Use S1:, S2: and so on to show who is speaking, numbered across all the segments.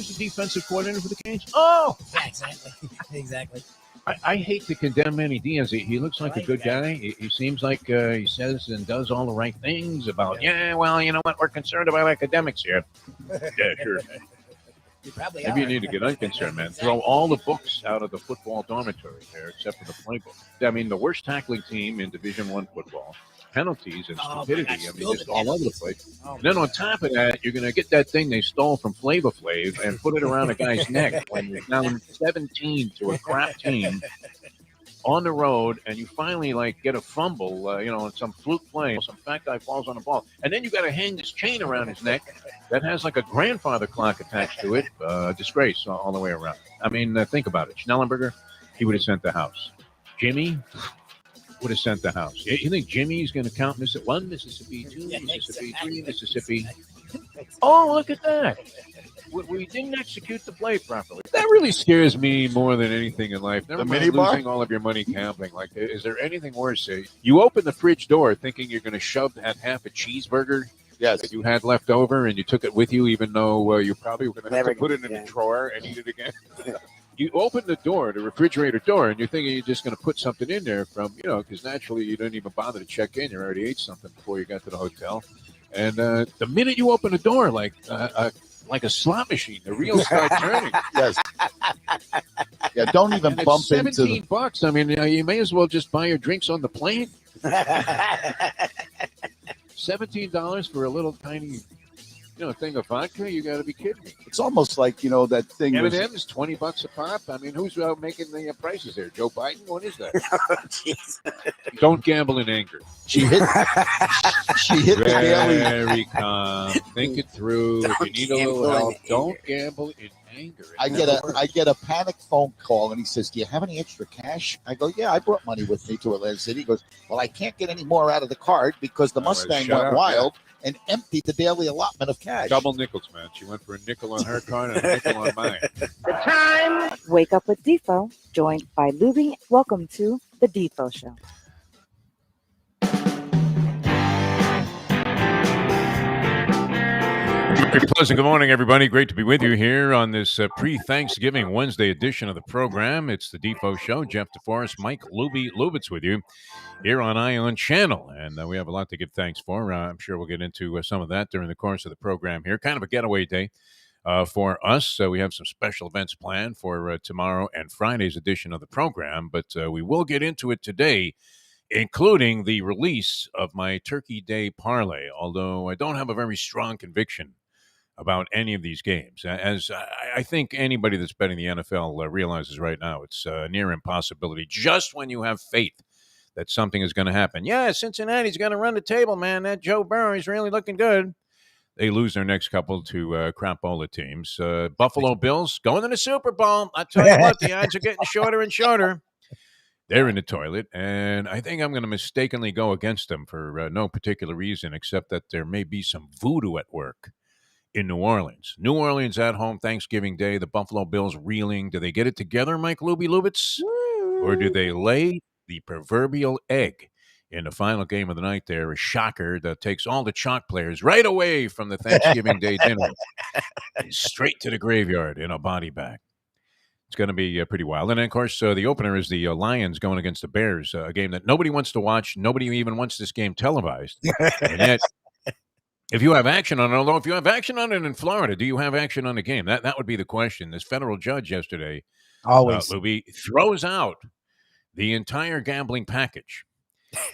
S1: who's the defensive coordinator for the Canes? Oh,
S2: Yeah, exactly.
S1: I hate to condemn Manny Diaz. He looks like a good guy. He seems like he says and does all the right things about, well, you know what? We're concerned about academics here. Yeah, sure.
S2: You probably
S1: Maybe
S2: are.
S1: you need to get unconcerned, man. Throw all the books out of the football dormitory there, except for the playbook. I mean, the worst tackling team in Division I football. Penalties and stupidity. I mean, just all over the place. And then on top of that, you're going to get that thing they stole from Flavor Flav and put it around a guy's neck when you're down 17 to a crap team on the road, and you finally get a fumble, on some fluke play. Some fat guy falls on the ball, and then you got to hang this chain around his neck that has like a grandfather clock attached to it. Disgrace all the way around. I mean, think about it. Schnellenberger, he would have sent the house. Jimmy would have sent the house. You think Jimmy's going to count Mississippi 1, Mississippi 2, Mississippi 3, Mississippi? Oh, look at that. We didn't execute the play properly. That really scares me more than anything in life. Never mind losing all of your money gambling. Is there anything worse? You open the fridge door thinking you're going to shove that half a cheeseburger that you had left over, and you took it with you, even though you probably were going to have to put it in a drawer and eat it again. You open the door, the refrigerator door, and you're thinking you're just going to put something in there from, because naturally you didn't even bother to check in. You already ate something before you got to the hotel. And the minute you open the door, like a slot machine, the wheels start turning.
S3: Yes. Yeah, don't even bump into
S1: $17. I mean, you may as well just buy your drinks on the plane. $17 for a little tiny thing of vodka? You got to be kidding me.
S3: It's almost like, that thing.
S1: M&M's $20 a pop. I mean, who's making the prices there? Joe Biden? What is that? Don't gamble in anger.
S3: She hit the daily.
S1: Very calm. Think it through. If you need a little help, don't gamble in anger.
S3: I get a panic phone call, and he says, "Do you have any extra cash?" I go, "Yeah, I brought money with me to Atlantic City." He goes, "Well, I can't get any more out of the card because the Mustang went wild and emptied the daily allotment of cash."
S1: Double nickels, man. She went for a nickel on her card and a nickel on mine.
S4: The time. Wake up with Defo, joined by Lubie. Welcome to the Defo Show.
S1: Very pleasant good morning, everybody. Great to be with you here on this pre-Thanksgiving Wednesday edition of the program. It's the Defo Show. Jeff Deforrest, Mike Lubitz with you here on Ion Channel. And we have a lot to give thanks for. I'm sure we'll get into some of that during the course of the program here. Kind of a getaway day for us. We have some special events planned for tomorrow and Friday's edition of the program. But we will get into it today, including the release of my Turkey Day parlay, although I don't have a very strong conviction about any of these games. As I think anybody that's betting the NFL realizes right now, it's a near impossibility just when you have faith that something is going to happen. Yeah, Cincinnati's going to run the table, man. That Joe Burrow is really looking good. They lose their next couple to crapola teams. Buffalo Bills going to the Super Bowl. I tell you what, the odds are getting shorter and shorter. They're in the toilet, and I think I'm going to mistakenly go against them for no particular reason except that there may be some voodoo at work in New Orleans. New Orleans at home, Thanksgiving Day, the Buffalo Bills reeling. Do they get it together, Mike Lubitz? Or do they lay the proverbial egg in the final game of the night there? A shocker that takes all the chalk players right away from the Thanksgiving Day dinner straight to the graveyard in a body bag. It's going to be pretty wild. And then, of course, the opener is the Lions going against the Bears, a game that nobody wants to watch. Nobody even wants this game televised. And yet, if you have action on it, although if you have action on it in Florida, do you have action on the game? That would be the question. This federal judge yesterday, Lubie, throws out the entire gambling package.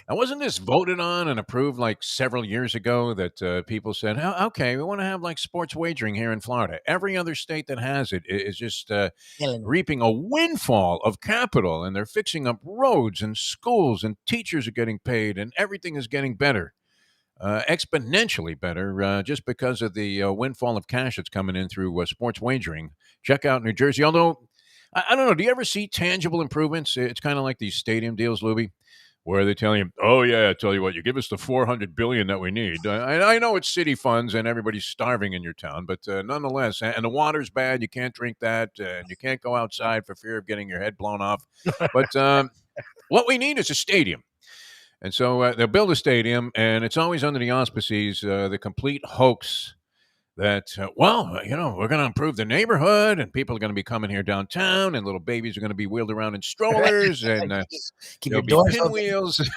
S1: Now, wasn't this voted on and approved like several years ago that people said, oh, okay, we want to have like sports wagering here in Florida. Every other state that has it is just reaping a windfall of capital, and they're fixing up roads and schools, and teachers are getting paid, and everything is getting better. Exponentially better just because of the windfall of cash that's coming in through sports wagering. Check out New Jersey. Although, I don't know, do you ever see tangible improvements? It's kind of like these stadium deals, Lubie, where they tell you, oh, yeah, I tell you what, you give us the $400 billion that we need. I know it's city funds and everybody's starving in your town, but nonetheless, and the water's bad, you can't drink that, and you can't go outside for fear of getting your head blown off. But what we need is a stadium. And so they'll build a stadium, and it's always under the auspices, the complete hoax that, well, we're going to improve the neighborhood and people are going to be coming here downtown and little babies are going to be wheeled around in strollers and
S2: Keep
S1: there'll
S2: your
S1: be
S2: doors open.
S1: pinwheels.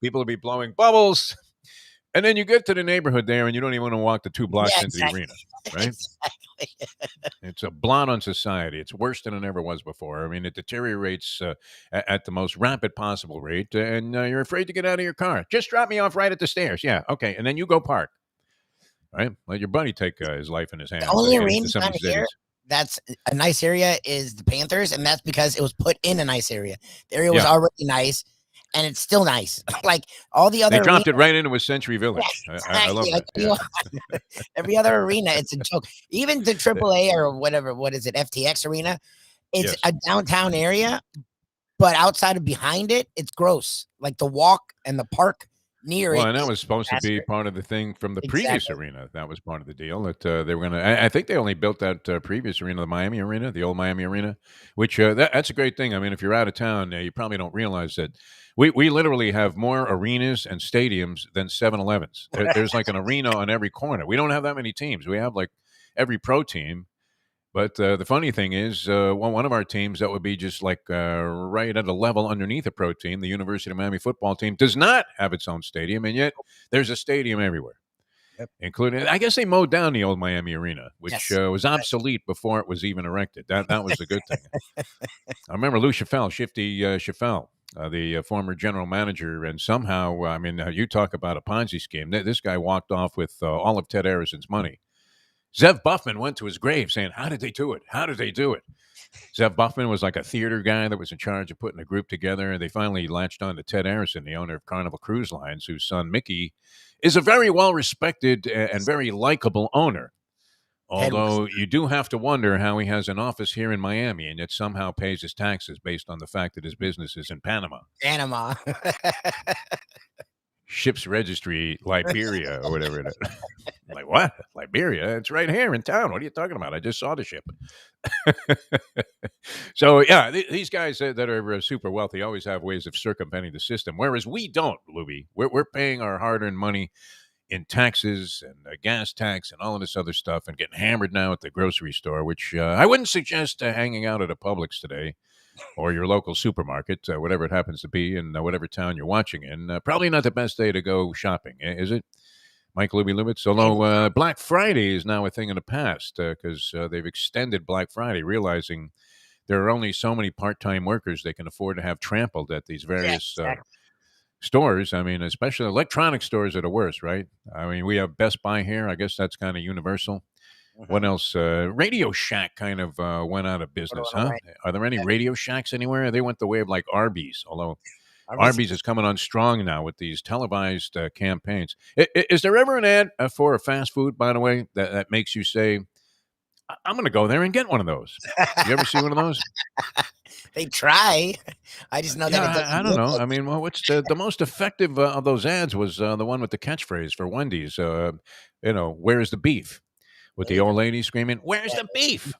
S1: People will be blowing bubbles. And then you get to the neighborhood there and you don't even want to walk the 2 blocks into the arena, right? It's a blot on society. It's worse than it ever was before. I mean, it deteriorates at the most rapid possible rate, and you're afraid to get out of your car. Just drop me off right at the stairs. Yeah, okay. And then you go park. Right? Let your buddy take his life in his hands.
S2: The only
S1: and get
S2: arena
S1: into some of
S2: down
S1: these
S2: here
S1: cities.
S2: that's a nice area is the Panthers, and that's because it was put in a nice area. The area was already nice, and it's still nice. Like all the other
S1: They dropped it right into a Century Village.
S2: Yes,
S1: I love
S2: exactly.
S1: that. Yeah.
S2: Every other arena, it's a joke. Even the AAA or whatever, what is it, FTX arena? It's
S1: Yes.
S2: a downtown area, but outside of behind it, it's gross. Like the walk and the park near
S1: Well,
S2: it.
S1: and that
S2: is
S1: was supposed to be
S2: disaster.
S1: part of the thing from the previous
S2: Exactly.
S1: arena. That was part of the deal that they were going to. I think they only built that previous arena, the Miami arena, the old Miami arena, which that's a great thing. I mean, if you're out of town, you probably don't realize that we literally have more arenas and stadiums than 7-Elevens. There's like an arena on every corner. We don't have that many teams. We have like every pro team. But the funny thing is, one of our teams that would be just like right at a level underneath a pro team, the University of Miami football team, does not have its own stadium, and yet there's a stadium everywhere, including. I guess they mowed down the old Miami Arena, which was obsolete before it was even erected. That was the good thing. I remember Lou Chaffel, Shifty Chaffel, the former general manager, and somehow, I mean, you talk about a Ponzi scheme. This guy walked off with all of Ted Harrison's money. Zev Buffman went to his grave saying, how did they do it? How did they do it? Zev Buffman was like a theater guy that was in charge of putting a group together. And they finally latched on to Ted Harrison, the owner of Carnival Cruise Lines, whose son Mickey is a very well-respected and very likable owner. Although you do have to wonder how he has an office here in Miami and yet somehow pays his taxes based on the fact that his business is in Panama. Ship's registry, Liberia, or whatever it is. I'm like, what? Liberia? It's right here in town. What are you talking about? I just saw the ship. So, yeah, these guys that are super wealthy always have ways of circumventing the system, whereas we don't, Lubie. We're paying our hard-earned money in taxes and gas tax and all of this other stuff and getting hammered now at the grocery store, which I wouldn't suggest hanging out at a Publix today. Or your local supermarket, whatever it happens to be in whatever town you're watching in. Probably not the best day to go shopping, is it? Mike Lubitz. Although Black Friday is now a thing of the past because they've extended Black Friday, realizing there are only so many part-time workers they can afford to have trampled at these various stores. I mean, especially electronic stores are the worst, right? I mean, we have Best Buy here. I guess that's kind of universal. What else? Radio Shack kind of went out of business, huh? Are there any Radio Shacks anywhere? They went the way of like Arby's, although Arby's is coming on strong now with these televised campaigns. Is there ever an ad for a fast food, by the way, that makes you say, I'm going to go there and get one of those? You ever see one of those?
S2: They try. I just know that.
S1: I don't know. I mean, well, what's the most effective of those ads was the one with the catchphrase for Wendy's, where's the beef? With the old lady screaming, where's the beef?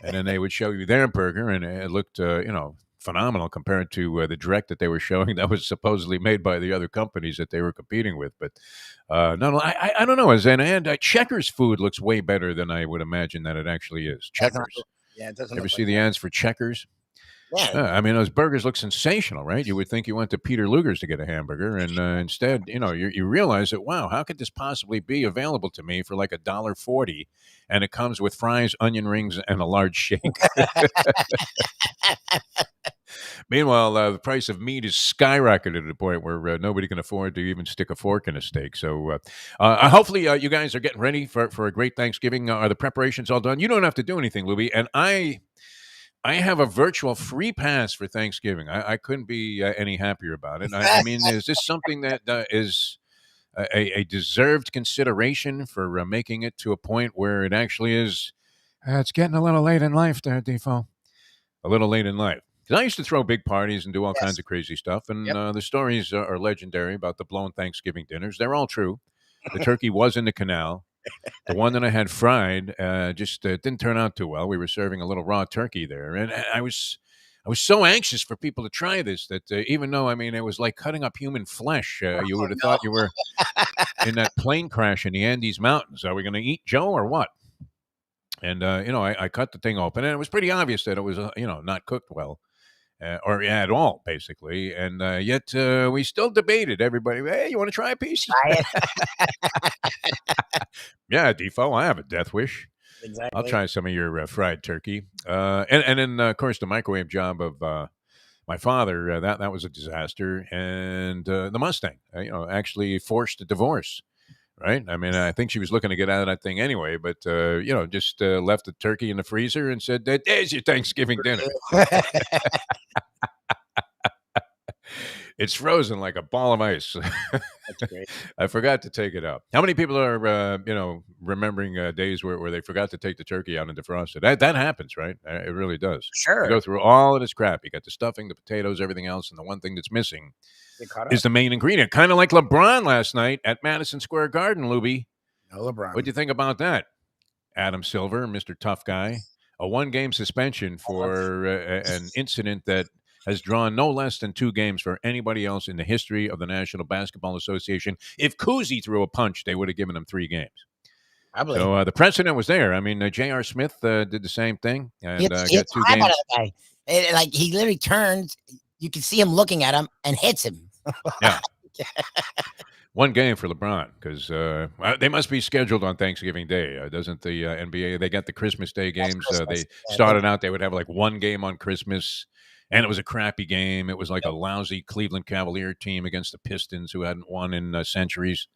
S1: And then they would show you their burger, and it looked, phenomenal compared to the direct that they were showing that was supposedly made by the other companies that they were competing with. But I don't know. As an ad, Checkers food looks way better than I would imagine that it actually is. Checkers.
S2: Yeah, it doesn't.
S1: Ever see the ads for Checkers?
S2: Yeah.
S1: I mean, those burgers look sensational, right? You would think you went to Peter Luger's to get a hamburger, and instead, you realize that, wow, how could this possibly be available to me for like $1.40, and it comes with fries, onion rings, and a large shake. Meanwhile, the price of meat is skyrocketed to the point where nobody can afford to even stick a fork in a steak. So hopefully you guys are getting ready for a great Thanksgiving. Are the preparations all done? You don't have to do anything, Lubie, and I have a virtual free pass for Thanksgiving. I couldn't be any happier about it. I mean, is this something that is a deserved consideration for making it to a point where it actually is? It's getting a little late in life there, Defo. A little late in life. Because I used to throw big parties and do all kinds of crazy stuff. And the stories are legendary about the blown Thanksgiving dinners. They're all true. The turkey was in the canal. The one that I had fried just didn't turn out too well. We were serving a little raw turkey there, and I was I was so anxious for people to try this that even though, I mean, it was like cutting up human flesh, you would have thought you were in that plane crash in the Andes Mountains. Are we going to eat Joe or what? And, I cut the thing open, and it was pretty obvious that it was, not cooked well. Or at all, basically. And yet we still debated. Everybody, hey, you want to try a piece? Yeah, Defo, I have a death wish.
S2: Exactly.
S1: I'll try some of your fried turkey. And then, of course, the microwave job of my father, that was a disaster. And the Mustang, actually forced a divorce. Right? I mean, I think she was looking to get out of that thing anyway, but, just left the turkey in the freezer and said, there's your Thanksgiving dinner. It's frozen like a ball of ice.
S2: That's great.
S1: I forgot to take it out. How many people are, remembering days where they forgot to take the turkey out and defrost it? That happens, right? It really does.
S2: Sure.
S1: You go through all of this crap. You got the stuffing, the potatoes, everything else, and the one thing that's missing is the main ingredient. Kind of like LeBron last night at Madison Square Garden, Lubie.
S2: No LeBron.
S1: What do you think about that? Adam Silver, Mr. Tough Guy, a one-game suspension for an incident that has drawn no less than 2 games for anybody else in the history of the National Basketball Association. If Cousy threw a punch, they would have given him 3 games. So the precedent was there. I mean, J.R. Smith did the same thing and got 2 games.
S2: Like he literally turns, you can see him looking at him and hits him.
S1: Yeah. 1 game for LeBron because they must be scheduled on Thanksgiving Day. Doesn't the NBA? They got the Christmas Day games. They started out, they would have like 1 game on Christmas. And it was a crappy game. It was like a lousy Cleveland Cavalier team against the Pistons who hadn't won in centuries.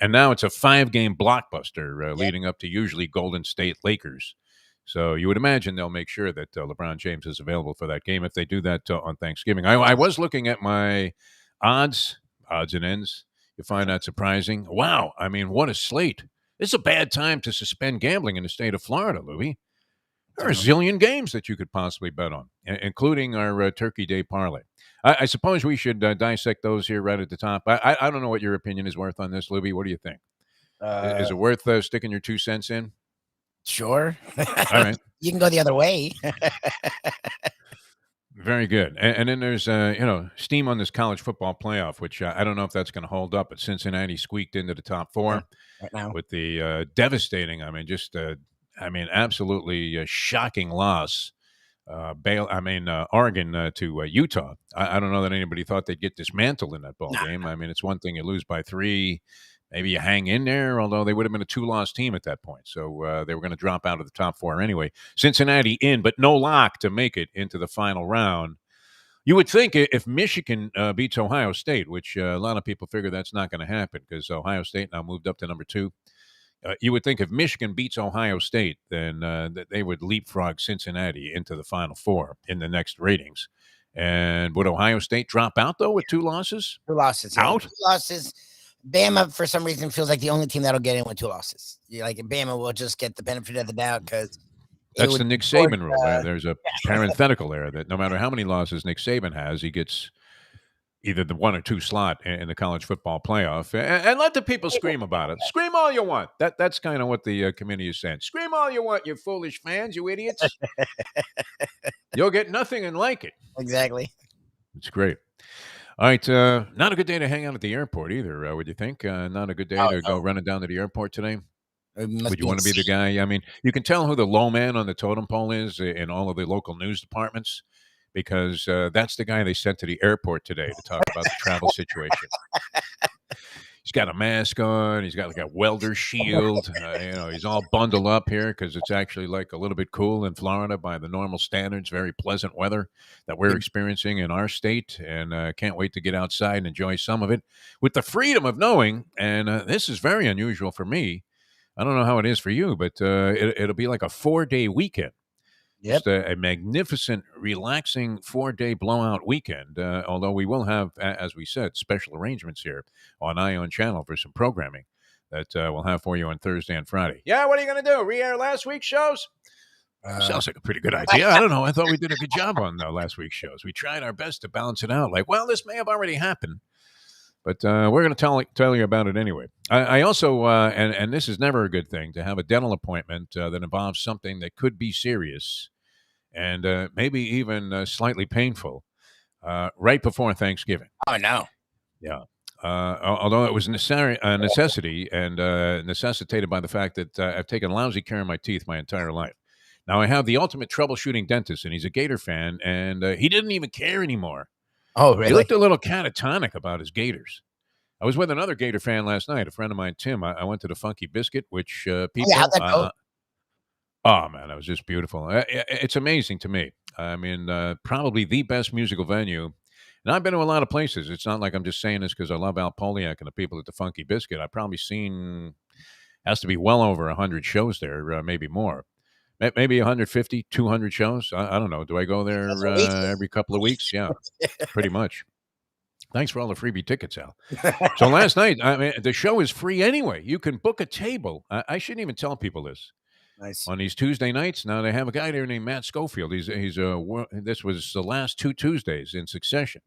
S1: And now it's a 5-game blockbuster leading up to usually Golden State Lakers. So you would imagine they'll make sure that LeBron James is available for that game if they do that on Thanksgiving. I was looking at my odds and ends. You find that surprising? Wow. I mean, what a slate. It's a bad time to suspend gambling in the state of Florida, Lubie. There are a zillion games that you could possibly bet on, including our Turkey Day parlay. I suppose we should dissect those here right at the top. I don't know what your opinion is worth on this, Lubie. What do you think? Is it worth sticking your 2 cents in?
S2: Sure.
S1: All right.
S2: You can go the other way.
S1: Very good. And then there's, steam on this college football playoff, which I don't know if that's going to hold up, but Cincinnati squeaked into the top 4
S2: right now
S1: with the devastating, absolutely shocking loss. Oregon to Utah. I don't know that anybody thought they'd get dismantled in that ball game. I mean, it's one thing you lose by 3, maybe you hang in there, although they would have been a 2-loss team at that point. So they were going to drop out of the top 4 anyway. Cincinnati in, but no lock to make it into the final round. You would think if Michigan beats Ohio State, which a lot of people figure that's not going to happen because Ohio State now moved up to number 2. You would think if Michigan beats Ohio State, then that they would leapfrog Cincinnati into the Final 4 in the next ratings. And would Ohio State drop out, though, with 2 losses?
S2: 2 losses.
S1: Out?
S2: 2 losses. Bama, for some reason, feels like the only team that'll get in with 2 losses. Bama will just get the benefit of the doubt because
S1: that's the Nick Saban rule. There's a parenthetical there that no matter how many losses Nick Saban has, he gets either the 1 or 2 slot in the college football playoff, and let the people scream about it. Scream all you want. That's kind of what the committee is saying. Scream all you want, you foolish fans, you idiots. You'll get nothing and like it.
S2: Exactly.
S1: It's great. All right, not a good day to hang out at the airport either, would you think? Not a good day to go running down to the airport today? Would you want to be the guy? I mean, you can tell who the low man on the totem pole is in all of the local news departments, because that's the guy they sent to the airport today to talk about the travel situation. He's got a mask on. He's got like a welder shield. He's all bundled up here because it's actually like a little bit cool in Florida by the normal standards. Very pleasant weather that we're experiencing in our state, and can't wait to get outside and enjoy some of it with the freedom of knowing. And this is very unusual for me. I don't know how it is for you, but it'll be like a 4-day weekend.
S2: Yep.
S1: Just a magnificent, relaxing 4-day blowout weekend. Although we will have, as we said, special arrangements here on Ion Channel for some programming that we'll have for you on Thursday and Friday. Yeah, what are you going to do? Re-air last week's shows? Sounds like a pretty good idea. I don't know. I thought we did a good job on last week's shows. We tried our best to balance it out. Like, well, this may have already happened, but we're going to tell you about it anyway. I also, and this is never a good thing, to have a dental appointment that involves something that could be serious. and maybe even slightly painful right before Thanksgiving.
S2: Oh, no.
S1: Yeah. Although it was a necessity and necessitated by the fact that I've taken lousy care of my teeth my entire life. Now I have the ultimate troubleshooting dentist, and he's a Gator fan, and he didn't even care anymore.
S2: Oh,
S1: He
S2: really?
S1: looked a little catatonic about his Gators. I was with another Gator fan last night, a friend of mine, Tim. I went to the Funky Biscuit, which people.
S2: how'd that go?
S1: Oh, man, that was just beautiful. It's amazing to me. I mean, probably the best musical venue. And I've been to a lot of places. It's not like I'm just saying this because I love Al Poliak and the people at the Funky Biscuit. I've probably seen, has to be well over 100 shows there, maybe more. Maybe 150, 200 shows. I don't know. Do I go there every couple of weeks? Yeah, pretty much. Thanks for all the freebie tickets, Al. So last night, I mean, the show is free anyway. You can book a table. I shouldn't even tell people this.
S2: Nice.
S1: On these Tuesday nights, now they have a guy there named Matt Schofield. This was the last 2 Tuesdays in succession,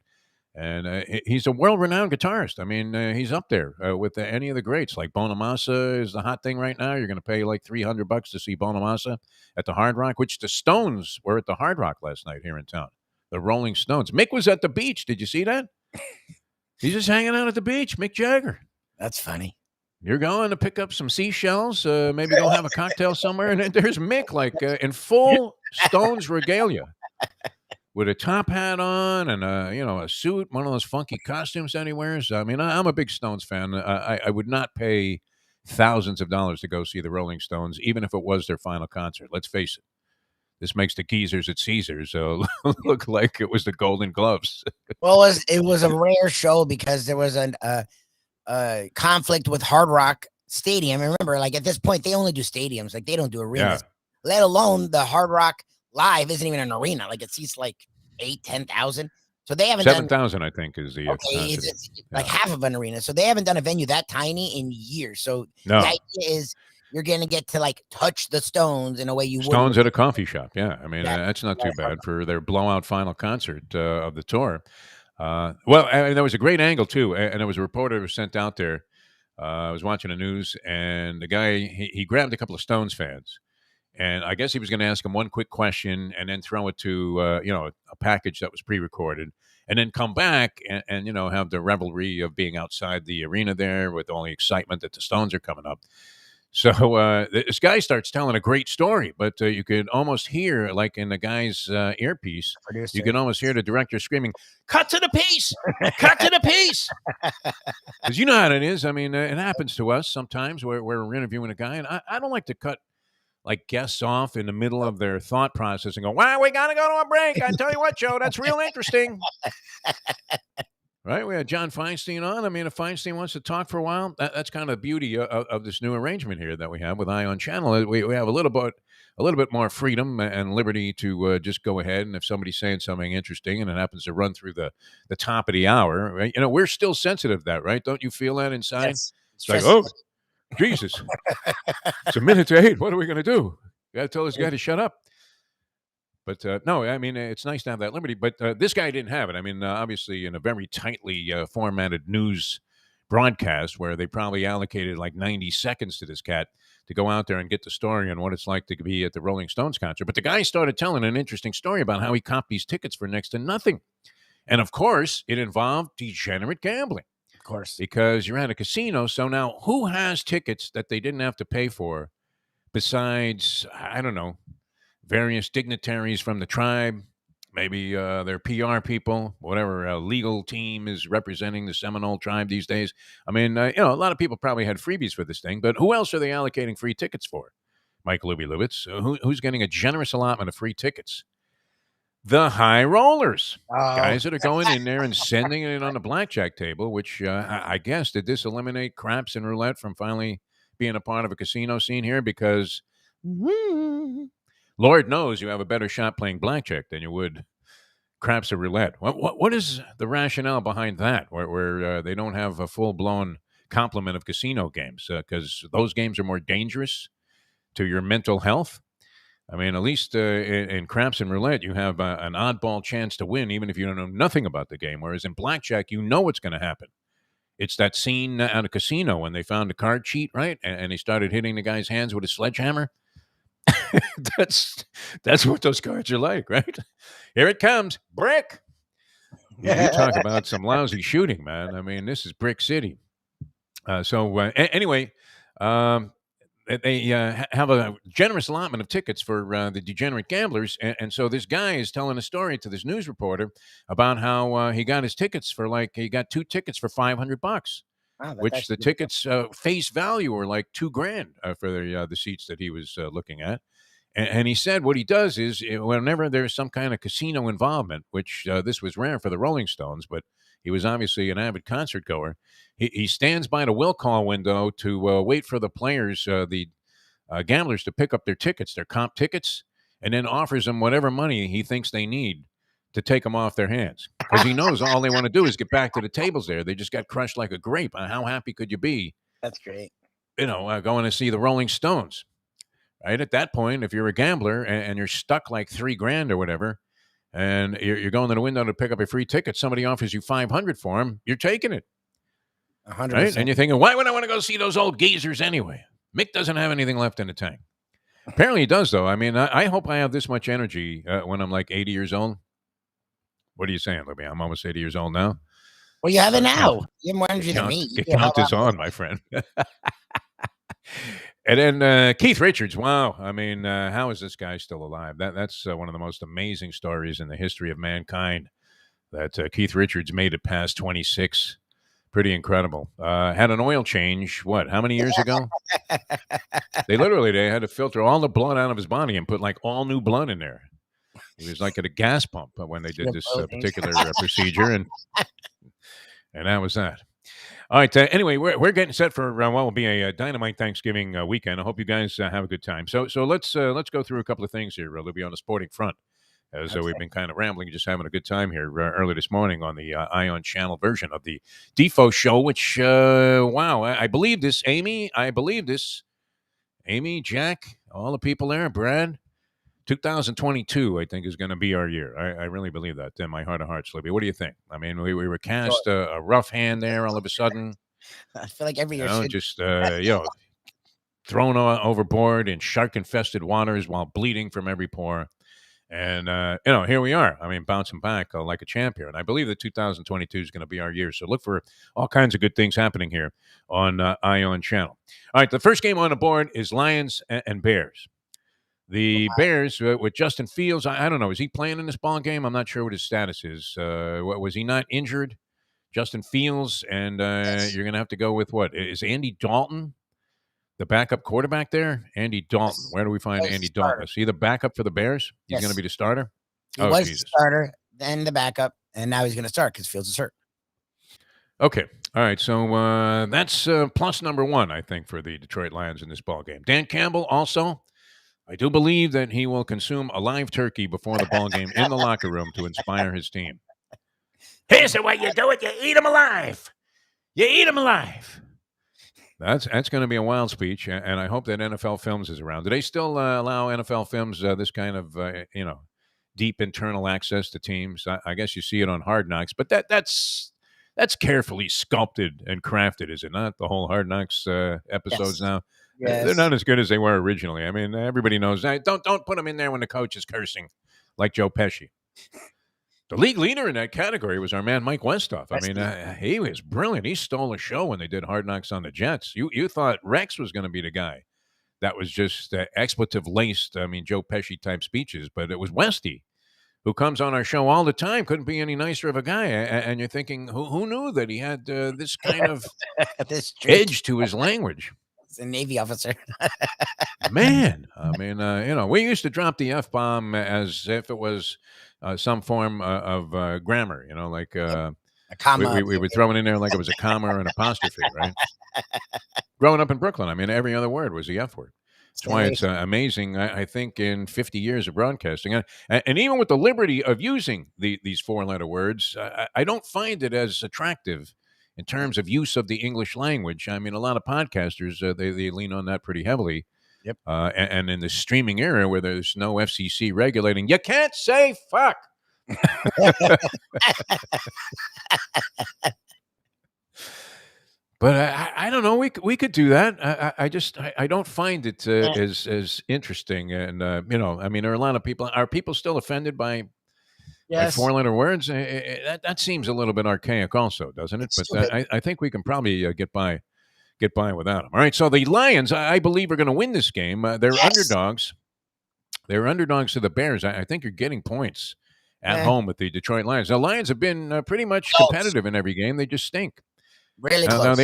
S1: and he's a world-renowned guitarist. I mean, he's up there with any of the greats. Like Bonamassa is the hot thing right now. You're going to pay like $300 to see Bonamassa at the Hard Rock, which the Stones were at the Hard Rock last night here in town. The Rolling Stones. Mick was at the beach. Did you see that? He's just hanging out at the beach. Mick Jagger.
S2: That's funny.
S1: You're going to pick up some seashells, maybe go have a cocktail somewhere, and then there's Mick, like in full Stones regalia, with a top hat on and a suit, one of those funky costumes that he wears. I mean, I'm a big Stones fan. I would not pay thousands of dollars to go see the Rolling Stones, even if it was their final concert. Let's face it. This makes the geezers at Caesars look like it was the Golden Gloves.
S2: Well, it was a rare show because there was a conflict with Hard Rock Stadium. And remember, like at this point, they only do stadiums. Like they don't do arenas. Yeah. Let alone the Hard Rock Live isn't even an arena. Like it seats like 8,000-10,000. So they haven't
S1: 7,000, I think, is the
S2: it's like half of an arena. So they haven't done a venue that tiny in years. So
S1: no.
S2: The idea is you're going to get to like touch the Stones in a way you would.
S1: Stones at a coffee shop. Yeah. I mean, that's not too bad for their blowout final concert of the tour. Well, and there was a great angle too. And there was a reporter who was sent out there. I was watching the news, and the guy, he grabbed a couple of Stones fans, and I guess he was going to ask them one quick question and then throw it to, a package that was pre-recorded, and then come back and have the revelry of being outside the arena there with all the excitement that the Stones are coming up. So this guy starts telling a great story, but you could almost hear, like in the guy's earpiece, you can almost hear the director screaming, "Cut to the piece! Cut to the piece!" Because you know how it is. I mean, it happens to us sometimes where we're interviewing a guy, and I don't like to cut like guests off in the middle of their thought process and go, "Well, we got to go to a break. I tell you what, Joe, that's real interesting." Right, we had John Feinstein on. I mean, if Feinstein wants to talk for a while, that's kind of the beauty of this new arrangement here that we have with Ion Channel. We have a little bit more freedom and liberty to just go ahead, and if somebody's saying something interesting and it happens to run through the top of the hour, right? We're still sensitive to that, right? Don't you feel that inside?
S2: Yes.
S1: It's like, oh, Jesus, it's 7:08. What are we going to do? We got to tell this guy to shut up. But no, I mean, it's nice to have that liberty. But this guy didn't have it. I mean, obviously, in a very tightly formatted news broadcast where they probably allocated like 90 seconds to this cat to go out there and get the story on what it's like to be at the Rolling Stones concert. But the guy started telling an interesting story about how he copped these tickets for next to nothing. And, of course, it involved degenerate gambling.
S2: Of course.
S1: Because you're at a casino. So now who has tickets that they didn't have to pay for besides, I don't know, various dignitaries from the tribe, maybe their PR people, whatever legal team is representing the Seminole tribe these days. I mean, a lot of people probably had freebies for this thing, but who else are they allocating free tickets for? Mike Lubitz. Who's getting a generous allotment of free tickets? The high rollers, guys that are going in there and sending it on the blackjack table, which I guess, did this eliminate craps and roulette from finally being a part of a casino scene here? Because Lord knows you have a better shot playing blackjack than you would craps or roulette. What is the rationale behind that, where they don't have a full-blown complement of casino games? Because those games are more dangerous to your mental health? I mean, at least in craps and roulette, you have an oddball chance to win, even if you don't know nothing about the game. Whereas in blackjack, you know what's going to happen. It's that scene at a casino when they found a card cheat, right? And he started hitting the guy's hands with a sledgehammer. that's what those cards are like, right? Here it comes, brick. You talk about some lousy shooting, man. I mean, this is Brick City. Anyway, they have a generous allotment of tickets for the degenerate gamblers, and so this guy is telling a story to this news reporter about how he got his tickets for he got 2 tickets for $500. Wow, which the tickets face value are like $2,000 for the seats that he was looking at. And he said what he does is whenever there's some kind of casino involvement, which this was rare for the Rolling Stones, but he was obviously an avid concert goer, he stands by the will call window to wait for the players, the gamblers, to pick up their tickets, their comp tickets, and then offers them whatever money he thinks they need to take them off their hands. Because he knows all they want to do is get back to the tables there. They just got crushed like a grape. How happy could you be?
S2: That's great.
S1: Going to see the Rolling Stones. Right at that point, if you're a gambler and you're stuck like $3,000 or whatever, and you're going to the window to pick up a free ticket, somebody offers you $500 for them, you're taking it.
S2: 100%.
S1: Right? And you're thinking, why would I want to go see those old geezers anyway? Mick doesn't have anything left in the tank. Apparently he does, though. I mean, I hope I have this much energy when I'm like 80 years old. What are you saying, Lubie? I'm almost 80 years old now.
S2: Well, you have it now. You have more energy than me.
S1: Count this on, my friend. And then Keith Richards, wow. I mean, how is this guy still alive? That's one of the most amazing stories in the history of mankind, that Keith Richards made it past 26. Pretty incredible. Had an oil change, how many years ago? They had to filter all the blood out of his body and put like all new blood in there. He was like at a gas pump when they did this particular procedure, and that was that. All right. Anyway, we're getting set for what will be a dynamite Thanksgiving weekend. I hope you guys have a good time. So let's go through a couple of things here, Lubie, on the sporting front, as we've been kind of rambling, just having a good time here early this morning on the Ion Channel version of the Defo Show. Which wow, I believe this, Amy. I believe this, Amy, Jack, all the people there, Brad. 2022, I think, is going to be our year. I really believe that in my heart of hearts, Lubie. What do you think? I mean, we were cast a rough hand there all of a sudden.
S2: I feel like every year
S1: just thrown overboard in shark-infested waters while bleeding from every pore. And, here we are. I mean, bouncing back like a champion. I believe that 2022 is going to be our year. So look for all kinds of good things happening here on Ion Channel. All right, the first game on the board is Lions and Bears. The Bears with Justin Fields, I don't know. Is he playing in this ball game? I'm not sure what his status is. Was he not injured? Justin Fields, and you're going to have to go with what? Is Andy Dalton the backup quarterback there? Andy Dalton. Where do we find Andy Dalton? Is he the backup for the Bears? He's going to be the starter?
S2: He was the starter, then the backup, and now he's going to start because Fields is hurt.
S1: Okay. All right. So that's plus number 1, I think, for the Detroit Lions in this ball game. Dan Campbell also. I do believe that he will consume a live turkey before the ball game in the locker room to inspire his team. Here's the way you do it. You eat them alive. You eat them alive. That's going to be a wild speech, and I hope that NFL Films is around. Do they still allow NFL Films this kind of, deep internal access to teams? I guess you see it on Hard Knocks, but that's carefully sculpted and crafted, is it not? The whole Hard Knocks episodes now. Yes. They're not as good as they were originally. I mean, everybody knows that. Don't put them in there when the coach is cursing, like Joe Pesci. The league leader in that category was our man Mike Westhoff. I mean, he was brilliant. He stole a show when they did Hard Knocks on the Jets. You thought Rex was going to be the guy that was just expletive laced. I mean, Joe Pesci type speeches, but it was Westy, who comes on our show all the time. Couldn't be any nicer of a guy. And you're thinking, who knew that he had this kind of this edge to his language?
S2: A Navy officer.
S1: Man, I mean, we used to drop the F-bomb as if it was some form of grammar, like a comma. We would throw it in there like it was a comma or an apostrophe, right? Growing up in Brooklyn, I mean, every other word was the F word. That's why it's amazing, I think, in 50 years of broadcasting. And even with the liberty of using these 4-letter words, I don't find it as attractive in terms of use of the English language. I mean, a lot of podcasters, they lean on that pretty heavily. Yep. And in the streaming era where there's no FCC regulating, you can't say fuck. But I don't know. We could do that. I don't find it as interesting. And I mean, there are a lot of people. Are people still offended by four-letter words? That seems a little bit archaic, also, doesn't it?
S2: It's
S1: But I think we can probably get by without them. All right. So the Lions, I believe, are going to win this game. They're underdogs. They're underdogs to the Bears. I think you're getting points at home with the Detroit Lions. The Lions have been pretty much competitive in every game. They just stink.
S2: Really close.
S1: Now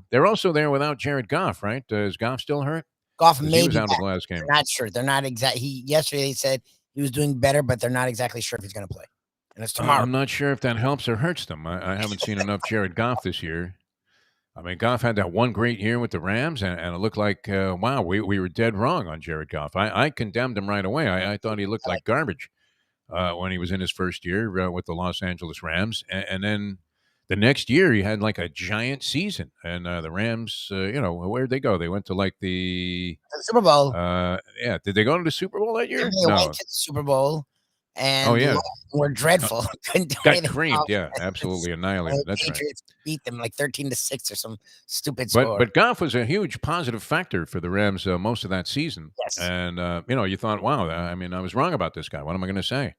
S1: they're also there without Jared Goff, right? Is Goff still hurt?
S2: Goff maybe
S1: he was out of the last game.
S2: They're not sure. They're not exact. Yesterday they said he was doing better, but they're not exactly sure if he's going to play. And it's tomorrow.
S1: I'm not sure if that helps or hurts them. I haven't seen enough Jared Goff this year. I mean, Goff had that one great year with the Rams, and it looked like, wow, we were dead wrong on Jared Goff. I condemned him right away. I thought he looked like garbage when he was in his first year with the Los Angeles Rams, and then the next year, he had like a giant season, and the Rams, where'd they go? They went to like the
S2: Super Bowl.
S1: Yeah, did they go to the Super Bowl that year?
S2: They went to the Super Bowl, and were dreadful.
S1: Got creamed, absolutely annihilated. That's
S2: Patriots beat them like 13-6 or some stupid score.
S1: But Goff was a huge positive factor for the Rams most of that season.
S2: Yes.
S1: And you thought, wow, I mean, I was wrong about this guy. What am I going to say?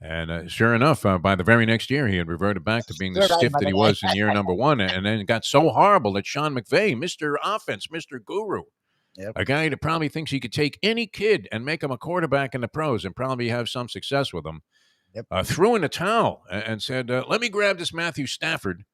S1: And sure enough, by the very next year, he had reverted back to being the stiff that he was in year number one. And then it got so horrible that Sean McVay, Mr. Offense, Mr. Guru, a guy that probably thinks he could take any kid and make him a quarterback in the pros and probably have some success with him, threw in the towel and said, let me grab this Matthew Stafford,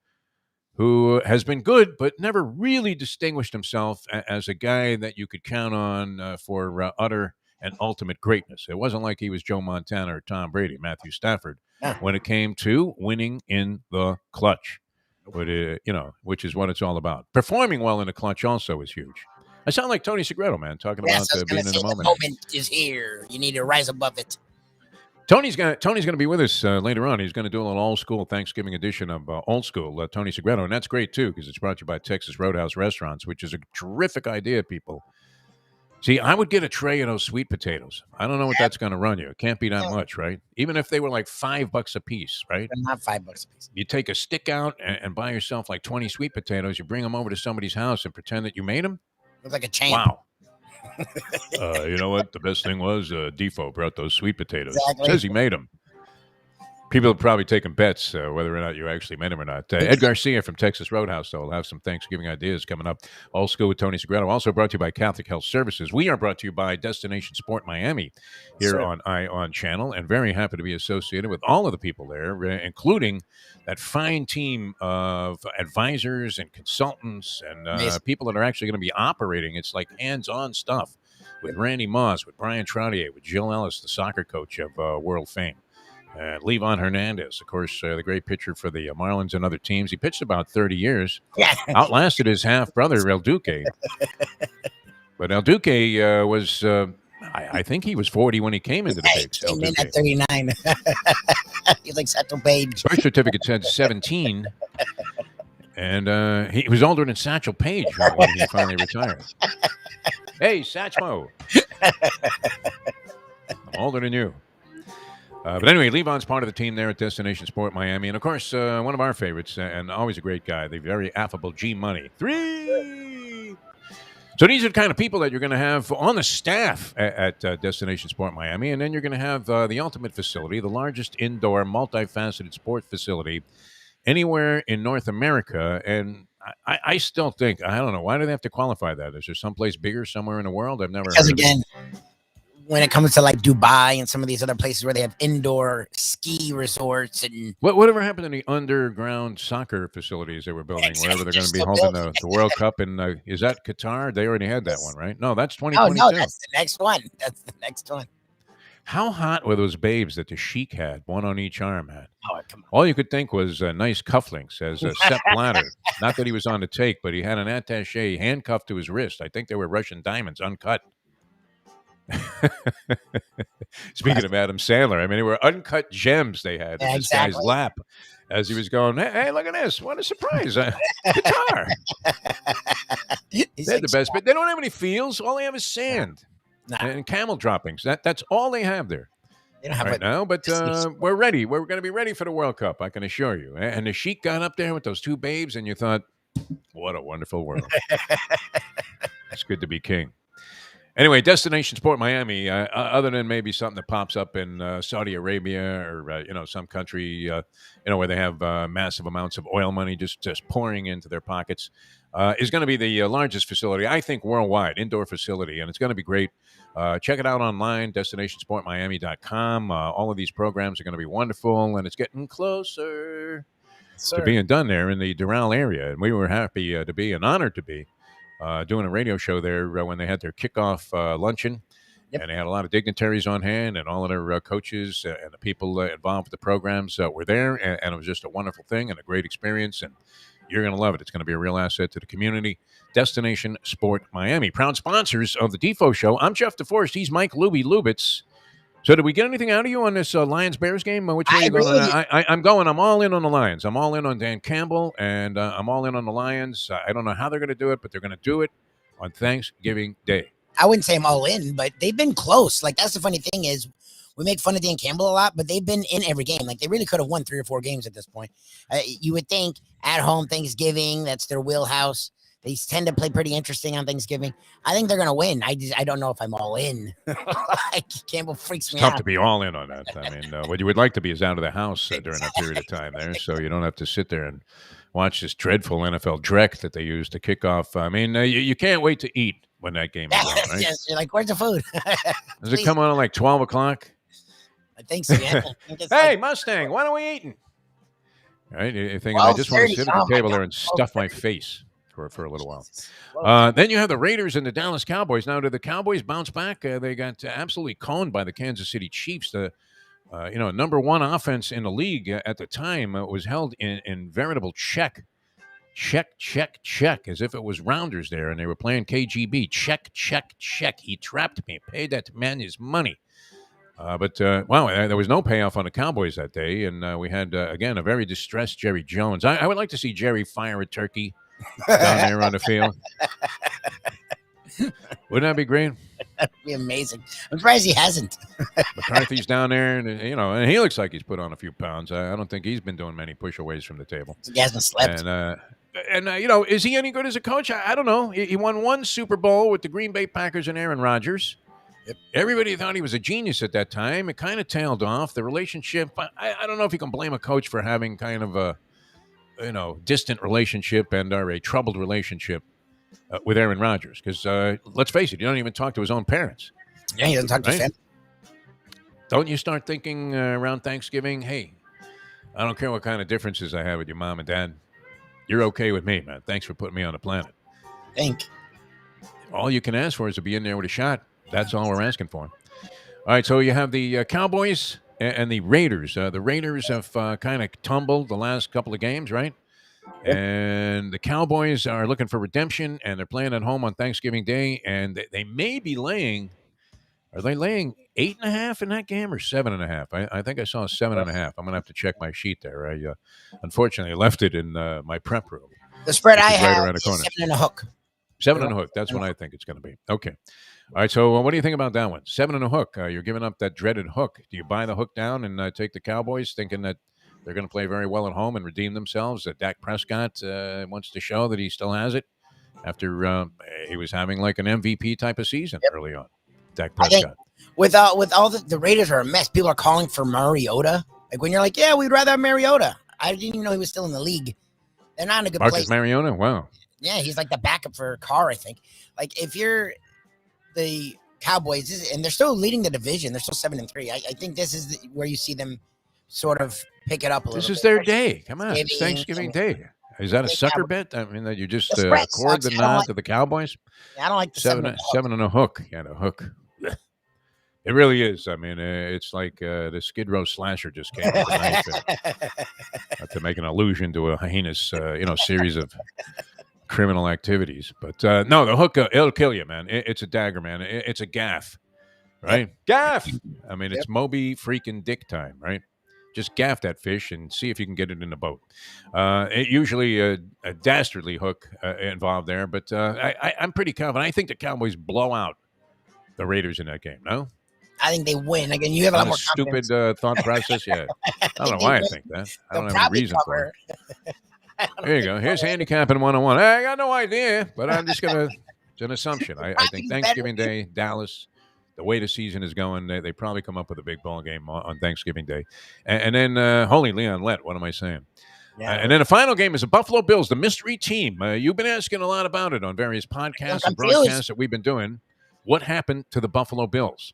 S1: who has been good but never really distinguished himself as a guy that you could count on for utter and ultimate greatness. It wasn't like he was Joe Montana or Tom Brady, Matthew Stafford, when it came to winning in the clutch, but, which is what it's all about. Performing well in the clutch also is huge. I sound like Tony Segreto, man, talking about being in the moment.
S2: The moment is here. You need to rise above it.
S1: Tony's going to be with us later on. He's going to do a little old school Thanksgiving edition of Old School, Tony Segreto, and that's great too because it's brought to you by Texas Roadhouse Restaurants, which is a terrific idea, people. See, I would get a tray of those sweet potatoes. I don't know what that's going to run you. It can't be that much, right? Even if they were like $5 a piece, right?
S2: They're not $5 a piece.
S1: You take a stick out and buy yourself like 20 sweet potatoes. You bring them over to somebody's house and pretend that you made them.
S2: Looks like a chain.
S1: Wow. You know what? The best thing was Defo brought those sweet potatoes.
S2: Exactly.
S1: Says he made them. People have probably taken bets whether or not you actually made them or not. Ed Garcia from Texas Roadhouse, though, will have some Thanksgiving ideas coming up. Old School with Tony Segreto. Also brought to you by Catholic Health Services. We are brought to you by Destination Sport Miami here on ION Channel, and very happy to be associated with all of the people there, including that fine team of advisors and consultants and people that are actually going to be operating. It's like hands-on stuff with Randy Moss, with Brian Troutier, with Jill Ellis, the soccer coach of world fame. Levon Hernandez, of course, the great pitcher for the Marlins and other teams. He pitched about 30 years, outlasted his half-brother, El Duque. But El Duque was, I think he was 40 when he came into the bigs.
S2: He came in at 39. He's like Satchel Paige.
S1: Birth certificate said 17. And he was older than Satchel Paige when he finally retired. Hey, Satchmo. I'm older than you. But anyway, Levon's part of the team there at Destination Sport Miami. And, of course, one of our favorites and always a great guy, the very affable G Money. 3! So these are the kind of people that you're going to have on the staff at Destination Sport Miami. And then you're going to have the ultimate facility, the largest indoor multifaceted sport facility anywhere in North America. And I still think, I don't know, why do they have to qualify that? Is there someplace bigger somewhere in the world? I've never heard of it.
S2: When it comes to like Dubai and some of these other places where they have indoor ski resorts and
S1: whatever happened to the underground soccer facilities they were building wherever they're going to be holding the World Cup and is that Qatar? They already had that one, right? No, that's 2022.
S2: Oh no, that's the next one. That's the next one.
S1: How hot were those babes that the Sheik had, one on each arm had?
S2: Oh, come on.
S1: All you could think was nice cufflinks as Sepp Blatter. Not that he was on the take, but he had an attaché handcuffed to his wrist. I think they were Russian diamonds, uncut. Speaking of Adam Sandler, I mean, they were uncut gems they had in this guy's lap as he was going, hey, look at this. What a surprise. Guitar. They had the best, but they don't have any feels. All they have is sand and camel droppings. That's all they have there right now, but we're ready. We're going to be ready for the World Cup, I can assure you. And the Sheik got up there with those two babes, and you thought, What a wonderful world. It's good to be king. Anyway, Destination Sport Miami, other than maybe something that pops up in Saudi Arabia or, some country, where they have massive amounts of oil money just pouring into their pockets, is going to be the largest facility, I think, worldwide, indoor facility, and it's going to be great. Check it out online, destinationsportmiami.com. All of these programs are going to be wonderful, and it's getting closer to being done there in the Doral area, and we were happy to be and honored to be doing a radio show there when they had their kickoff luncheon. Yep. And they had a lot of dignitaries on hand, and all of their coaches and the people involved with the programs were there, and it was just a wonderful thing and a great experience, and you're going to love it. It's going to be a real asset to the community. Destination Sport Miami, proud sponsors of the Defo Show. I'm Jeff Deforrest. He's Mike Lubitz. So did we get anything out of you on this Lions-Bears game? Which way are you going? I'm all in on the Lions. I'm all in on Dan Campbell, and I'm all in on the Lions. I don't know how they're going to do it, but they're going to do it on Thanksgiving Day.
S2: I wouldn't say I'm all in, but they've been close. Like, that's the funny thing is we make fun of Dan Campbell a lot, but they've been in every game. Like, they really could have won 3 or 4 games at this point. You would think at home Thanksgiving, that's their wheelhouse. They tend to play pretty interesting on Thanksgiving. I think they're going to win. I don't know if I'm all in. Campbell freaks me out.
S1: It's tough to be all in on that. I mean, what you would like to be is out of the house during that period of time there, so you don't have to sit there and watch this dreadful NFL dreck that they use to kick off. I mean, you can't wait to eat when that game is on, right?
S2: Yes, you're like, where's the food?
S1: Does it come on at like 12 o'clock?
S2: I think so, yeah.
S1: Hey, Mustang, what are we eating? Right? You think I just want to sit at the table there and stuff my face for a little while. Then you have the Raiders and the Dallas Cowboys. Now, did the Cowboys bounce back? They got absolutely coned by the Kansas City Chiefs. The number one offense in the league at the time was held in veritable check, as if it was rounders there, and they were playing KGB. Check. He trapped me. Paid that man his money. But there was no payoff on the Cowboys that day, and we had, again, a very distressed Jerry Jones. I would like to see Jerry fire a turkey down there on the field. Wouldn't that be great?
S2: That'd be amazing. I'm surprised he hasn't.
S1: McCarthy's down there, and he looks like he's put on a few pounds. I don't think he's been doing many push-aways from the table.
S2: He hasn't slept.
S1: And is he any good as a coach? I don't know. He won 1 Super Bowl with the Green Bay Packers and Aaron Rodgers. Yep. Everybody thought he was a genius at that time. It kind of tailed off. The relationship, I don't know if you can blame a coach for having kind of a distant relationship and a troubled relationship with Aaron Rodgers. Because let's face it, you don't even talk to his own parents.
S2: Yeah, he doesn't talk to his family.
S1: Don't you start thinking around Thanksgiving, hey, I don't care what kind of differences I have with your mom and dad. You're okay with me, man. Thanks for putting me on the planet. All you can ask for is to be in there with a shot. That's all we're asking for. All right, so you have the Cowboys and the Raiders. The Raiders have kind of tumbled the last couple of games, right? Yep. And the Cowboys are looking for redemption, and they're playing at home on Thanksgiving Day, and they may be laying. Are they laying 8.5 in that game or 7.5? I think I saw 7.5. I'm gonna have to check my sheet there. I unfortunately left it in my prep room.
S2: The spread I have is 7.5.
S1: 7.5. That's what I think it's going to be. Okay. All right, so what do you think about that one? 7.5. You're giving up that dreaded hook. Do you buy the hook down and take the Cowboys, thinking that they're going to play very well at home and redeem themselves? That Dak Prescott wants to show that he still has it after he was having like an MVP type of season early on. Dak Prescott.
S2: With all the Raiders are a mess. People are calling for Mariota. Like when you're like, yeah, we'd rather have Mariota. I didn't even know he was still in the league. They're not in a good place.
S1: Marcus Mariota? Wow.
S2: Yeah, he's like the backup for Carr, I think. Like if you're the Cowboys, and they're still leading the division. They're still 7-3. I think this is where you see them sort of pick it up a little bit.
S1: This is their day. Come on. It's Thanksgiving Day. Is that a sucker bet? I mean, that you just accord the nod to the Cowboys?
S2: I don't like the
S1: 7.5 hook. Yeah, the hook. It really is. I mean, it's like the Skid Row slasher just came up tonight to make an allusion to a heinous, series of criminal activities. But no, the hook, it'll kill you, man. It's a dagger, man. It's a gaff, right? Gaff. I mean, it's Moby freaking Dick time, right? Just gaff that fish and see if you can get it in the boat. Usually a dastardly hook involved there, but I'm pretty confident. I think the Cowboys blow out the Raiders in that game, no?
S2: I think they win. Again, you have a lot more
S1: stupid thought process. Yeah, I don't know why I think that. I don't have any reason for it. Here you go. Here's Handicapping 101. I got no idea, but I'm just going to, it's an assumption. I think Thanksgiving Day, Dallas, the way the season is going, they probably come up with a big ball game on Thanksgiving Day. And then, holy Leon Lett, what am I saying? Yeah, and then the final game is the Buffalo Bills, the mystery team. You've been asking a lot about it on various podcasts and broadcasts that we've been doing. What happened to the Buffalo Bills?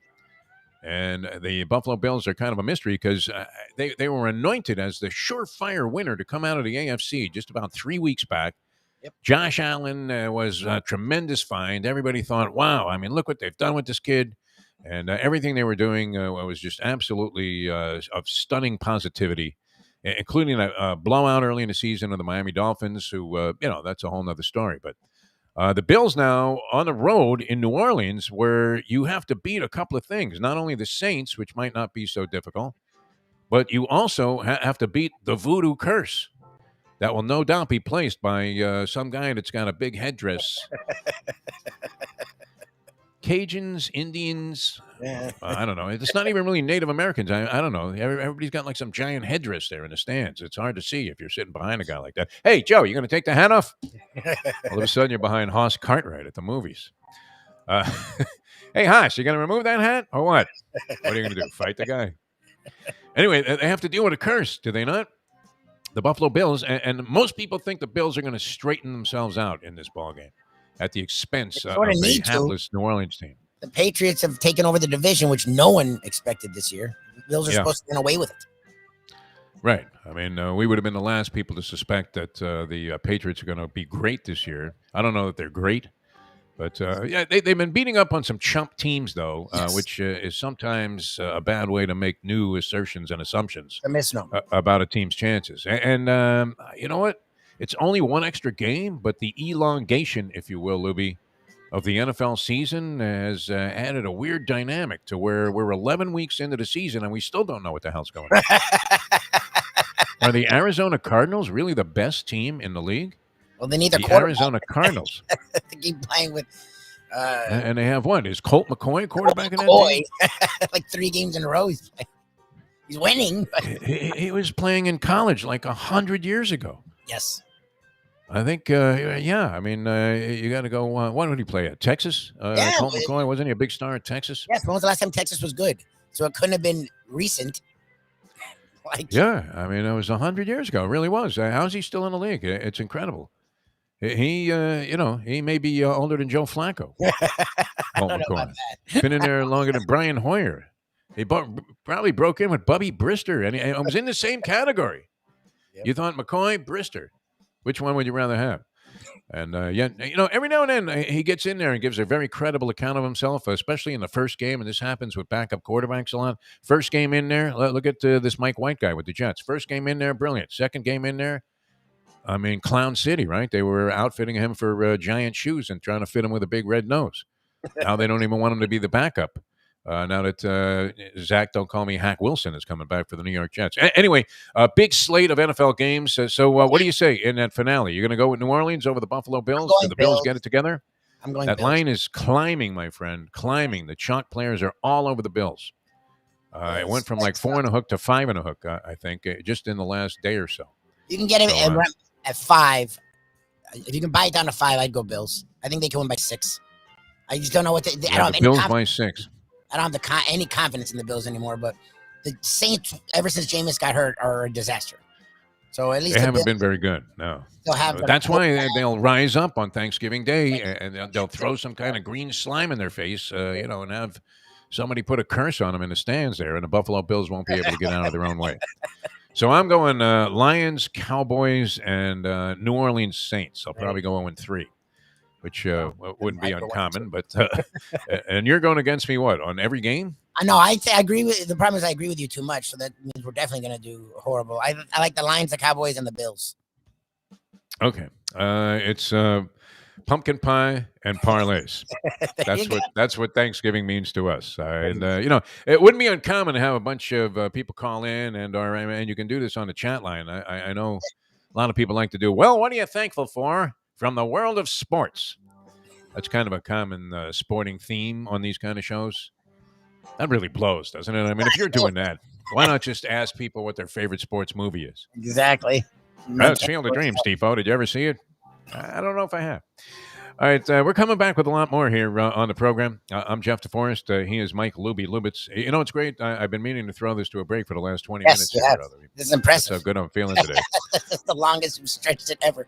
S1: And the Buffalo Bills are kind of a mystery because they were anointed as the surefire winner to come out of the AFC just about 3 weeks back. Yep. Josh Allen was a tremendous find. Everybody thought, wow, I mean, look what they've done with this kid. And everything they were doing was just absolutely of stunning positivity, including a blowout early in the season of the Miami Dolphins, who, that's a whole nother story. But the Bills now on the road in New Orleans, where you have to beat a couple of things. Not only the Saints, which might not be so difficult, but you also have to beat the voodoo curse that will no doubt be placed by some guy that's got a big headdress. Cajuns, Indians, I don't know. It's not even really Native Americans. I don't know. Everybody's got like some giant headdress there in the stands. It's hard to see if you're sitting behind a guy like that. Hey, Joe, you going to take the hat off? All of a sudden, you're behind Hoss Cartwright at the movies. Hey, Hoss, you going to remove that hat or what? What are you going to do? Fight the guy? Anyway, they have to deal with a curse, do they not? The Buffalo Bills, and most people think the Bills are going to straighten themselves out in this ballgame at the expense of the hapless New Orleans team.
S2: The Patriots have taken over the division, which no one expected this year. The Bills are supposed to get away with it.
S1: Right. I mean, we would have been the last people to suspect that the Patriots are going to be great this year. I don't know that they're great, but they've been beating up on some chump teams, though, which is sometimes a bad way to make new assertions and assumptions about a team's chances. And you know what? It's only one extra game, but the elongation, if you will, Lubie, of the NFL season has added a weird dynamic to where we're 11 weeks into the season and we still don't know what the hell's going on. Are the Arizona Cardinals really the best team in the league?
S2: Well, they need the
S1: Arizona Cardinals.
S2: They keep playing with.
S1: And they have what? Is Colt McCoy quarterback in that team?
S2: Like 3 games in a row. He's winning.
S1: He was playing in college like 100 years ago.
S2: Yes.
S1: I think, I mean, you got to go. When did he play at Texas? Colt McCoy, wasn't he a big star at Texas?
S2: Yes. When was the last time Texas was good? So it couldn't have been recent.
S1: I mean, it was 100 years ago. It really was. How's he still in the league? It's incredible. He may be older than Joe Flacco. Colt McCoy. Been in there longer than Brian Hoyer. He probably broke in with Bubby Brister, and he was in the same category. Yep. You thought McCoy, Brister. Which one would you rather have? And every now and then he gets in there and gives a very credible account of himself, especially in the first game. And this happens with backup quarterbacks a lot. First game in there, look at this Mike White guy with the Jets. First game in there, brilliant. Second game in there, I mean, Clown City, right? They were outfitting him for giant shoes and trying to fit him with a big red nose. Now they don't even want him to be the backup. Now that Zach, don't call me Hack Wilson, is coming back for the New York Jets. Anyway, a big slate of NFL games. So what do you say in that finale? You're going to go with New Orleans over the Buffalo Bills? Do the Bills get it together?
S2: I'm going
S1: That
S2: Bills.
S1: line is climbing, my friend, climbing. The chalk players are all over the Bills. It went from like 4 and a hook to 5 and a hook, I think, just in the last day or so.
S2: You can get it at 5. If you can buy it down to 5, I'd go Bills. I think they can win by 6. I just don't know what I don't have any
S1: Bills by 6.
S2: I don't have any confidence in the Bills anymore, but the Saints, ever since Jameis got hurt, are a disaster. So at least
S1: they haven't been very good. No, that's why they'll rise up on Thanksgiving Day and they'll throw some kind of green slime in their face, and have somebody put a curse on them in the stands there, and the Buffalo Bills won't be able to get out of their own way. So I'm going Lions, Cowboys, and New Orleans Saints. I'll probably go 0-3. Which wouldn't be uncommon, but and you're going against me on every game?
S2: No, I agree with the problem is I agree with you too much, so that means we're definitely going to do horrible. I like the Lions, the Cowboys, and the Bills.
S1: Okay, it's pumpkin pie and parlays. That's what Thanksgiving means to us, and it wouldn't be uncommon to have a bunch of people call in, and you can do this on the chat line. I know a lot of people like to do. Well, what are you thankful for? From the world of sports. That's kind of a common sporting theme on these kind of shows. That really blows, doesn't it? I mean, if you're doing that, why not just ask people what their favorite sports movie is?
S2: Exactly.
S1: That's Field of Dreams, Defo. Did you ever see it? I don't know if I have. All right, we're coming back with a lot more here on the program. I'm Jeff Deforrest. He is Mike Lubitz. You know, it's great. I've been meaning to throw this to a break for the last 20 minutes.
S2: Yes, brother. This is impressive.
S1: That's how good I'm feeling today.
S2: This is the longest we've stretched it ever.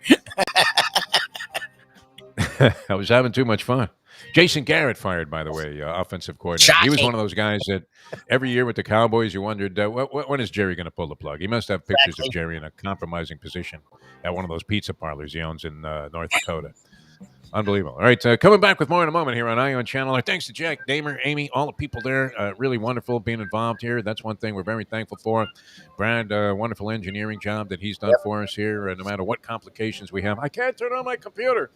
S1: I was having too much fun. Jason Garrett fired, by the way, offensive coordinator.
S2: Shocking.
S1: He was one of those guys that every year with the Cowboys, you wondered, when is Jerry going to pull the plug? He must have pictures of Jerry in a compromising position at one of those pizza parlors he owns in North Dakota. Unbelievable. All right, coming back with more in a moment here on Ion Channel. Thanks to Jack, Damer, Amy, all the people there. Really wonderful being involved here. That's one thing we're very thankful for. Brad, wonderful engineering job that he's done for us here. No matter what complications we have, I can't turn on my computer.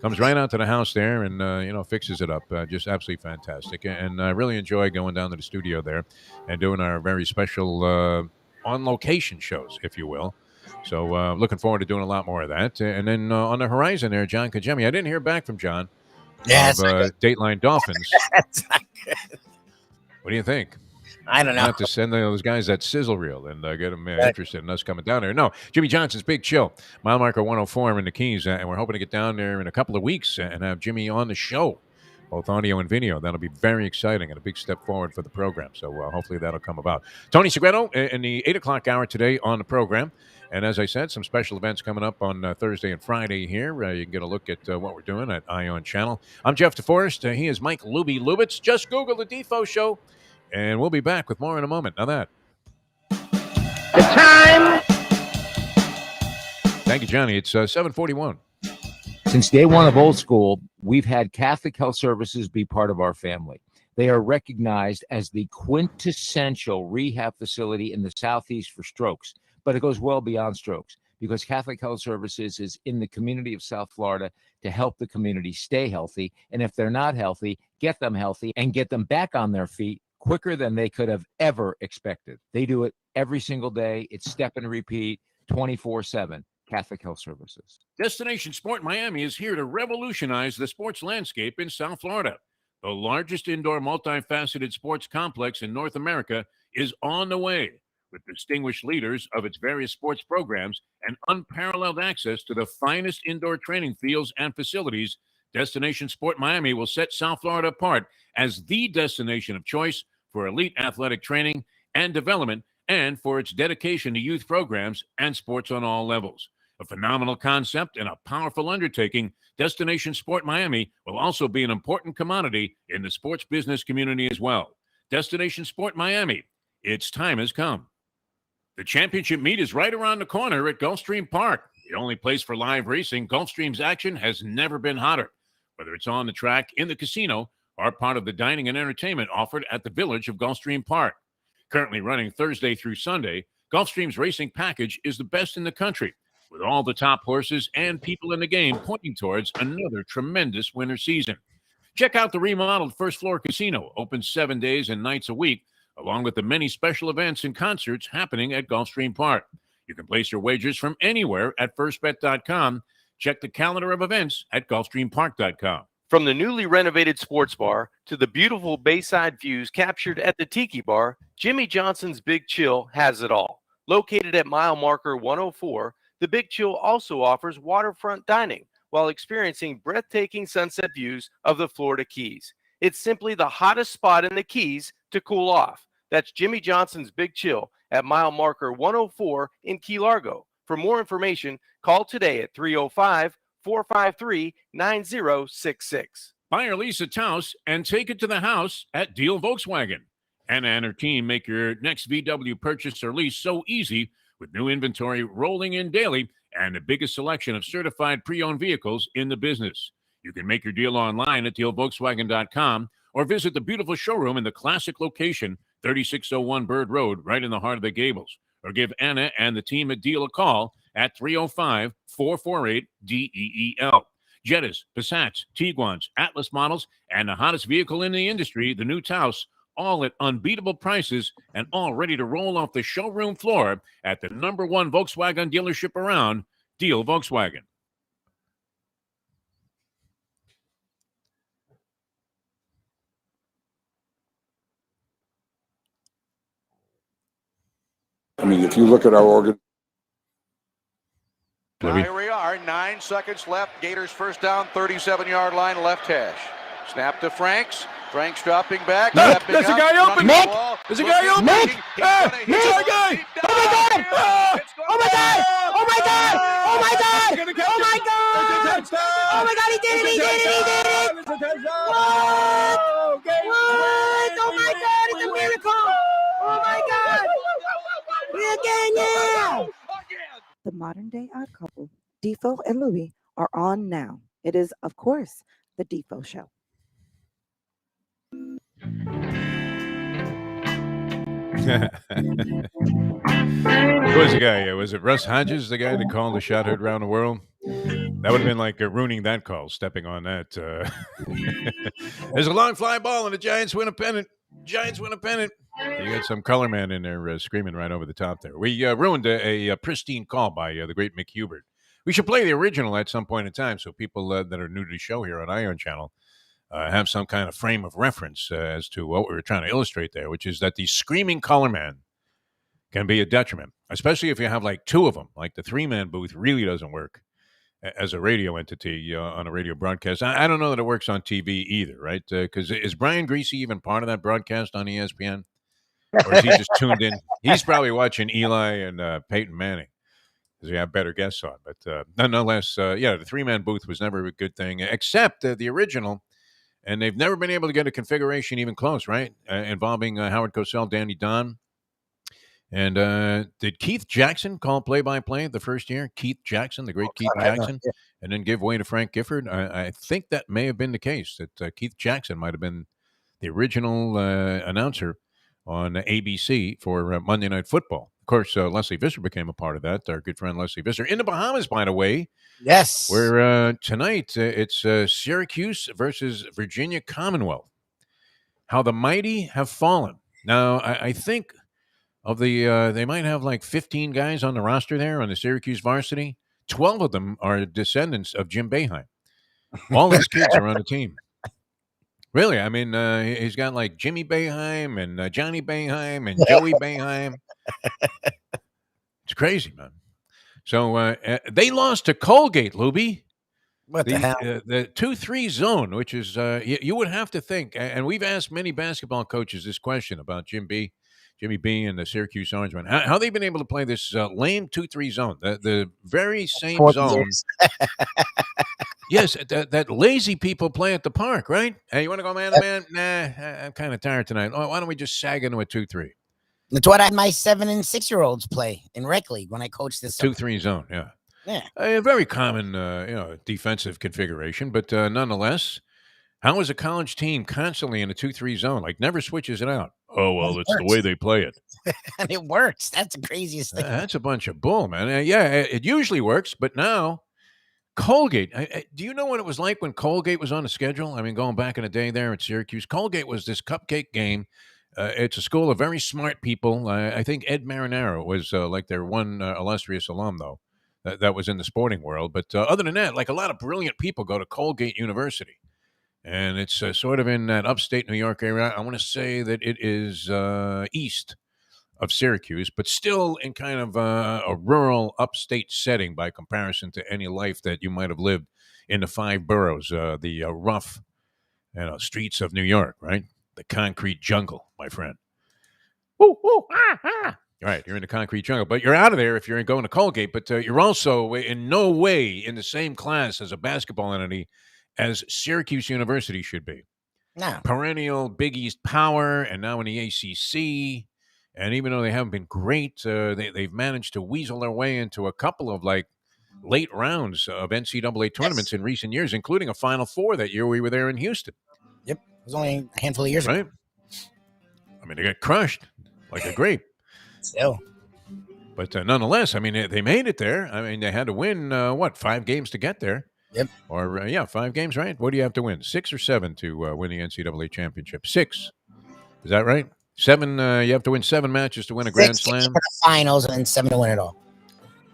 S1: Comes right out to the house there and, fixes it up. Just absolutely fantastic. And I really enjoy going down to the studio there and doing our very special on-location shows, if you will. So looking forward to doing a lot more of that. And then on the horizon there, John Kajemi. I didn't hear back from John.
S2: Yes.
S1: Dateline Dolphins.
S2: That's not good.
S1: What do you think?
S2: I don't know.
S1: I'll have to send those guys that sizzle reel and get them interested in us coming down there. No, Jimmy Johnson's Big Chill, mile marker 104 in the Keys, and we're hoping to get down there in a couple of weeks and have Jimmy on the show, both audio and video. That'll be very exciting and a big step forward for the program. So hopefully that'll come about. Tony Segreto in the 8 o'clock hour today on the program. And as I said, some special events coming up on Thursday and Friday here. You can get a look at what we're doing at Ion Channel. I'm Jeff Deforrest. He is Mike Lubitz. Just Google the Defo Show. And we'll be back with more in a moment. Now that.
S5: The time.
S1: Thank you, Johnny. It's 7:41.
S6: Since day one of Old School, we've had Catholic Health Services be part of our family. They are recognized as the quintessential rehab facility in the Southeast for strokes, but it goes well beyond strokes because Catholic Health Services is in the community of South Florida to help the community stay healthy. And if they're not healthy, get them healthy and get them back on their feet quicker than they could have ever expected. They do it every single day. It's step and repeat 24/7. Catholic Health Services.
S1: Destination Sport Miami is here to revolutionize the sports landscape in South Florida. The largest indoor multifaceted sports complex in North America is on the way, with distinguished leaders of its various sports programs and unparalleled access to the finest indoor training fields and facilities. Destination Sport Miami will set South Florida apart as the destination of choice for elite athletic training and development and for its dedication to youth programs and sports on all levels. A phenomenal concept and a powerful undertaking, Destination Sport Miami will also be an important commodity in the sports business community as well. Destination Sport Miami, its time has come. The championship meet is right around the corner at Gulfstream Park. The only place for live racing, Gulfstream's action has never been hotter. Whether it's on the track, in the casino, or part of the dining and entertainment offered at the Village of Gulfstream Park. Currently running Thursday through Sunday, Gulfstream's racing package is the best in the country, with all the top horses and people in the game pointing towards another tremendous winter season. Check out the remodeled first floor casino, open 7 days and nights a week, along with the many special events and concerts happening at Gulfstream Park. You can place your wagers from anywhere at firstbet.com. Check the calendar of events at gulfstreampark.com.
S5: From the newly renovated sports bar to the beautiful bayside views captured at the Tiki Bar, Jimmy Johnson's Big Chill has it all. Located at mile marker 104, the Big Chill also offers waterfront dining while experiencing breathtaking sunset views of the Florida Keys. It's simply the hottest spot in the Keys to cool off. That's Jimmy Johnson's Big Chill at mile marker 104 in Key Largo. For more information, call today at 305-453-9066.
S1: Buy or lease a Taos and take it to the house at Deal Volkswagen. Anna and her team make your next VW purchase or lease so easy with new inventory rolling in daily and the biggest selection of certified pre-owned vehicles in the business. You can make your deal online at dealvolkswagen.com or visit the beautiful showroom in the classic location, 3601 Bird Road, right in the heart of the Gables. Or give Anna and the team at Deal a call at 305-448-DEEL. Jettas, Passats, Tiguans, Atlas models, and the hottest vehicle in the industry, the new Taos, all at unbeatable prices and all ready to roll off the showroom floor at the #1 Volkswagen dealership around, Deal Volkswagen.
S7: I mean, if you look at our organ.
S1: Lubie.
S7: Here we are, 9 seconds left. Gators first down, 37-yard line, left hash. Snap to Franks. Franks dropping back.
S1: There's a guy open.
S2: Nick!
S1: There's a guy open.
S2: Nick!
S1: It's our guy.
S2: Oh my God! Oh my God! Oh my God! Oh my God! Oh my God! Oh my God! He did it! He did it! He did it! What? What? Oh my God! It's a miracle! Oh my God! We're getting now!
S4: The modern day odd couple, Defo and Lubie, are on now. It is, of course, the Defo Show.
S1: Who was the guy? Was it Russ Hodges, the guy that called the shot heard around the world? That would have been like ruining that call, stepping on that. There's a long fly ball, and the Giants win a pennant. Giants win a pennant. You got some color man in there screaming right over the top there. We ruined a pristine call by the great Mick Hubert. We should play the original at some point in time so people that are new to the show here on Ion Channel have some kind of frame of reference as to what we were trying to illustrate there, which is that the screaming color man can be a detriment, especially if you have like two of them. Like the three-man booth really doesn't work as a radio entity on a radio broadcast. I don't know that it works on TV either, right? Because is Brian Greasy even part of that broadcast on ESPN? Or is he just tuned in? He's probably watching Eli and Peyton Manning because we have better guests on. But nonetheless, the three-man booth was never a good thing, except the original. And they've never been able to get a configuration even close, right? Involving Howard Cosell, Danny Don. And did Keith Jackson call play-by-play the first year? Keith Jackson, the great Keith Jackson, and then give way to Frank Gifford? I think that may have been the case, that Keith Jackson might have been the original announcer on ABC for Monday Night Football. Of course, Leslie Visser became a part of that, our good friend Leslie Visser. In the Bahamas, by the way.
S2: Yes.
S1: Where tonight it's Syracuse versus Virginia Commonwealth. How the mighty have fallen. Now, I think of the they might have like 15 guys on the roster there on the Syracuse varsity. 12 of them are descendants of Jim Boeheim. All his kids are on the team. Really, I mean, he's got like Jimmy Boeheim and Johnny Boeheim and Joey Boeheim. It's crazy, man. So they lost to Colgate, Lubie.
S2: What the hell?
S1: The 2-3 zone, which is you would have to think, and we've asked many basketball coaches this question about Jimmy B and the Syracuse Orangemen. How they've been able to play this lame 2-3 zone, the very same zone. Yes, that lazy people play at the park, right? Hey, you want to go man to man? Nah, I'm kind of tired tonight. Oh, why don't we just sag into a 2-3?
S2: That's what I had my 7 and 6-year-olds play in rec league when I coached this
S1: 2-3 zone. Yeah. A very common, defensive configuration, but nonetheless, how is a college team constantly in a 2-3 zone? Like never switches it out. Oh well, it's the way they play it,
S2: and it works. That's the craziest thing.
S1: That's a bunch of bull, man. It usually works, but now Colgate. Do you know what it was like when Colgate was on the schedule? I mean, going back in the day there at Syracuse, Colgate was this cupcake game. It's a school of very smart people. I think Ed Marinaro was like their one illustrious alum, though, that was in the sporting world. But other than that, like a lot of brilliant people go to Colgate University. And it's sort of in that upstate New York area. I want to say that it is east of Syracuse, but still in kind of a rural upstate setting by comparison to any life that you might have lived in the 5 boroughs, the rough streets of New York, right? The concrete jungle, my friend. Woo, woo, ah, ah. Right, you're in the concrete jungle, but you're out of there if you're going to Colgate, but you're also in no way in the same class as a basketball entity as Syracuse University should be.
S2: No.
S1: Perennial Big East power, and now in the ACC. And even though they haven't been great, they've managed to weasel their way into a couple of like late rounds of NCAA tournaments in recent years, including a Final Four that year we were there in Houston.
S2: Yep, it was only a handful of years ago.
S1: I mean, they got crushed like a grape.
S2: Still.
S1: But nonetheless, I mean, they made it there. I mean, they had to win, 5 games to get there?
S2: Yep.
S1: Or, 5 games, right? What do you have to win? 6 or 7 to win the NCAA championship? 6. Is that right? 7, you have to win 7 matches to win a Grand Slam?
S2: 6 for the finals and then 7 to win it all.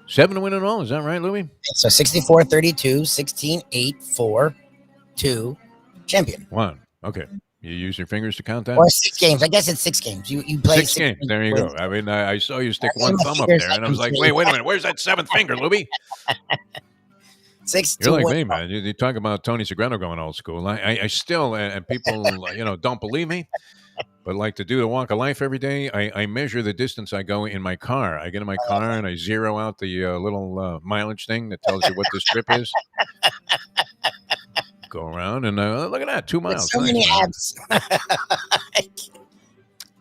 S1: 7 to win it all? Is that right, Lubie?
S2: So 64-32, 16-8, 4-2, champion.
S1: 1. Okay. You use your fingers to count that?
S2: Or 6 games. I guess it's 6 games. You play
S1: 6 games. There you go. I mean, I saw you stick one thumb up there, and I was like, wait a minute. Where's that 7th finger, Lubie?
S2: 6
S1: You're like me, man. You talk about Tony Segreto going old school. I still, and people, don't believe me, but like to do the walk of life every day, I measure the distance I go in my car. I get in my car and I zero out the little mileage thing that tells you what this trip is. Go around and look at that, 2 miles.
S2: So many apps.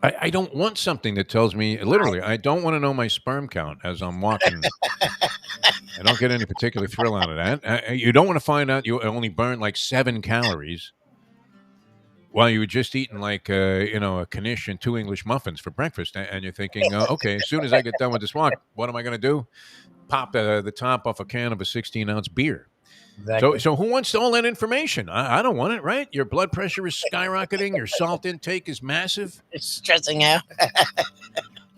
S1: I don't want something that tells me, literally, I don't want to know my sperm count as I'm walking. I don't get any particular thrill out of that. You don't want to find out you only burn like 7 calories while you were just eating like, a Knish and 2 English muffins for breakfast. And you're thinking, okay, as soon as I get done with this walk, what am I going to do? Pop the top off a can of a 16-ounce beer. Exactly. So who wants all that information? I don't want it, right? Your blood pressure is skyrocketing. Your salt intake is massive.
S2: It's stressing out.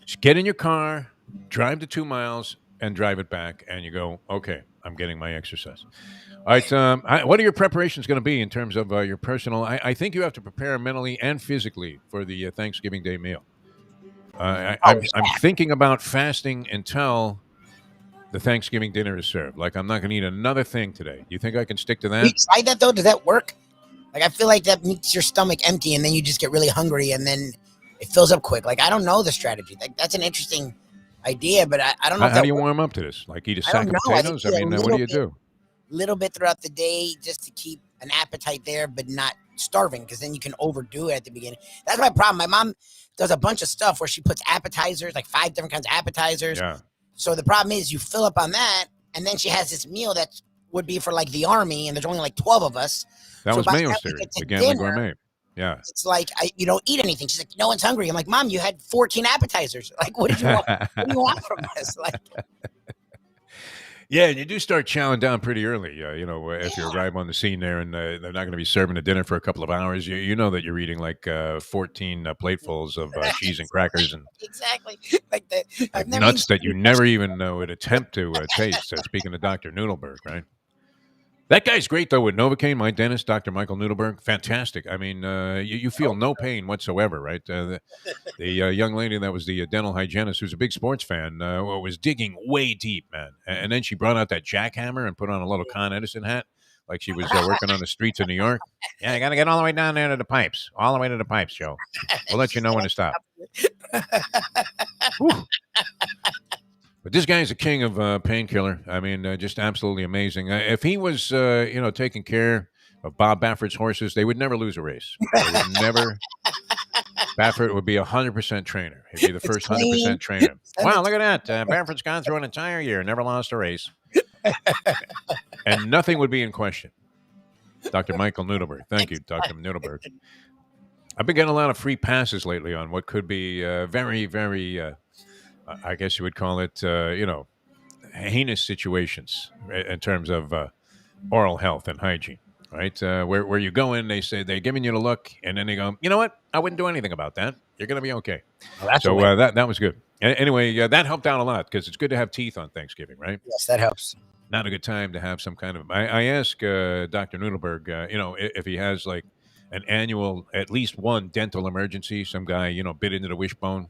S1: Just get in your car, drive the 2 miles, and drive it back. And you go, okay, I'm getting my exercise. All right. What are your preparations going to be in terms of your personal? I think you have to prepare mentally and physically for the Thanksgiving Day meal. I'm thinking about fasting until the Thanksgiving dinner is served. Like, I'm not going to eat another thing today. You think I can stick to that?
S2: You tried that, though? Does that work? Like, I feel like that makes your stomach empty, and then you just get really hungry, and then it fills up quick. Like, I don't know the strategy. Like, that's an interesting idea, but I don't know.
S1: How do you warm up to this? Like, eat a sack of potatoes? I mean, what do you do?
S2: A little bit throughout the day just to keep an appetite there, but not starving, because then you can overdo it at the beginning. That's my problem. My mom does a bunch of stuff where she puts appetizers, like 5 different kinds of appetizers.
S1: Yeah.
S2: So the problem is you fill up on that, and then she has this meal that would be for like the army, and there's only like 12 of us.
S1: That was Mayo series, the Gambling Gourmet. Yeah.
S2: It's like, you don't eat anything. She's like, no one's hungry. I'm like, Mom, you had 14 appetizers. Like, what did you want? What do you want from us? Like,
S1: yeah, you do start chowing down pretty early. If you arrive on the scene there and they're not going to be serving the dinner for a couple of hours, you know that you're eating like 14 platefuls of cheese and crackers and
S2: exactly like that.
S1: Nuts that you never even would attempt to taste. Speaking of Dr. Noodleberg, right? That guy's great, though, with Novocaine, my dentist, Dr. Michael Noodleberg. Fantastic. I mean, you feel no pain whatsoever, right? The young lady that was the dental hygienist, who's a big sports fan, was digging way deep, man. And then she brought out that jackhammer and put on a little Con Edison hat, like she was working on the streets of New York. Yeah, you got to get all the way down there to the pipes. All the way to the pipes, Joe. We'll let you know when to stop. But this guy's a king of painkiller. I mean, just absolutely amazing. If he was, taking care of Bob Baffert's horses, they would never lose a race. They would never. Baffert would be 100% trainer. He'd be the first 100% trainer. Wow, look at that. Baffert's gone through an entire year, never lost a race. And nothing would be in question. Dr. Michael Noodleberg. Thank you, Dr. Noodleberg. I've been getting a lot of free passes lately on what could be very, very... I guess you would call it, heinous situations in terms of oral health and hygiene, right? Where you go in, they say they're giving you the look, and then they go, you know what? I wouldn't do anything about that. You're going to be okay. Well, so that was good. Anyway, that helped out a lot because it's good to have teeth on Thanksgiving, right?
S2: Yes, that helps.
S1: Not a good time to have some kind of. I asked Dr. Noodleberg, if he has like an annual, at least one dental emergency. Some guy, bit into the wishbone.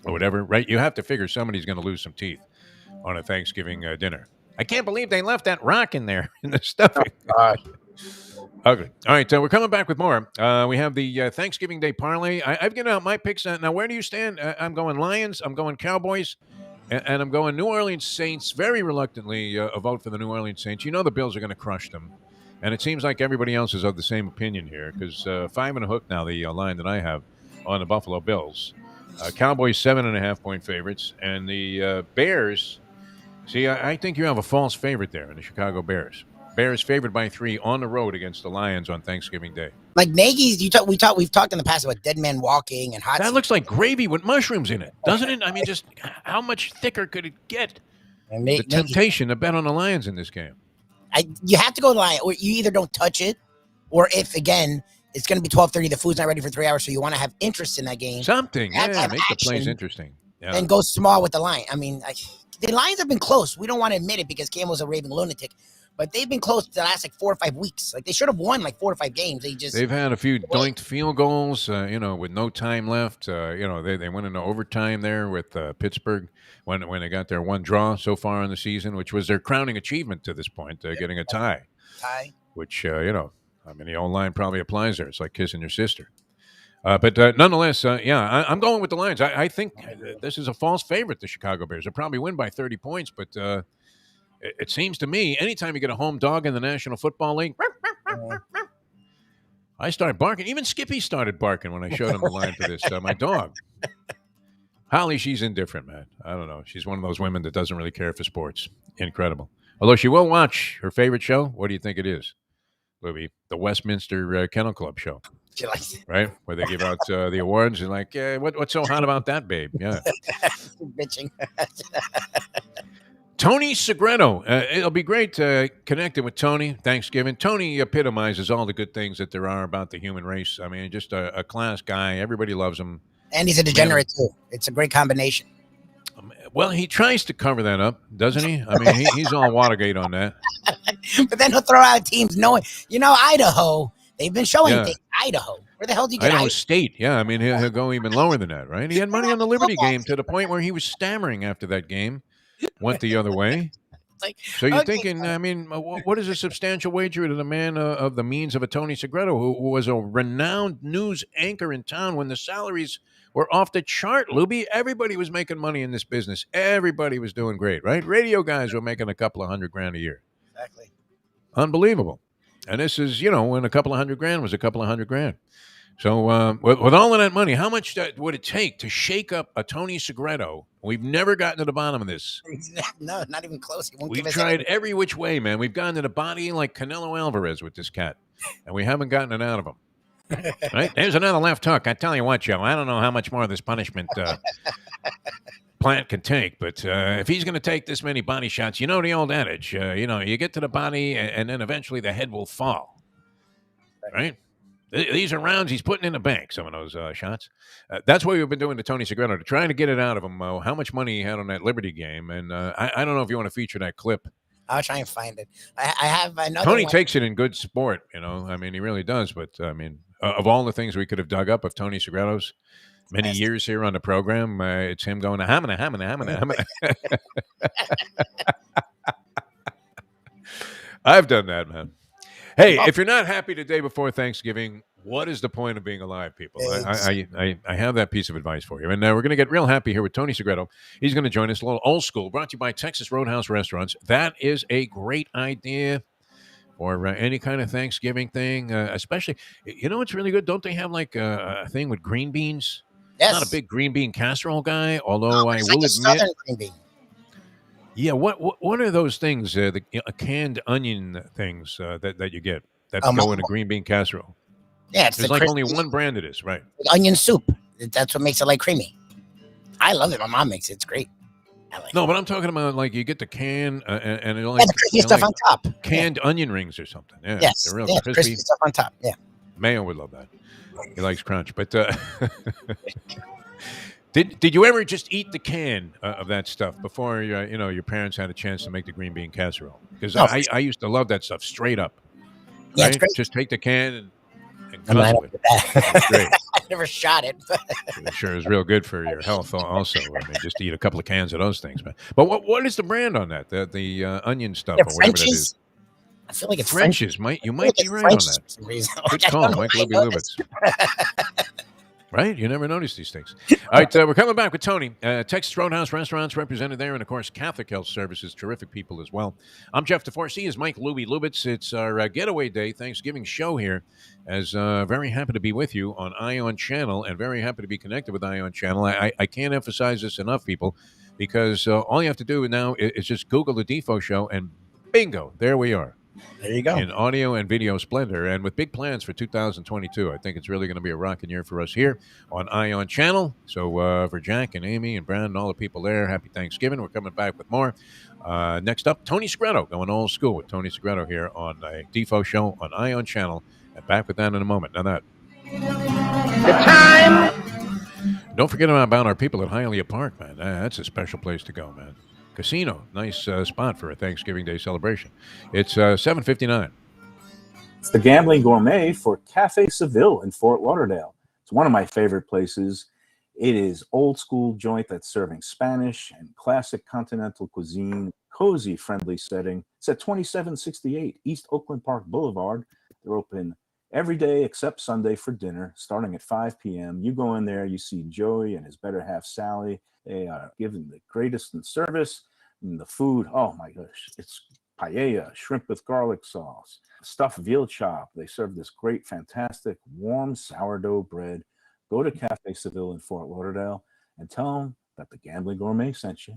S1: Or whatever, right? You have to figure somebody's going to lose some teeth on a Thanksgiving dinner. I can't believe they left that rock in there in the stuffing.
S2: Oh,
S1: Ugly. All right, we're coming back with more. We have the Thanksgiving Day parlay. I've given out my picks. Now, where do you stand? I'm going Lions. I'm going Cowboys. And I'm going New Orleans Saints. Very reluctantly, a vote for the New Orleans Saints. You know the Bills are going to crush them. And it seems like everybody else is of the same opinion here because 5 and a hook now, the line that I have on the Buffalo Bills. Cowboys 7.5-point favorites, and the Bears. See, I think you have a false favorite there in the Chicago Bears. Bears favored by 3 on the road against the Lions on Thanksgiving Day.
S2: Like Nagy's, we've talked in the past about dead man walking and hot.
S1: That looks like gravy with mushrooms in it, doesn't it? I mean, just how much thicker could it get? The temptation to bet on the Lions in this game.
S2: You have to go to the Lions, or you either don't touch it, or if again. It's going to be 12:30. The food's not ready for 3 hours, so you want to have interest in that game.
S1: Something, make the plays interesting. Yeah.
S2: And go small with the line. I mean, the Lions have been close. We don't want to admit it because Campbell's a raving lunatic. but they've been close the last like 4 or 5 weeks. Like they should have won like 4 or 5 games. They've
S1: had a few doinked field goals, with no time left. They went into overtime there with Pittsburgh when they got their one draw so far in the season, which was their crowning achievement to this point, getting a tie. Which the old line probably applies there. It's like kissing your sister. But nonetheless, I'm going with the Lions. I think this is a false favorite, the Chicago Bears. They'll probably win by 30 points, but it seems to me, anytime you get a home dog in the National Football League, I started barking. Even Skippy started barking when I showed him the line for this. My dog. Holly, she's indifferent, man. I don't know. She's one of those women that doesn't really care for sports. Incredible. Although she will watch her favorite show. What do you think it is, Lubie? The Westminster Kennel Club show.
S2: She likes it.
S1: Right? Where they give out the awards and like, what's so hot about that, babe? Yeah.
S2: Bitching.
S1: Tony Segreto. It'll be great connecting with Tony. Thanksgiving. Tony epitomizes all the good things that there are about the human race. I mean, just a class guy. Everybody loves him.
S2: And he's a degenerate, too. It's a great combination.
S1: Well, he tries to cover that up, doesn't he? I mean, he's all Watergate on that.
S2: But then he'll throw out teams knowing, Idaho. They've been showing things. Idaho. Where the hell do you get
S1: Idaho State? Yeah, I mean, he'll go even lower than that, right? He had money on the Liberty game to the point where he was stammering after that game went the other way. So you're thinking, I mean, what is a substantial wager to the man of the means of a Tony Segreto, who was a renowned news anchor in town when the salaries were off the chart, Lubie? Everybody was making money in this business. Everybody was doing great, right? Radio guys were making a couple of $100,000 a year.
S2: Exactly.
S1: Unbelievable. And this is, when a couple of $100,000 was a couple of $100,000. So with all of that money, how much would it take to shake up a Tony Segreto? We've never gotten to the bottom of this.
S2: No, not even close.
S1: We've tried every which way, man. We've gotten to the body like Canelo Alvarez with this cat, and we haven't gotten it out of him. Right? There's another left hook. I tell you what, Joe, I don't know how much more of this punishment Plant can take, but if he's going to take this many body shots, the old adage, you get to the body and then eventually the head will fall. Right? These are rounds he's putting in the bank, some of those shots. That's what we've been doing to Tony Segreto, to try to get it out of him, how much money he had on that Liberty game. And I don't know if you want to feature that clip.
S2: I'll try and find it. I have another
S1: Tony takes it in good sport, I mean, he really does. But, I mean, of all the things we could have dug up of Tony Segreto's many years here on the program, it's him going, hamina. I've done that, man. Hey, if you're not happy the day before Thanksgiving, what is the point of being alive, people? I have that piece of advice for you. And we're going to get real happy here with Tony Segreto. He's going to join us a little old school, brought to you by Texas Roadhouse Restaurants. That is a great idea for any kind of Thanksgiving thing, especially, it's really good. Don't they have like a thing with green beans?
S2: Yes.
S1: I'm not a big green bean casserole guy, although I will admit.
S2: Green bean.
S1: Yeah, what are those things? The canned onion things that you get that go in a green bean casserole.
S2: Yeah,
S1: there's like only one brand of this, right?
S2: Onion soup. That's what makes it like creamy. I love it. My mom makes it. It's great.
S1: But I'm talking about like you get the can and it like
S2: the crispy stuff on top.
S1: Canned onion rings or something. Yeah,
S2: yes,
S1: they're real
S2: crispy stuff on top. Yeah,
S1: Mayo would love that. He likes crunch, but. Did you ever just eat the can of that stuff before your parents had a chance to make the green bean casserole? Because I used to love that stuff straight up.
S2: Yeah,
S1: right?
S2: it's great.
S1: Just take the can and cut it.
S2: It's great. I never shot it.
S1: It sure is real good for your health also. I mean, just eat a couple of cans of those things, man. But what is the brand on that? The onion stuff or whatever that is?
S2: I feel like it's
S1: French's. You might be right on that. Good call, Mike Lubitz. Right? You never notice these things. All right, we're coming back with Tony. Texas Roadhouse Restaurants represented there, and, of course, Catholic Health Services, terrific people as well. I'm Jeff Deforrest. He is Mike Lubitz. It's our getaway day Thanksgiving show here. As very happy to be with you on Ion Channel and very happy to be connected with Ion Channel. I can't emphasize this enough, people, because all you have to do now is just Google the Defo Show, and bingo, there we are.
S2: There you go.
S1: In audio and video splendor, and with big plans for 2022. I think it's really going to be a rocking year for us here on Ion Channel. So for Jack and Amy and Brad and all the people there, happy Thanksgiving. We're coming back with more. Next up, Tony Segreto, going old school with Tony Segreto here on a Defo Show on Ion Channel. And back with that in a moment. Now that.
S2: The time.
S1: Don't forget about our people at Hialeah Park, man. That's a special place to go, man. Casino. Nice spot for a Thanksgiving Day celebration. It's 7:59.
S8: It's the Gambling Gourmet for Cafe Seville in Fort Lauderdale. It's one of my favorite places. It is old school joint that's serving Spanish and classic continental cuisine, cozy, friendly setting. It's at 2768 East Oakland Park Boulevard. They're open every day except Sunday for dinner, starting at 5 p.m. You go in there, you see Joey and his better half, Sally. They are giving the greatest in service. And the food, oh my gosh, it's paella, shrimp with garlic sauce, stuffed veal chop. They serve this great, fantastic, warm sourdough bread. Go to Cafe Seville in Fort Lauderdale and tell them that the Gambling Gourmet sent you.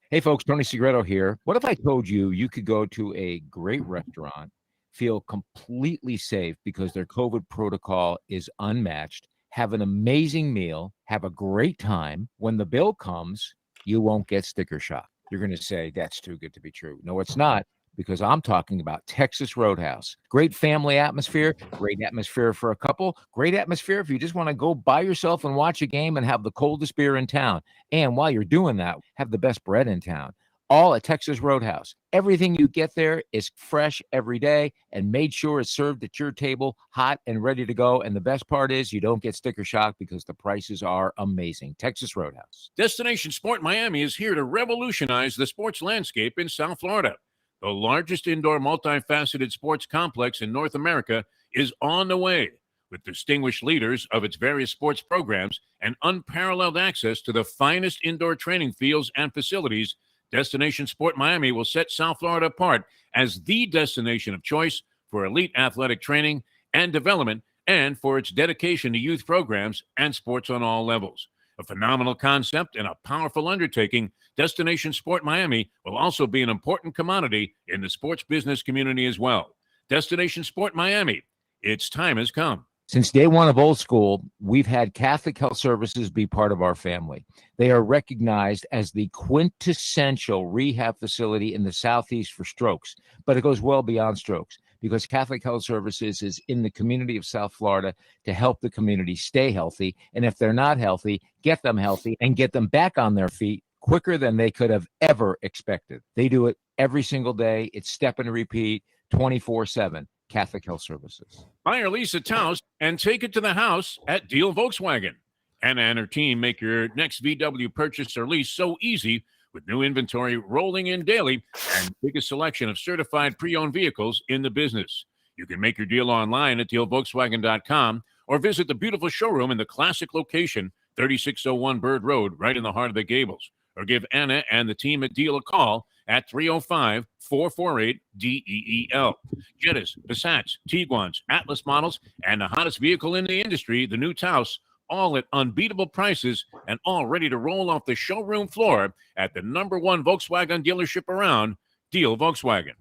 S6: Hey, folks, Tony Segreto here. What if I told you you could go to a great restaurant, feel completely safe because their COVID protocol is unmatched, have an amazing meal, have a great time. When the bill comes, you won't get sticker shock. You're going to say, that's too good to be true. No, it's not, because I'm talking about Texas Roadhouse. Great family atmosphere, great atmosphere for a couple, great atmosphere if you just want to go by yourself and watch a game and have the coldest beer in town. And while you're doing that, have the best bread in town. All at Texas Roadhouse. Everything you get there is fresh every day and made sure it's served at your table, hot and ready to go. And the best part is you don't get sticker shock because the prices are amazing. Texas Roadhouse.
S1: Destination Sport Miami is here to revolutionize the sports landscape in South Florida. The largest indoor multifaceted sports complex in North America is on the way, with distinguished leaders of its various sports programs and unparalleled access to the finest indoor training fields and facilities. Destination Sport Miami will set South Florida apart as the destination of choice for elite athletic training and development, and for its dedication to youth programs and sports on all levels. A phenomenal concept and a powerful undertaking, Destination Sport Miami will also be an important commodity in the sports business community as well. Destination Sport Miami, its time has come.
S6: Since day one of old school, we've had Catholic Health Services be part of our family. They are recognized as the quintessential rehab facility in the Southeast for strokes, but it goes well beyond strokes because Catholic Health Services is in the community of South Florida to help the community stay healthy. And if they're not healthy, get them healthy and get them back on their feet quicker than they could have ever expected. They do it every single day. It's step and repeat 24/7. Catholic Health Services.
S1: Buy or lease a Taos and take it to the house at Deal Volkswagen. Anna and her team make your next VW purchase or lease so easy with new inventory rolling in daily and biggest selection of certified pre-owned vehicles in the business. You can make your deal online at dealvolkswagen.com or visit the beautiful showroom in the classic location, 3601 Bird Road, right in the heart of the Gables. Or give Anna and the team at Deal a call at 305-448-DEEL. Jettas, Passats, Tiguans, Atlas models, and the hottest vehicle in the industry, the new Taos, all at unbeatable prices and all ready to roll off the showroom floor at the #1 Volkswagen dealership around, Deal Volkswagen.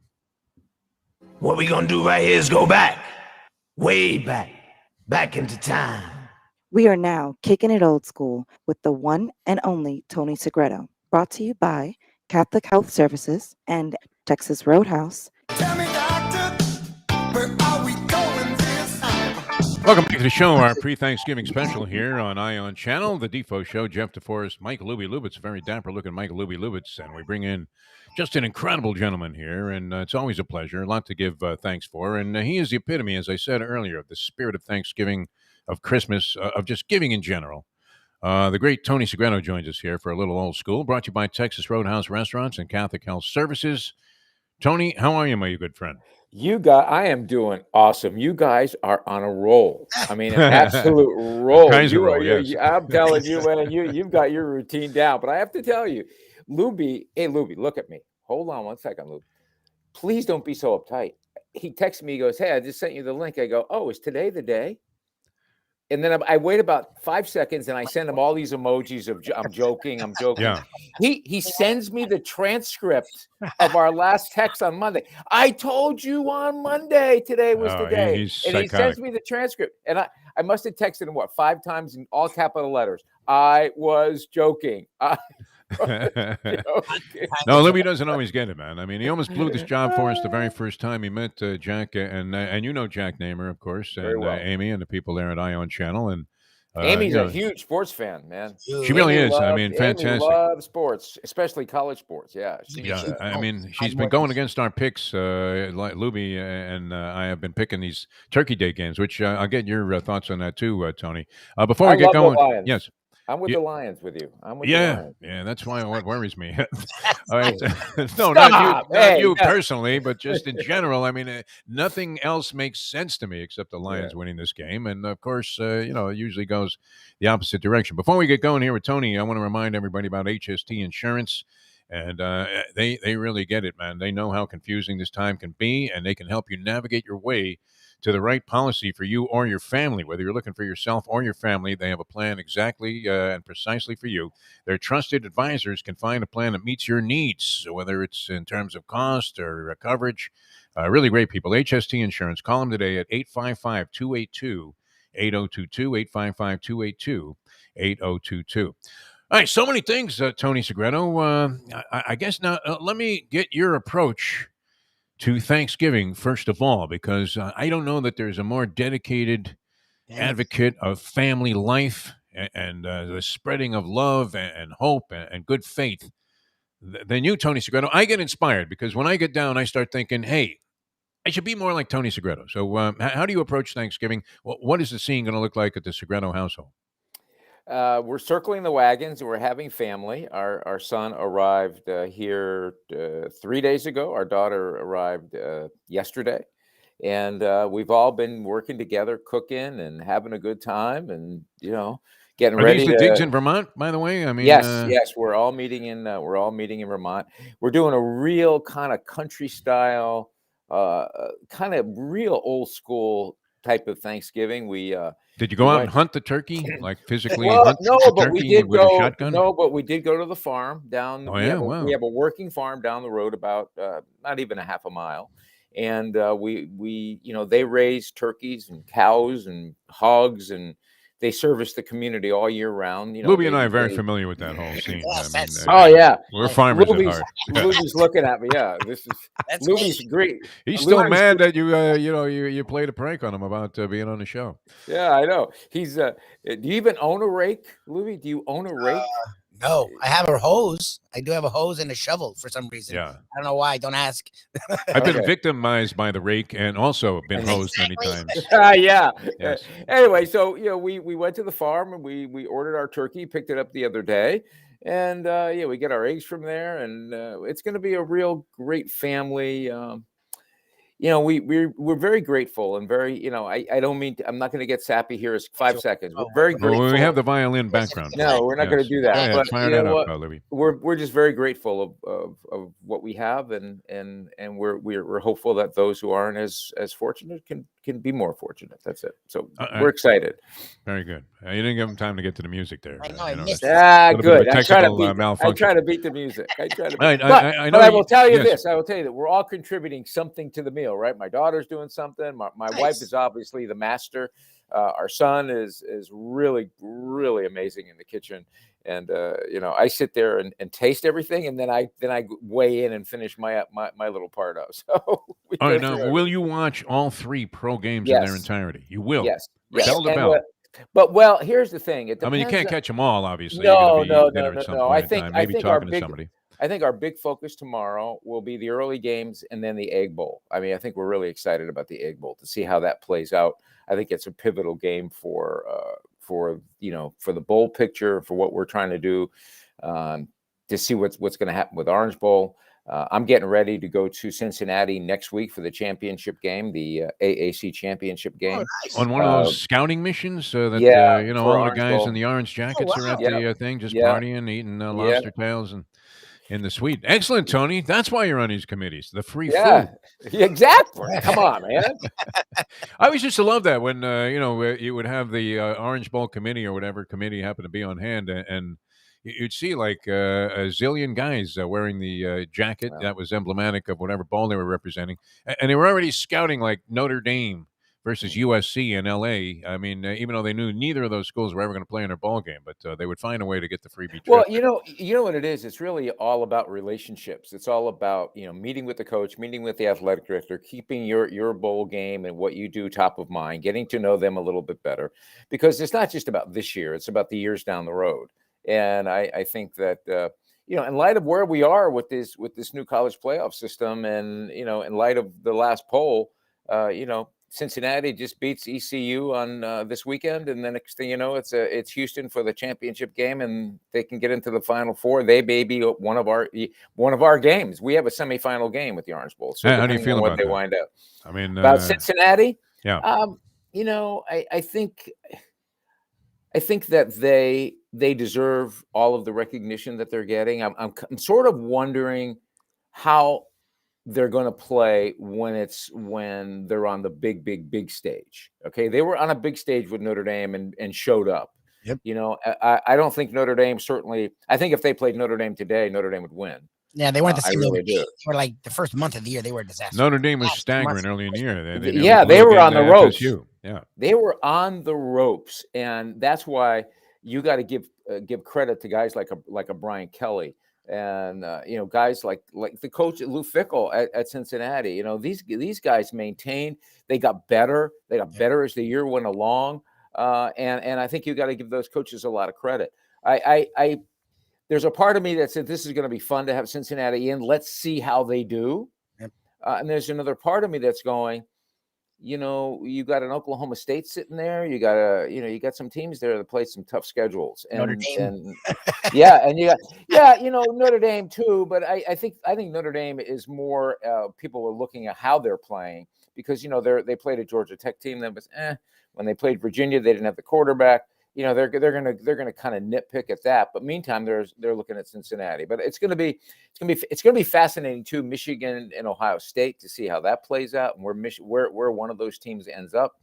S9: What we gonna do right here is go back, way back into time.
S4: We are now kicking it old school with the one and only Tony Segreto, brought to you by Catholic Health Services and Texas Roadhouse.
S10: Tell me, doctor, where are we going this time?
S1: Welcome back to the show, our pre-Thanksgiving special here on Ion Channel, the Defo Show. Jeff Deforrest, Mike Lubie Lubitz, very dapper-looking Mike Lubie Lubitz, and we bring in just an incredible gentleman here, and it's always a pleasure, a lot to give thanks for, and he is the epitome, as I said earlier, of the spirit of Thanksgiving, of Christmas, of just giving in general. The great Tony Segreto joins us here for a little old school, brought to you by Texas Roadhouse Restaurants and Catholic Health Services. Tony, how are you, my good friend?
S11: I am doing awesome. You guys are on a roll. I mean, an absolute roll.
S1: Yes.
S11: I'm telling you, man, you've got your routine down. But I have to tell you, Lubie, hey, Lubie, look at me. Hold on one second, Lubie. Please don't be so uptight. He texts me, he goes, hey, I just sent you the link. I go, oh, is today the day? And then I wait about 5 seconds and I send him all these emojis of I'm joking.
S1: Yeah.
S11: He sends me the transcript of our last text on Monday. I told you on Monday today was the day.
S1: He's
S11: and
S1: psychotic.
S11: he sends me the transcript. And I must have texted him, 5 times in all capital letters. I was joking.
S1: No, Libby doesn't always get it, man. I mean, he almost blew this job for us the very first time he met Jack, and you know Jack Namer, of course, and
S11: well.
S1: Amy and the people there at Ion Channel, and
S11: Amy's a huge sports fan, man.
S1: She really is. I mean, fantastic.
S11: Amy loves sports, especially college sports. Yeah.
S1: I mean, she's been going against our picks. Like Lubie and I have been picking these Turkey Day games, which I'll get your thoughts on that too, Tony. Before we get going, yes.
S11: I'm with the Lions with you. I'm with
S1: the
S11: Lions.
S1: Yeah, that's why what worries me. All right. No, not you personally, but just in general. I mean, nothing else makes sense to me except the Lions winning this game. And of course, it usually goes the opposite direction. Before we get going here with Tony, I want to remind everybody about HST Insurance. And they really get it, man. They know how confusing this time can be, and they can help you navigate your way to the right policy for you or your family. Whether you're looking for yourself or your family, they have a plan exactly and precisely for you. Their trusted advisors can find a plan that meets your needs, so whether it's in terms of cost or coverage. Really great people. HST Insurance. Call them today at 855-282-8022, 855-282-8022. All right, so many things, Tony Segreto. I guess now let me get your approach to Thanksgiving, first of all, because I don't know that there's a more dedicated advocate of family life and the spreading of love and hope and good faith than you, Tony Segreto. I get inspired because when I get down, I start thinking, hey, I should be more like Tony Segreto. So how do you approach Thanksgiving? What is the scene going to look like at the Segreto household?
S11: We're circling the wagons. We're having family. Our son arrived here 3 days ago. Our daughter arrived yesterday. And we've all been working together, cooking and having a good time and, getting ready.
S1: Are these the digs in Vermont, by the way? I mean,
S11: yes. We're all meeting in Vermont. We're doing a real kind of country style, kind of real old school type of Thanksgiving.
S1: Did you go out and hunt the turkey, like physically hunt the turkey with a shotgun?
S11: No, but we did go to the farm down.
S1: Oh, yeah,
S11: we have a working farm down the road about not even a half a mile. And they raise turkeys and cows and hogs, and they service the community all year round.
S1: Lubie and I are very familiar with that whole scene.
S2: Yes,
S1: we're farmers at heart.
S11: Lubie's looking at me. Yeah, Lubie's great.
S1: He's still mad that you played a prank on him about being on the show.
S11: Yeah, I know. He's. Do you even own a rake, Lubie? Do you own a rake?
S2: No, I have a hose. I do have a hose and a shovel for some reason.
S1: Yeah.
S2: I don't know why. Don't ask.
S1: I've been victimized by the rake and also been hosed many times.
S11: Yeah.
S1: Yes.
S11: Anyway, so we went to the farm and we ordered our turkey, picked it up the other day, and we get our eggs from there, and it's going to be a real great family. We're very grateful and very, I don't mean I'm not going to get sappy here. It's 5 seconds. We're very grateful.
S1: Well, we have the violin background.
S11: No, we're not going to do that.
S1: But fire that up, Libby.
S11: We're just very grateful of what we have, and we're hopeful that those who aren't as fortunate can be more fortunate. That's it. So we're excited.
S1: Very good. You didn't give them time to get to the music there.
S2: I know. I missed
S11: it. Good. I try to beat the music. But I will tell you this. I will tell you that we're all contributing something to the meal, right? My daughter's doing something. My wife is obviously the master. Our son is really, really amazing in the kitchen. And I sit there and taste everything, and then I weigh in and finish my little part of. So
S1: will you watch all 3 pro games in their entirety? You will.
S11: Yes.
S1: Bell to bell.
S11: But here's the thing.
S1: I mean, you can't catch them all, obviously.
S11: No.
S1: I think
S11: our big focus tomorrow will be the early games and then the Egg Bowl. I mean, I think we're really excited about the Egg Bowl to see how that plays out. I think it's a pivotal game for the bowl picture, for what we're trying to do, to see what's going to happen with Orange Bowl. I'm getting ready to go to Cincinnati next week for the championship game, the AAC championship game.
S2: Oh, nice.
S1: On one of those scouting missions, so that all the guys in the orange jackets are at the thing, just partying, eating lobster tails and in the suite. Excellent, Tony. That's why you're on these committees. The free food.
S11: Exactly. Come on, man.
S1: I always used to love that when you would have the Orange Bowl committee or whatever committee happened to be on hand, and you'd see like a zillion guys wearing the jacket that was emblematic of whatever bowl they were representing, and they were already scouting like Notre Dame versus USC in LA. I mean, even though they knew neither of those schools were ever going to play in their ball game, but they would find a way to get the freebie trip.
S11: Well, you know what it is. It's really all about relationships. It's all about meeting with the coach, meeting with the athletic director, keeping your bowl game and what you do top of mind, getting to know them a little bit better, because it's not just about this year; it's about the years down the road. And I think that in light of where we are with this new college playoff system, and in light of the last poll, Cincinnati just beats ECU on this weekend, and then next thing you know, it's Houston for the championship game, and they can get into the Final Four. They may be one of our games. We have a semifinal game with the Orange Bowl. So
S1: how do you feel about
S11: what they
S1: that?
S11: wind up?
S1: I mean,
S11: about Cincinnati,
S1: yeah.
S11: I think that they deserve all of the recognition that they're getting. I'm sort of wondering how they're going to play when they're on the big stage. Okay, they were on a big stage with Notre Dame and showed up.
S2: Yep.
S11: I don't think Notre Dame I think if they played Notre Dame today, Notre Dame would win.
S2: Yeah, they weren't the same.
S11: Really
S2: They were like the first month of the year, they were a disaster.
S1: They, Notre Dame was staggering early in the year.
S11: They were on the ropes.
S1: Yeah,
S11: they were on the ropes, and that's why you got to give credit to guys like a Brian Kelly. And guys like the coach Lou Fickell at Cincinnati. These guys maintained. They got better. They got better as the year went along. And I think you got to give those coaches a lot of credit. There's a part of me that said this is going to be fun to have Cincinnati in. Let's see how they do.
S2: Yep.
S11: And there's another part of me that's going, you got an Oklahoma State sitting there. You got some teams there that play some tough schedules. And,
S2: Notre Dame.
S11: and Notre Dame too. But I think Notre Dame is more. People are looking at how they're playing, because they played a Georgia Tech team that was when they played Virginia, they didn't have the quarterback. They're gonna kind of nitpick at that. But meantime, they're looking at Cincinnati. But it's gonna be fascinating too. Michigan and Ohio State, to see how that plays out and where one of those teams ends up.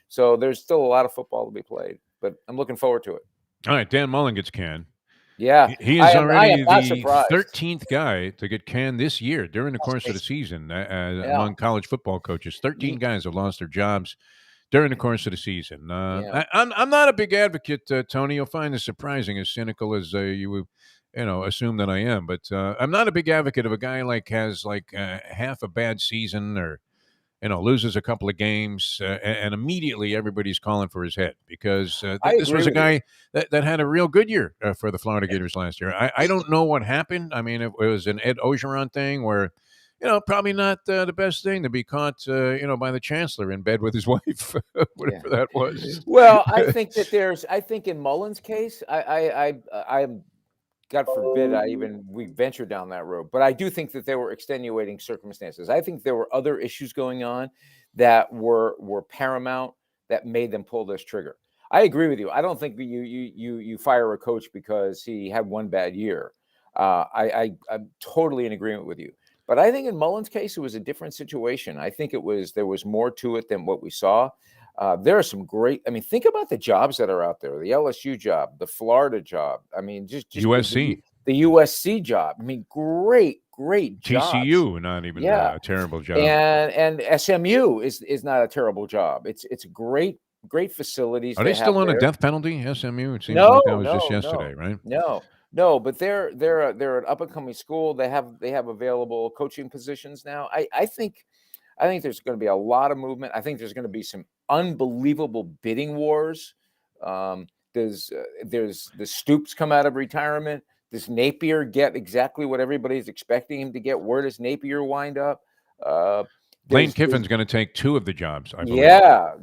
S11: So there's still a lot of football to be played. But I'm looking forward to it.
S1: All right, Dan Mullen gets canned.
S11: Yeah,
S1: he is already the 13th guy to get canned this year during the course of the season among college football coaches. 13 guys have lost their jobs during the course of the season. I'm not a big advocate, Tony. You'll find this surprising, as cynical as you assume that I am. But I'm not a big advocate of a guy has half a bad season, or loses a couple of games, and immediately everybody's calling for his head, because this was a guy that had a real good year for the Florida Gators last year. I don't know what happened. I mean, it was an Ed Ogeron thing where, probably not the best thing to be caught, by the chancellor in bed with his wife, whatever that was.
S11: Well, I think in Mullen's case, I'm, God forbid, we venture down that road, but I do think that there were extenuating circumstances. I think there were other issues going on that were paramount that made them pull this trigger. I agree with you. I don't think you fire a coach because he had one bad year. I'm totally in agreement with you. But I think in Mullen's case, it was a different situation. I think there was more to it than what we saw. There are some great. I mean, think about the jobs that are out there: the LSU job, the Florida job. I mean, just
S1: USC,
S11: the USC job. I mean, great jobs.
S1: TCU, not even a terrible job.
S11: And SMU is not a terrible job. It's great facilities.
S1: Are they still on a death penalty? SMU. It seems
S11: like
S1: that was just yesterday, right?
S11: No, but they're an up and coming school. They have available coaching positions now. I think there's going to be a lot of movement. I think there's going to be some unbelievable bidding wars. There's the Stoops come out of retirement. Does Napier get exactly what everybody's expecting him to get? Where does Napier wind up?
S1: Lane Kiffin's going to take 2 of the jobs, I believe.
S11: Yeah.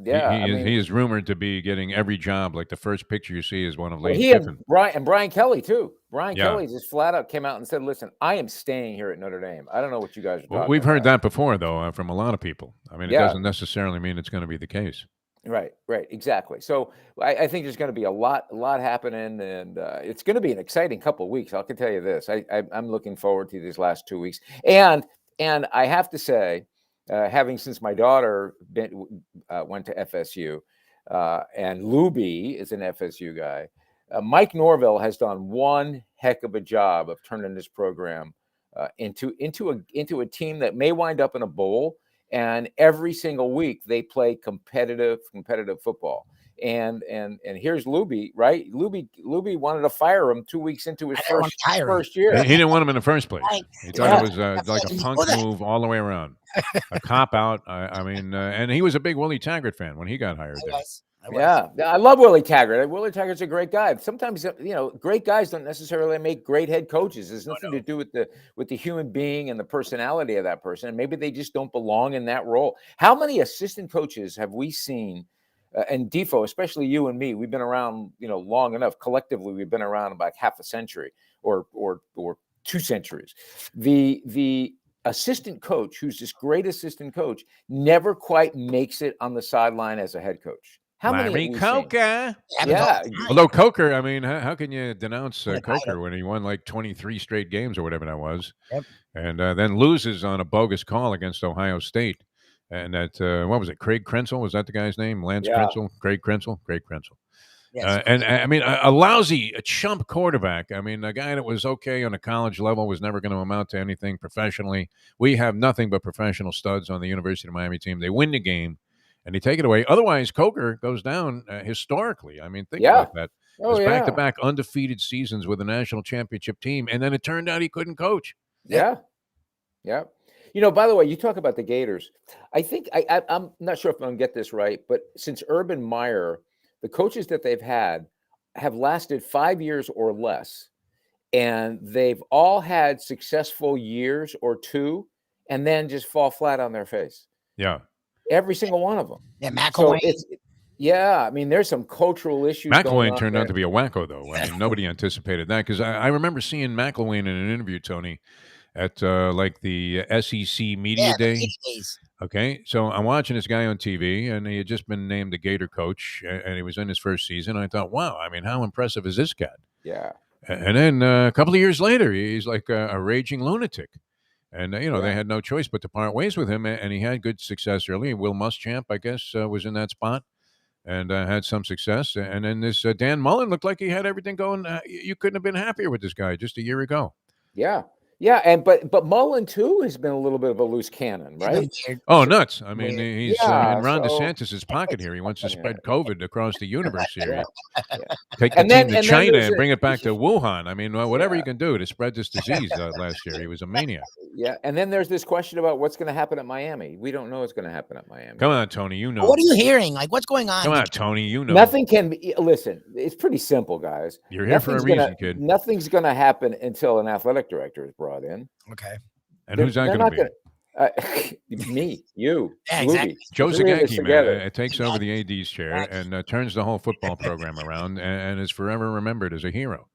S1: He is rumored to be getting every job. Like the first picture you see is one of Lane
S11: Kiffin.
S1: And
S11: Brian Kelly, too. Kelly just flat out came out and said, listen, I am staying here at Notre Dame. I don't know what you guys are talking about.
S1: We've heard that before, though, from a lot of people. I mean, it doesn't necessarily mean it's going to be the case.
S11: Right, exactly. So I think there's going to be a lot happening, and it's going to be an exciting couple of weeks. I can tell you this. I'm looking forward to these last 2 weeks. And I have to say, having since my daughter went to FSU, and Lubie is an FSU guy, Mike Norvell has done one heck of a job of turning this program into a team that may wind up in a bowl and every single week they play competitive football. And here's Lubie, right? Lubie wanted to fire him 2 weeks into his first year.
S1: He didn't want him in the first place. He thought it was like a punk move all the way around, a cop out. I mean, and he was a big Willie Taggart fan when he got hired there.
S11: Yeah, I love Willie Taggart. Willie Taggart's a great guy. Sometimes, great guys don't necessarily make great head coaches. There's nothing to do with the human being and the personality of that person. And maybe they just don't belong in that role. How many assistant coaches have we seen? And Defo, especially you and me, we've been around, long enough. Collectively, we've been around about half a century or 2 centuries. The assistant coach, who's this great assistant coach, never quite makes it on the sideline as a head coach. How many?
S1: Coker.
S11: Yeah.
S1: Although Coker, I mean, how can you denounce Coker when he won like 23 straight games or whatever that was, and then loses on a bogus call against Ohio State? And that, what was it? Craig Krenzel? Was that the guy's name? Lance Krenzel? Craig Krenzel? Yes. And I mean, a chump quarterback. I mean, a guy that was okay on a college level was never going to amount to anything professionally. We have nothing but professional studs on the University of Miami team. They win the game, and they take it away. Otherwise, Coker goes down historically. I mean, think about that. It was back-to-back undefeated seasons with a national championship team, and then it turned out he couldn't coach.
S11: Yeah. By the way, you talk about the Gators. I think I'm not sure if I'm going to get this right, but since Urban Meyer, the coaches that they've had have lasted 5 years or less, and they've all had successful years or 2, and then just fall flat on their face.
S1: Yeah,
S11: every single one of them.
S2: Yeah, McElwain.
S11: So I mean, there's some cultural issues.
S1: McElwain turned out to be a wacko, though. I mean, nobody anticipated that because I remember seeing McElwain in an interview, Tony, at like the SEC Media Day. Okay, so I'm watching this guy on TV, and he had just been named the Gator coach, and he was in his first season. I thought, wow, I mean, how impressive is this guy?
S11: Yeah.
S1: And then a couple of years later, he's like a raging lunatic. And, they had no choice but to part ways with him, and he had good success early. Will Muschamp, I guess, was in that spot and had some success. And then this Dan Mullen looked like he had everything going. You couldn't have been happier with this guy just a year ago.
S11: Yeah. Yeah, and but Mullen too has been a little bit of a loose cannon, right?
S1: Oh, nuts! I mean, he's in Ron DeSantis' pocket here. He wants to spread COVID across the universe here. Take the team to China and bring it back to Wuhan. I mean, whatever you can do to spread this disease. Last year, he was a maniac.
S11: Yeah, and then there's this question about what's going to happen at Miami. We don't know what's going to happen at Miami.
S1: Come on, Tony, you know.
S2: What are you hearing? Like, what's going on?
S1: Come on, Tony, you know.
S11: Nothing can be. Listen, it's pretty simple, guys.
S1: You're here for a reason, kid.
S11: Nothing's going to happen until an athletic director is brought in.
S2: Okay.
S1: And who's that going to
S11: be? Me, you,
S2: yeah, exactly.
S1: Joe Zagacki, man, takes over the AD's chair and turns the whole football program around and is forever remembered as a hero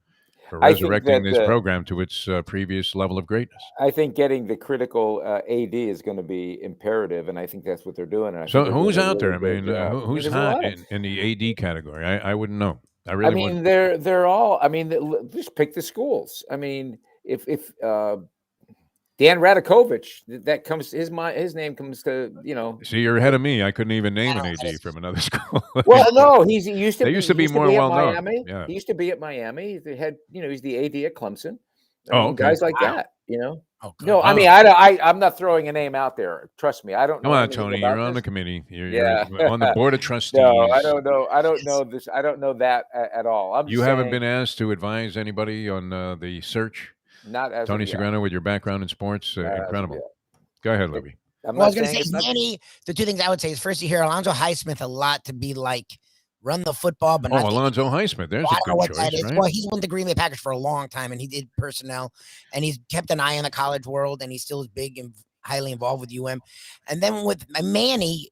S1: for resurrecting this program to its previous level of greatness.
S11: I think getting the critical AD is going to be imperative, and I think that's what they're doing.
S1: So who's out there? I mean, who's hot in the AD category? I wouldn't know. I mean,
S11: they're all. I mean, just pick the schools. I mean, if Dan Radakovich, that comes his name comes to
S1: See, you're ahead of me. I couldn't even name an AD from another school.
S11: Well, no, he used to be
S1: more well known.
S11: Yeah. He used to be at Miami. He had, he's the AD at Clemson.
S1: Okay.
S11: Guys like that, Oh, no, I mean, I'm not throwing a name out there. Trust me, I don't know.
S1: Come on, Tony. You're on the committee. You're on the board of trustees.
S11: No, I don't know. I don't know this. I don't know that at all.
S1: You haven't been asked to advise anybody on the search.
S11: Not as
S1: Tony Sagrano with your background in sports, incredible. Go ahead, Lubie.
S2: I was going to say, Manny, the two things I would say is first, you hear Alonzo Highsmith a lot to be like, run the football, but not
S1: Alonzo Highsmith. There's a good choice, right?
S2: Well, he's won the Green Bay Packers for a long time, and he did personnel, and he's kept an eye on the college world, and he still is big and highly involved with And then with Manny,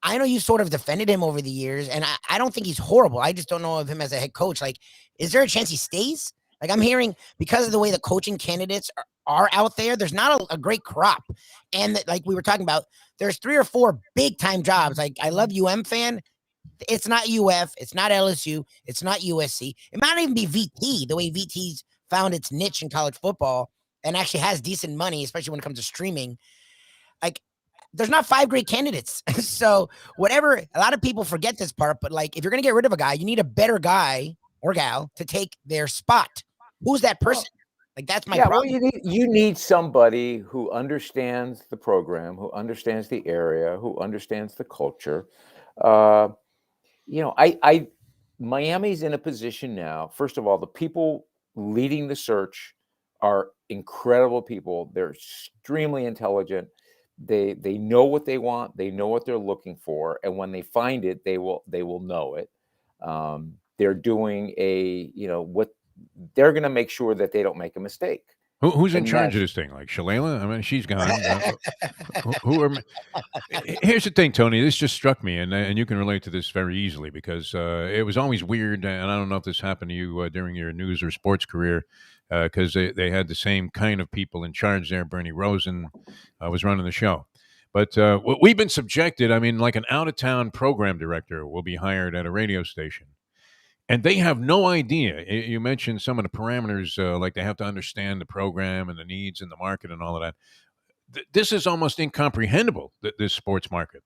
S2: I know you sort of defended him over the years, and I don't think he's horrible. I just don't know of him as a head coach. Like, is there a chance he stays? Like, I'm hearing because of the way the coaching candidates are out there, there's not a great crop. And like we were talking about, there's 3 or 4 big time jobs. Like, I love fan. It's not UF. It's not LSU. It's not USC. It might not even be VT, the way VT's found its niche in college football and actually has decent money, especially when it comes to streaming. Like, there's not 5 great candidates. So whatever, a lot of people forget this part, but like, if you're going to get rid of a guy, you need a better guy or gal to take their spot. Who's that person? Like that's my
S11: Well,
S2: problem.
S11: you need somebody who understands the program, who understands the area, who understands the culture. Miami's in a position now. First of all, the people leading the search are incredible people. They're extremely intelligent. They know what they want. They know what they're looking for, and when they find it, they will know it. They're doing what they're going to make sure that they don't make a mistake.
S1: Who's in charge of this thing? Like Shalala? I mean, she's gone. Here's the thing, Tony. This just struck me, and you can relate to this very easily because it was always weird, and I don't know if this happened to you during your news or sports career, because they had the same kind of people in charge there. Bernie Rosen was running the show. But we've been subjected, I mean, like an out-of-town program director will be hired at a radio station. And they have no idea. You mentioned some of the parameters, like they have to understand the program and the needs in the market and all of that. This is almost incomprehensible, this sports market.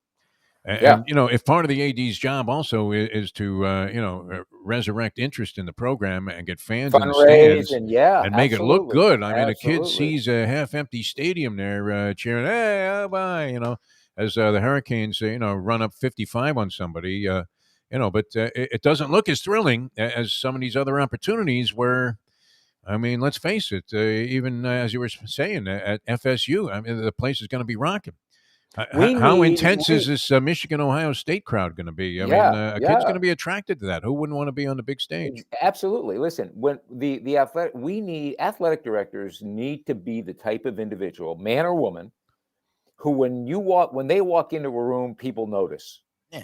S1: And, if part of the AD's job also is to, resurrect interest in the program and get fans in the stands and make it look good. I mean, a kid sees a half-empty stadium there cheering, hey, bye, as the Hurricanes, run up 55 on somebody, but it doesn't look as thrilling as some of these other opportunities where, I mean, let's face it, even as you were saying at FSU, I mean, the place is going to be rocking. How intense is this Michigan-Ohio State crowd going to be? I mean, a kid's going to be attracted to that. Who wouldn't want to be on the big stage?
S11: Absolutely. Listen, when the athletic directors need to be the type of individual, man or woman, who when they walk into a room, people notice.
S2: Yeah.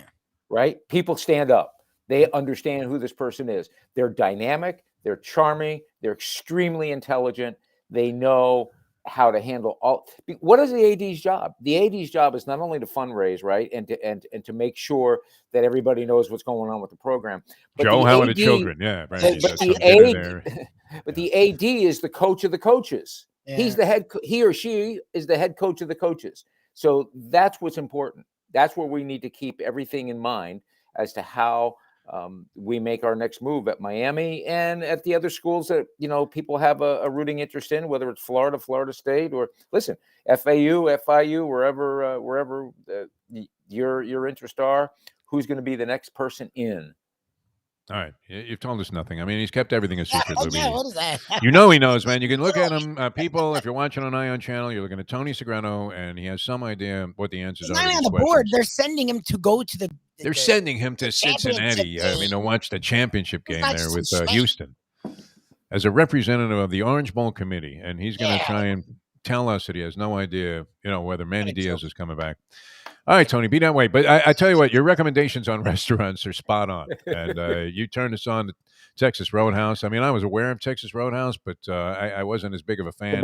S11: Right? People stand up. They understand who this person is. They're dynamic. They're charming. They're extremely intelligent. They know how to handle all. What is the AD's job? The AD's job is not only to fundraise, right, and to make sure that everybody knows what's going on with the program. But
S1: Joe, how are the children? Yeah, right.
S11: But the AD is the coach of the coaches. Yeah. He or she is the head coach of the coaches. So that's what's important. That's where we need to keep everything in mind as to how we make our next move at Miami and at the other schools that, people have a rooting interest in, whether it's Florida, Florida State, or listen, FAU, FIU, wherever your interests are, who's going to be the next person in.
S1: All right. You've told us nothing. I mean, he's kept everything a secret, Lubie.
S2: Yeah, what is that?
S1: He knows, man. You can look at him. People, if you're watching on Ion Channel, you're looking at Tony Segreto, and he has some idea what the answers are.
S2: He's not on the board. They're sending him to go to
S1: They're sending him to Cincinnati. I mean, to watch the championship game there with Houston. As a representative of the Orange Bowl committee, and he's going to try and tell us that he has no idea, whether Manny Diaz is coming back. All right, Tony, be that way. But I tell you what, your recommendations on restaurants are spot on. And you turned us on to Texas Roadhouse. I mean, I was aware of Texas Roadhouse, but I wasn't as big of a fan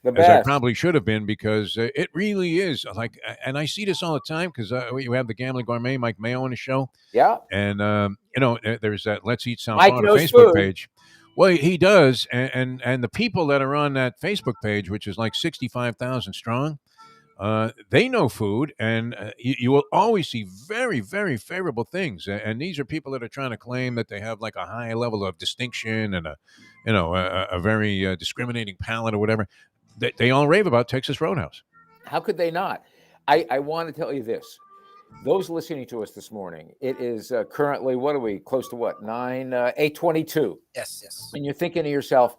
S11: the best.
S1: as I probably should have been because it really is. Like, and I see this all the time because we have the Gambling Gourmet, Mike Mayo, on the show.
S11: Yeah.
S1: And, there's that Let's Eat South Florida Facebook page. Well, he does. And the people that are on that Facebook page, which is like 65,000 strong, they know food, and you will always see very, very favorable things. And these are people that are trying to claim that they have like a high level of distinction and a very discriminating palate or whatever. They all rave about Texas Roadhouse.
S11: How could they not? I want to tell you this. Those listening to us this morning, it is currently, what are we, close to what, 8:22?
S2: Yes.
S11: And you're thinking to yourself,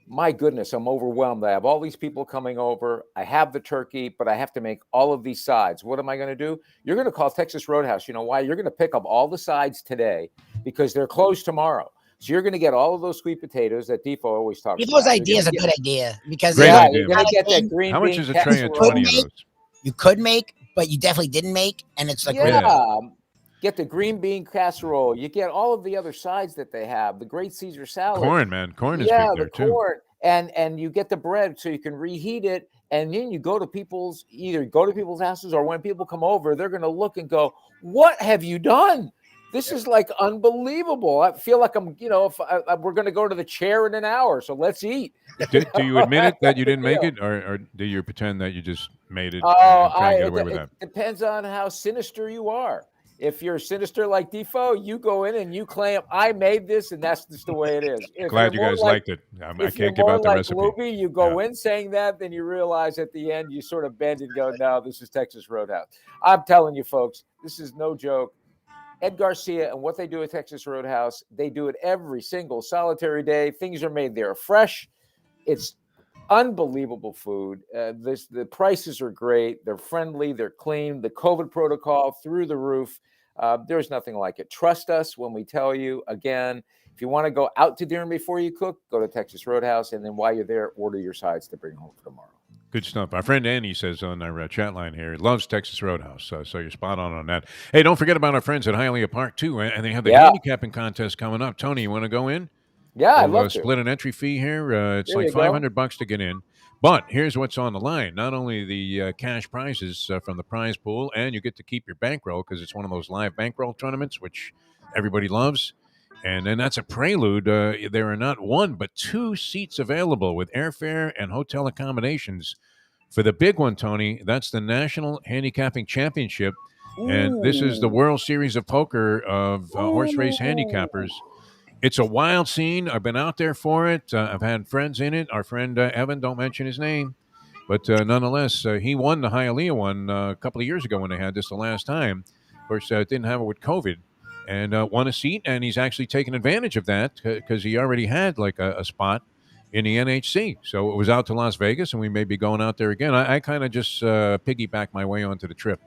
S11: my goodness, I'm overwhelmed. I have all these people coming over. I have the turkey, but I have to make all of these sides. What am I going to do? You're going to call Texas Roadhouse. You know why? You're going to pick up all the sides today because they're closed tomorrow. So you're going to get all of those sweet potatoes that Defo always talks about.
S2: Defo's idea is a good idea because
S1: Great idea.
S11: You're going to get that green.
S1: How much is a tray of 20 of those?
S2: You could make, but you definitely didn't make, and it's like
S11: Get the green bean casserole. You get all of the other sides that they have. The great Caesar salad.
S1: Corn, man. Corn is big there too.
S11: Corn. And you get the bread so you can reheat it. And then you go to people's houses, or when people come over, they're going to look and go, what have you done? This is like unbelievable. I feel like I'm, we're going to go to the chair in an hour. So let's eat.
S1: Do you admit it that you didn't make it, or do you pretend that you just made it and try to get away with that?
S11: It depends on how sinister you are. If you're sinister like Defo, you go in and you claim, I made this, and that's just the way it is. If
S1: Glad you guys liked it. I can't give out the recipe.
S11: Lubie, you go in saying that, then you realize at the end you sort of bend and go, no, this is Texas Roadhouse. I'm telling you, folks, this is no joke. Ed Garcia and what they do at Texas Roadhouse, they do it every single solitary day. Things are made there fresh. It's unbelievable food. The prices are great. They're friendly. They're clean. The COVID protocol through the roof. There's nothing like it. Trust us when we tell you. Again, if you want to go out to dinner before you cook, go to Texas Roadhouse. And then while you're there, order your sides to bring home for tomorrow.
S1: Good stuff. Our friend Andy says on our chat line here, loves Texas Roadhouse. So you're spot on that. Hey, don't forget about our friends at Hialeah Park, too. And they have the handicapping contest coming up. Tony, you want to go in?
S11: Yeah, I'd love to.
S1: Split an entry fee here. It's like $500 to get in. But here's what's on the line. Not only the cash prizes from the prize pool, and you get to keep your bankroll because it's one of those live bankroll tournaments, which everybody loves. And then that's a prelude. There are not one, but 2 seats available with airfare and hotel accommodations. For the big one, Tony, that's the National Handicapping Championship. Ooh. And this is the World Series of Poker of horse race handicappers. It's a wild scene. I've been out there for it. I've had friends in it. Our friend Evan, don't mention his name. But nonetheless, he won the Hialeah one a couple of years ago when they had this the last time. Of course, didn't have it with COVID. And won a seat. And he's actually taken advantage of that because he already had like a spot in the NHC. So it was out to Las Vegas, and we may be going out there again. I kind of just piggyback my way onto the trip.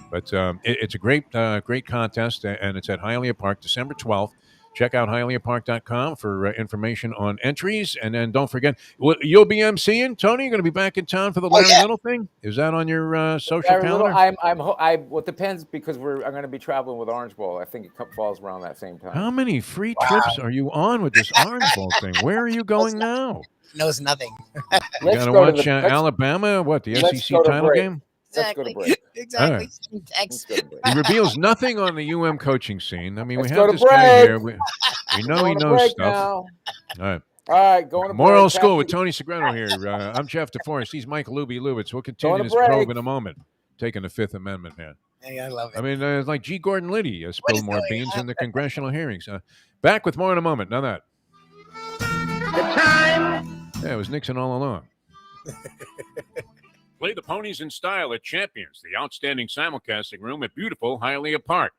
S1: But it's a great contest, and it's at Hialeah Park, December 12th. Check out HialeahPark.com for information on entries. And then don't forget, you'll be emceeing, Tony? You're going to be back in town for the Larry Little thing? Is that on your social calendar?
S11: Well, it depends because I'm going to be traveling with Orange Bowl. I think it falls around that same time.
S1: How many free trips are you on with this Orange Bowl thing? Where are you going now?
S2: Knows nothing.
S1: You got to watch Alabama, the SEC title game?
S2: Exactly. Exactly.
S1: Right. He reveals nothing on the UM coaching scene. I mean, we have this guy here. We know he knows stuff.
S11: Now.
S1: All
S11: right, going to
S1: More Old School with Tony Segreto here. I'm Jeff Deforrest. He's Mike Lubitz. We'll continue this probe in a moment. Taking the Fifth Amendment, man.
S2: Hey, I love it.
S1: I mean, it's like G. Gordon Liddy spilled more beans in the congressional hearings. Back with more in a moment. Now that.
S10: The time.
S1: Yeah, it was Nixon all along. Play the ponies in style at Champions, the outstanding simulcasting room at beautiful Hialeah Park.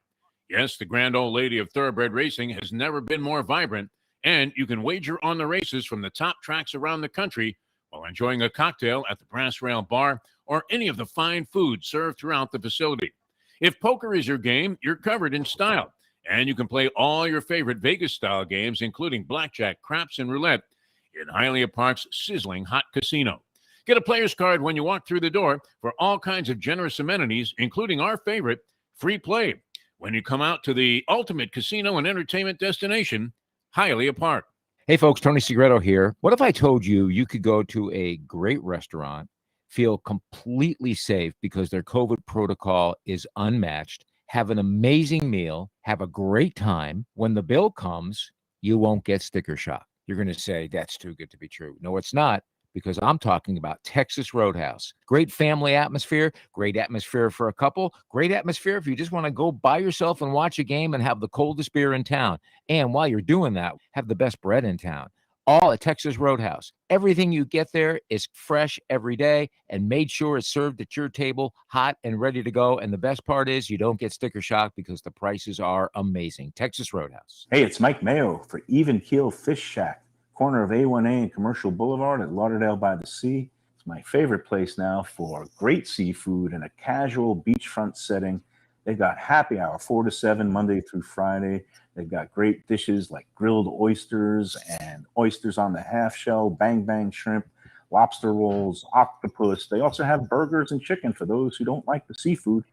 S1: Yes, the grand old lady of thoroughbred racing has never been more vibrant, and you can wager on the races from the top tracks around the country while enjoying a cocktail at the Brass Rail Bar or any of the fine food served throughout the facility. If poker is your game, you're covered in style, and you can play all your favorite Vegas-style games, including blackjack, craps, and roulette in Hialeah Park's sizzling hot casino. Get a player's card when you walk through the door for all kinds of generous amenities, including our favorite, free play, when you come out to the ultimate casino and entertainment destination, Hialeah Park.
S6: Hey, folks, Tony Segreto here. What if I told you you could go to a great restaurant, feel completely safe because their COVID protocol is unmatched, have an amazing meal, have a great time. When the bill comes, you won't get sticker shock. You're going to say, that's too good to be true. No, it's not. Because I'm talking about Texas Roadhouse. Great family atmosphere, great atmosphere for a couple, great atmosphere if you just want to go by yourself and watch a game and have the coldest beer in town. And while you're doing that, have the best bread in town. All at Texas Roadhouse. Everything you get there is fresh every day and made sure it's served at your table, hot and ready to go. And the best part is you don't get sticker shock because the prices are amazing. Texas Roadhouse.
S8: Hey, it's Mike Mayo for Even Keel Fish Shack. Corner of A1A and Commercial Boulevard at Lauderdale by the Sea. It's my favorite place now for great seafood in a casual beachfront setting. They've got happy hour 4 to 7 Monday through Friday. They've got great dishes like grilled oysters and oysters on the half shell, bang bang shrimp, lobster rolls, octopus. They also have burgers and chicken for those who don't like the seafood.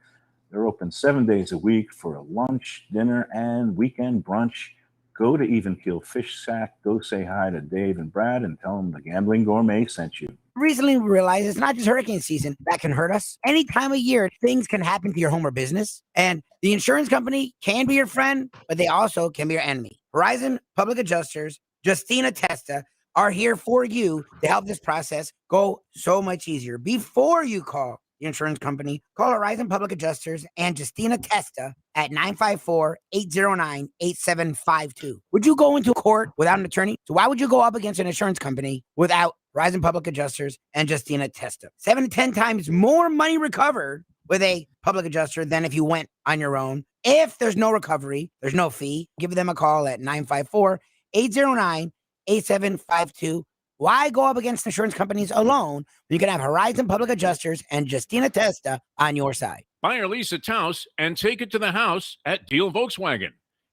S8: They're open 7 days a week for a lunch, dinner, and weekend brunch. Go to Even Keel Fish Shack. Go say hi to Dave and Brad and tell them the Gambling Gourmet sent you.
S2: Recently realized it's not just hurricane season that can hurt us. Any time of year, things can happen to your home or business. And the insurance company can be your friend, but they also can be your enemy. Horizon Public Adjusters, Justina Testa, are here for you to help this process go so much easier. Before you call the insurance company, call Horizon Public Adjusters and Justina Testa at 954-809-8752. Would you go into court without an attorney? So why would you go up against an insurance company without Horizon Public Adjusters and Justina Testa? 7 to 10 times more money recovered with a public adjuster than if you went on your own. If there's no recovery, there's no fee. Give them a call at 954-809-8752. Why go up against insurance companies alone when you can have Horizon Public Adjusters and Justina Testa on your side?
S1: Buy or lease a Taos and take it to the house at Deal Volkswagen.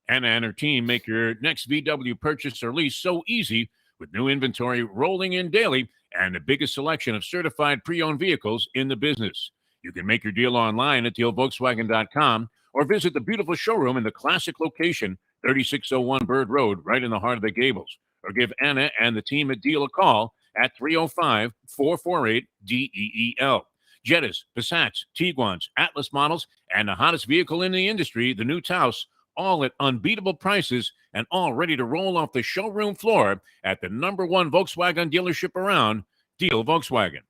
S1: Anna and her team make your next VW purchase or lease so easy with new inventory rolling in daily and the biggest selection of certified pre-owned vehicles in the business. You can make your deal online at dealvolkswagen.com or visit the beautiful showroom in the classic location, 3601 Bird Road, right in the heart of the Gables. Or give Anna and the team at Deal a call at 305-448-DEEL. Jettas, Passats, Tiguans, Atlas models, and the hottest vehicle in the industry, the new Taos, all at unbeatable prices and all ready to roll off the showroom floor at the #1 Volkswagen dealership around, Deal Volkswagen.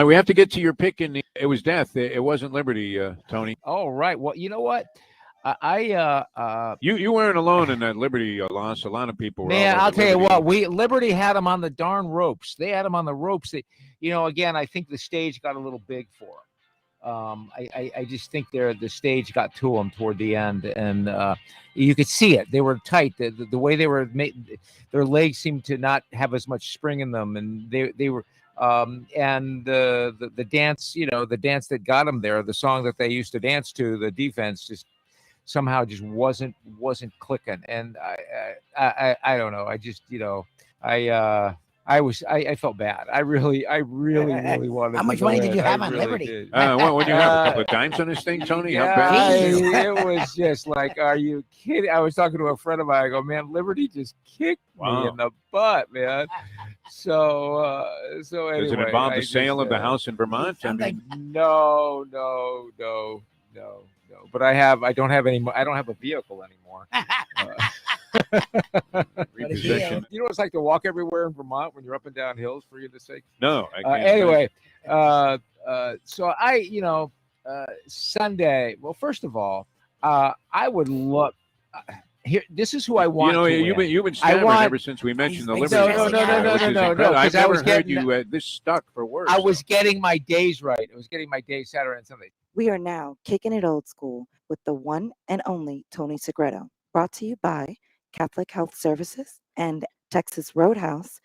S1: We have to get to your pick in it was death. It wasn't Liberty, Tony.
S6: Oh, right. Well, you know what?
S1: You weren't alone in that Liberty loss. A lot of people were.
S6: Man, I'll tell you what. Liberty had them on the darn ropes. They had them on the ropes. Again, I think the stage got a little big for them. I just think the stage got to them toward the end, and you could see it. They were tight. The way they were made, their legs seemed to not have as much spring in them, and they were. And the dance, the dance that got them there, the song that they used to dance to, the defense somehow just wasn't clicking, and I don't know. I just I felt bad. I really wanted.
S2: How much money did you have on Liberty?
S1: What do you have? A couple of dimes on this thing, Tony?
S6: Yeah,
S1: How bad?
S6: it was just like, are you kidding? I was talking to a friend of mine. I go, man, Liberty just kicked me in the butt, man. So anyway,
S1: does it involve the sale of the house in Vermont?
S6: No. But I don't have a vehicle anymore.
S1: Repossession.
S6: You know what it's like to walk everywhere in Vermont when you're up and down hills, for goodness sake?
S1: No, I can't.
S6: Anyway, so Sunday. Well, first of all, I would look. Here, this is who I want.
S1: You've been stammering ever since we mentioned the Liberty.
S6: No.
S1: I've never heard you this stuck for words.
S6: I was getting my days right. I was getting my days Saturday and Sunday.
S4: We are now kicking it old school with the one and only Tony Segreto. Brought to you by Catholic Health Services and Texas Roadhouse.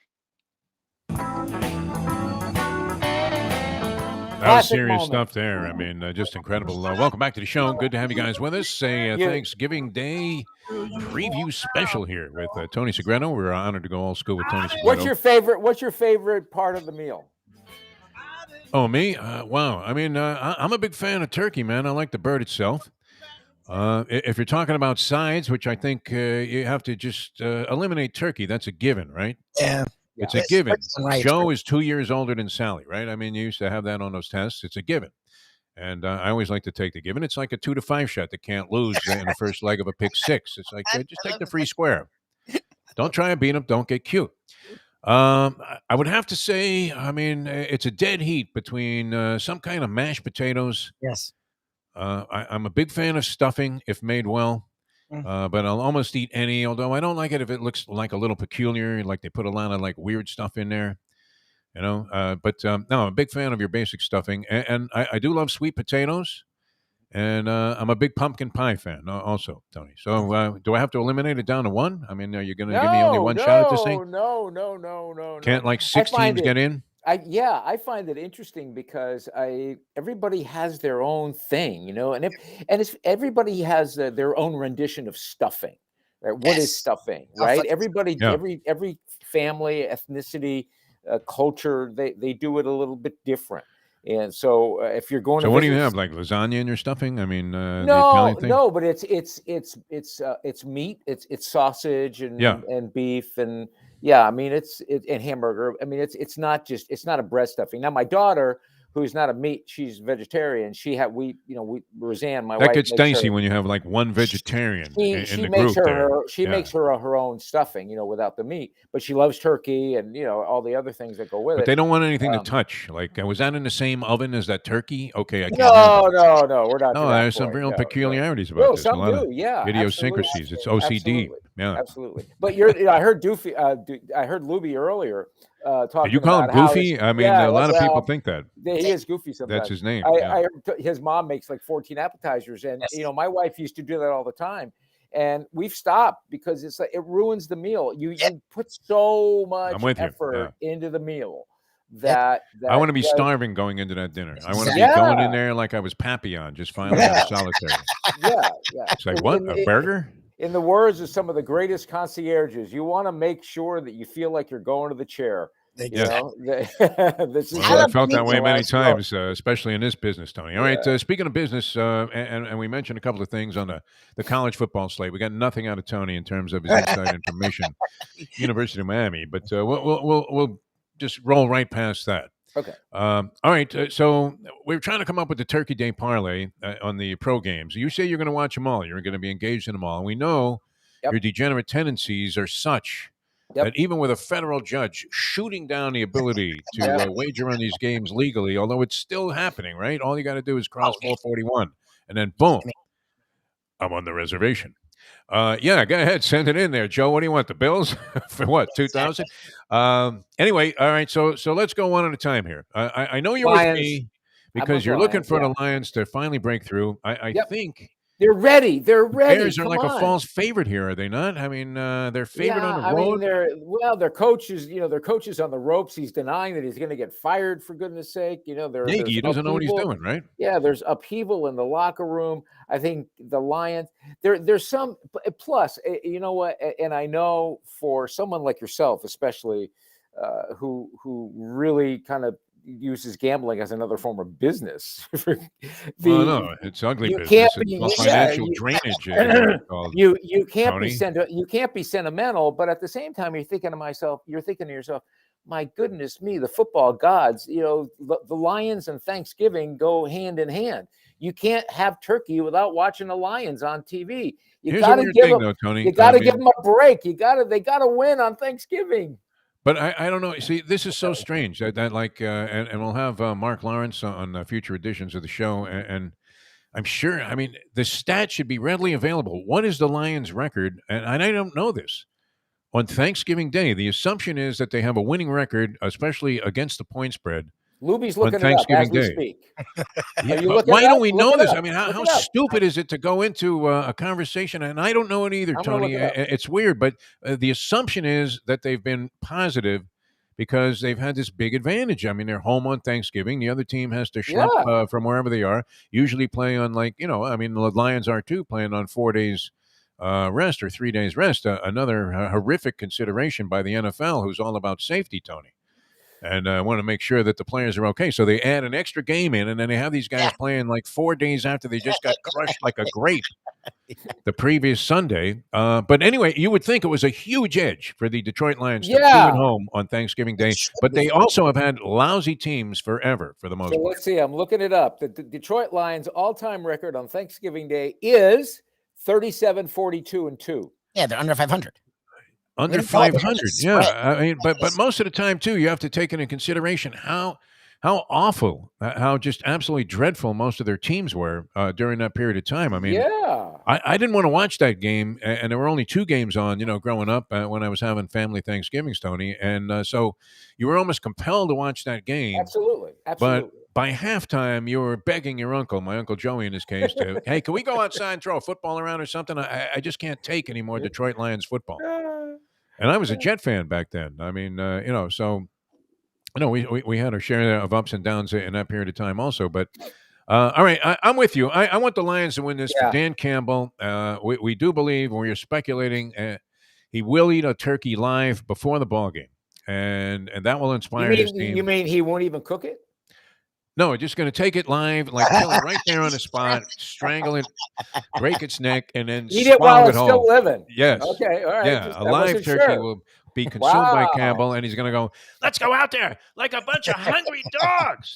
S1: That was serious stuff there. I mean, just incredible. Welcome back to the show. Good to have you guys with us. A Thanksgiving Day preview special here with Tony Segreto. We're honored to go old school with Tony Segreto.
S11: What's your favorite part of the meal?
S1: Oh, me? Wow. I mean, I'm a big fan of turkey, man. I like the bird itself. If you're talking about sides, which I think you have to just eliminate turkey, that's a given, right?
S2: Yeah.
S1: It's a given. Joe is 2 years older than Sally, right? I mean, you used to have that on those tests. It's a given. And I always like to take the given. It's like a 2 to 5 shot that can't lose in the first leg of a pick six. It's like, just take the free square. Don't try and beat them. Don't get cute. I would have to say, I mean, it's a dead heat between some kind of mashed potatoes.
S2: Yes.
S1: I'm a big fan of stuffing if made well. But I'll almost eat any, although I don't like it if it looks like a little peculiar, like they put a lot of like weird stuff in there, no, I'm a big fan of your basic stuffing, and I do love sweet potatoes, and I'm a big pumpkin pie fan also, Tony. So do I have to eliminate it down to one? I mean, are you going to give me only one shot at this thing?
S11: No.
S1: Can't like 6 teams get in?
S11: I find it interesting because everybody has their own thing, and everybody has their own rendition of stuffing. Right? What is stuffing? Right? Everybody, every family, ethnicity, culture, they do it a little bit different. And so, if you're going,
S1: what do you have, like lasagna in your stuffing? I mean,
S11: no, but it's meat, it's sausage and beef and. Yeah, I mean it's and hamburger. I mean it's not a bread stuffing. Now my daughter who's not a meat, she's vegetarian. Roseanne, my
S1: That
S11: wife,
S1: gets
S11: makes
S1: dicey
S11: her,
S1: when you have like one vegetarian in
S11: she
S1: the
S11: makes
S1: group there.
S11: makes her own stuffing, without the meat, but she loves turkey and all the other things that go with
S1: But
S11: it.
S1: they don't want anything to touch. Like, was that in the same oven as that turkey? Okay, I can't.
S11: No, we're not.
S1: No, there's some real peculiarities about this.
S11: Some
S1: a lot
S11: do,
S1: of
S11: yeah,
S1: idiosyncrasies. It's OCD.
S11: Absolutely.
S1: Yeah,
S11: absolutely. But I heard I heard Lubie earlier talking.
S1: Did you call him
S11: about
S1: Goofy? I mean, a lot of people think that.
S11: He is Goofy sometimes.
S1: That's his name.
S11: I heard his mom makes like 14 appetizers, and my wife used to do that all the time. And we've stopped because it's like it ruins the meal. You put so much effort into the meal that
S1: I want to be starving going into that dinner. I want to be going in there like I was Papillon, just finally in solitary.
S11: Yeah.
S1: It's like, what, a burger?
S11: In the words of some of the greatest concierges, you want to make sure that you feel like you're going to the chair. I
S1: felt that way many times, especially in this business, Tony. All right, speaking of business, and we mentioned a couple of things on the college football slate. We got nothing out of Tony in terms of his inside information, University of Miami, but we'll just roll right past that.
S11: Okay.
S1: All right, so we're trying to come up with the Turkey Day parlay on the pro games. You say you're going to watch them all. You're going to be engaged in them all. And we know your degenerate tendencies are such that even with a federal judge shooting down the ability to wager on these games legally, although it's still happening, right? All you got to do is cross 441, and then boom, I'm on the reservation. Go ahead, send it in there, Joe. What do you want? The Bills for what? 2,000. Anyway, all right. So let's go one at a time here. I know you're with me because you're looking for the Lions to finally break through. I think.
S11: They're ready. They're ready.
S1: Bears are like a false favorite here, are they not? I mean, they're favored on the road.
S11: Their coach is, their coach is on the ropes. He's denying that he's going to get fired, for goodness sake.
S1: He doesn't know what he's doing, right?
S11: Yeah, there's upheaval in the locker room. I think the Lions, there's some plus, you know what? And I know for someone like yourself, especially who really kind of uses gambling as another form of business.
S1: No, it's ugly business. It's financial drainage.
S11: You can't be sentimental, but at the same time, you're thinking to yourself, my goodness me, the football gods, the Lions and Thanksgiving go hand in hand. You can't have turkey without watching the Lions on TV. You got to give them, Tony. You got to give them a break. They got to win on Thanksgiving.
S1: But I don't know. See, this is so strange that and we'll have Mark Lawrence on future editions of the show. And I'm sure, I mean, the stat should be readily available. What is the Lions' record? And I don't know this. On Thanksgiving Day, the assumption is that they have a winning record, especially against the point spread.
S11: Lubie's looking it up as we speak.
S1: Why don't we know this? I mean, how stupid is it to go into a conversation? And I don't know it either, Tony. It's weird, but the assumption is that they've been positive because they've had this big advantage. I mean, they're home on Thanksgiving. The other team has to schlep from wherever they are, usually play on the Lions are too, playing on 4 days rest or 3 days rest. Another horrific consideration by the NFL, who's all about safety, Tony. And I want to make sure that the players are okay. So they add an extra game in, and then they have these guys playing like 4 days after they just got crushed like a grape the previous Sunday. But anyway, you would think it was a huge edge for the Detroit Lions to be at home on Thanksgiving Day. But they also have had lousy teams forever for the most part.
S11: Let's see. I'm looking it up. The Detroit Lions all-time record on Thanksgiving Day is 37-42-2.
S2: Yeah, they're under 500.
S1: Under 500, yeah. I mean, but most of the time too, you have to take into consideration how awful, how just absolutely dreadful most of their teams were during that period of time. I mean, I didn't want to watch that game, and there were only 2 games on, growing up when I was having family Thanksgivings, Tony, and so you were almost compelled to watch that game.
S11: Absolutely.
S1: But by halftime, you were begging your uncle, my Uncle Joey in this case, to, hey, can we go outside and throw a football around or something? I just can't take any more Detroit Lions football. And I was a Jet fan back then. I mean, we had our share of ups and downs in that period of time also. But all right, I'm with you. I want the Lions to win this for Dan Campbell. We do believe, when we're speculating, he will eat a turkey live before the ball game, and that will inspire his team.
S11: You mean he won't even cook it?
S1: No, just going to take it live, like kill it right there on the spot, strangle it, break its neck, and then
S11: eat it while it's
S1: whole.
S11: Still living.
S1: Yes.
S11: Okay. All right.
S1: Yeah, a live turkey will be consumed by Campbell, and he's going to go, let's go out there like a bunch of hungry dogs.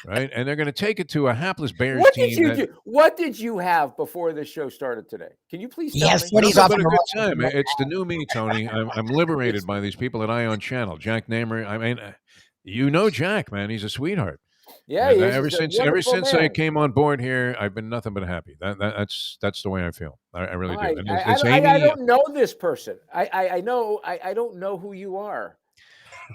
S1: Right? And they're going to take it to a hapless Bears
S11: What
S1: team.
S11: did you do? What did you have before the show started today? Can you please tell me?
S1: Nothing but a good time. It's the new me, Tony. I'm liberated by these people at Ion Channel. Jack Namer. I mean, you know Jack, man. He's a sweetheart.
S11: Yeah,
S1: ever since I came on board here, I've been nothing but happy. That's the way I feel. I really do. And
S11: I don't know this person. I don't know who you are.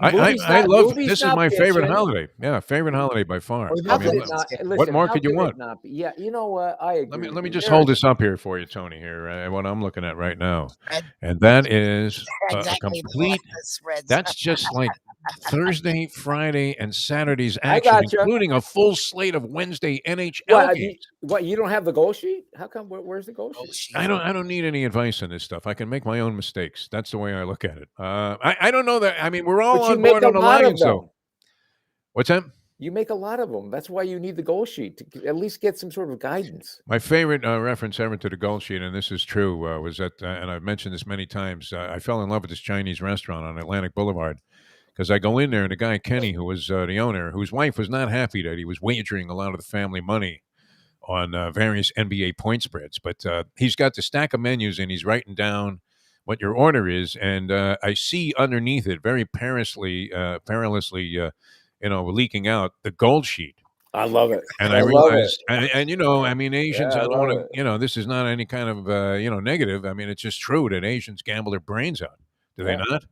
S1: I love this. Is my favorite holiday. Yeah, favorite holiday by far. What more could you want?
S11: Yeah, you know what? I agree.
S1: Let me just hold this up here for you, Tony. Here, what I'm looking at right now, and that is a complete. That's just like Thursday, Friday, and Saturday's action, including a full slate of Wednesday NHL games.
S11: What, you don't have the goal sheet? How come? Where's the goal sheet?
S1: I don't need any advice on this stuff. I can make my own mistakes. That's the way I look at it. I don't know that. I mean, we're all on board on the Lions, though. What's that?
S11: You make a lot of them. That's why you need the goal sheet to at least get some sort of guidance.
S1: My favorite reference ever to the goal sheet, and this is true, was that, and I've mentioned this many times, I fell in love with this Chinese restaurant on Atlantic Boulevard. Because I go in there, and the guy, Kenny, who was the owner, whose wife was not happy that he was wagering a lot of the family money on various NBA point spreads. But he's got the stack of menus, and he's writing down what your order is. And I see underneath it, very perilously, leaking out the gold sheet.
S11: I love it.
S1: And I realized, and I mean, Asians, I don't want to, this is not any kind of, negative. I mean, it's just true that Asians gamble their brains out. Do they not?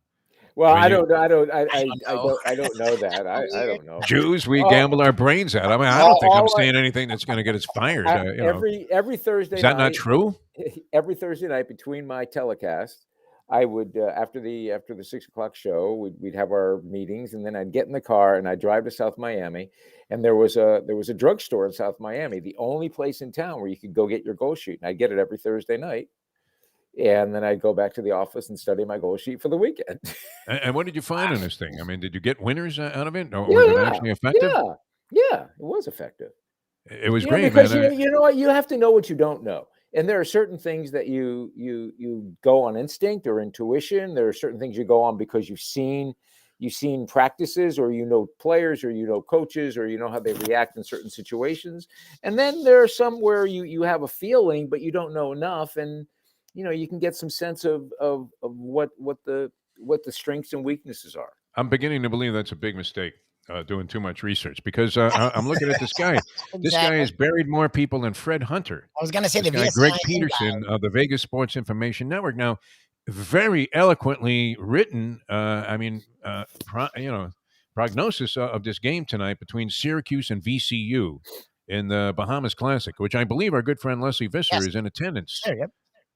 S11: Well, I don't know that. I don't know.
S1: Jews, we gamble our brains out. I mean, I don't think I'm saying anything that's going to get us fired.
S11: Every Thursday.
S1: Is that not true?
S11: Every Thursday night between my telecasts, I would after the 6 o'clock show, we'd have our meetings, and then I'd get in the car and I'd drive to South Miami, and there was a drugstore in South Miami, the only place in town where you could go get your goal sheet, and I'd get it every Thursday night. And then I'd go back to the office and study my goal sheet for the weekend.
S1: And what did you find on this thing? I mean, did you get winners out of it? Or was it actually effective?
S11: Yeah, it was effective.
S1: It was great,
S11: because
S1: man.
S11: You know what? You have to know what you don't know. And there are certain things that you go on instinct or intuition. There are certain things you go on because you've seen practices, or players, or coaches, or how they react in certain situations. And then there are some where you have a feeling, but you don't know enough, and you can get some sense of what the strengths and weaknesses are.
S1: I'm beginning to believe that's a big mistake, doing too much research, because I'm looking at this guy. Exactly. This guy has buried more people than Fred Hunter.
S2: I was going to say
S1: Greg Peterson of the Vegas Sports Information Network. Now, very eloquently written. Prognosis of this game tonight between Syracuse and VCU in the Bahamas Classic, which I believe our good friend Leslie Visser is in attendance.
S2: There you go.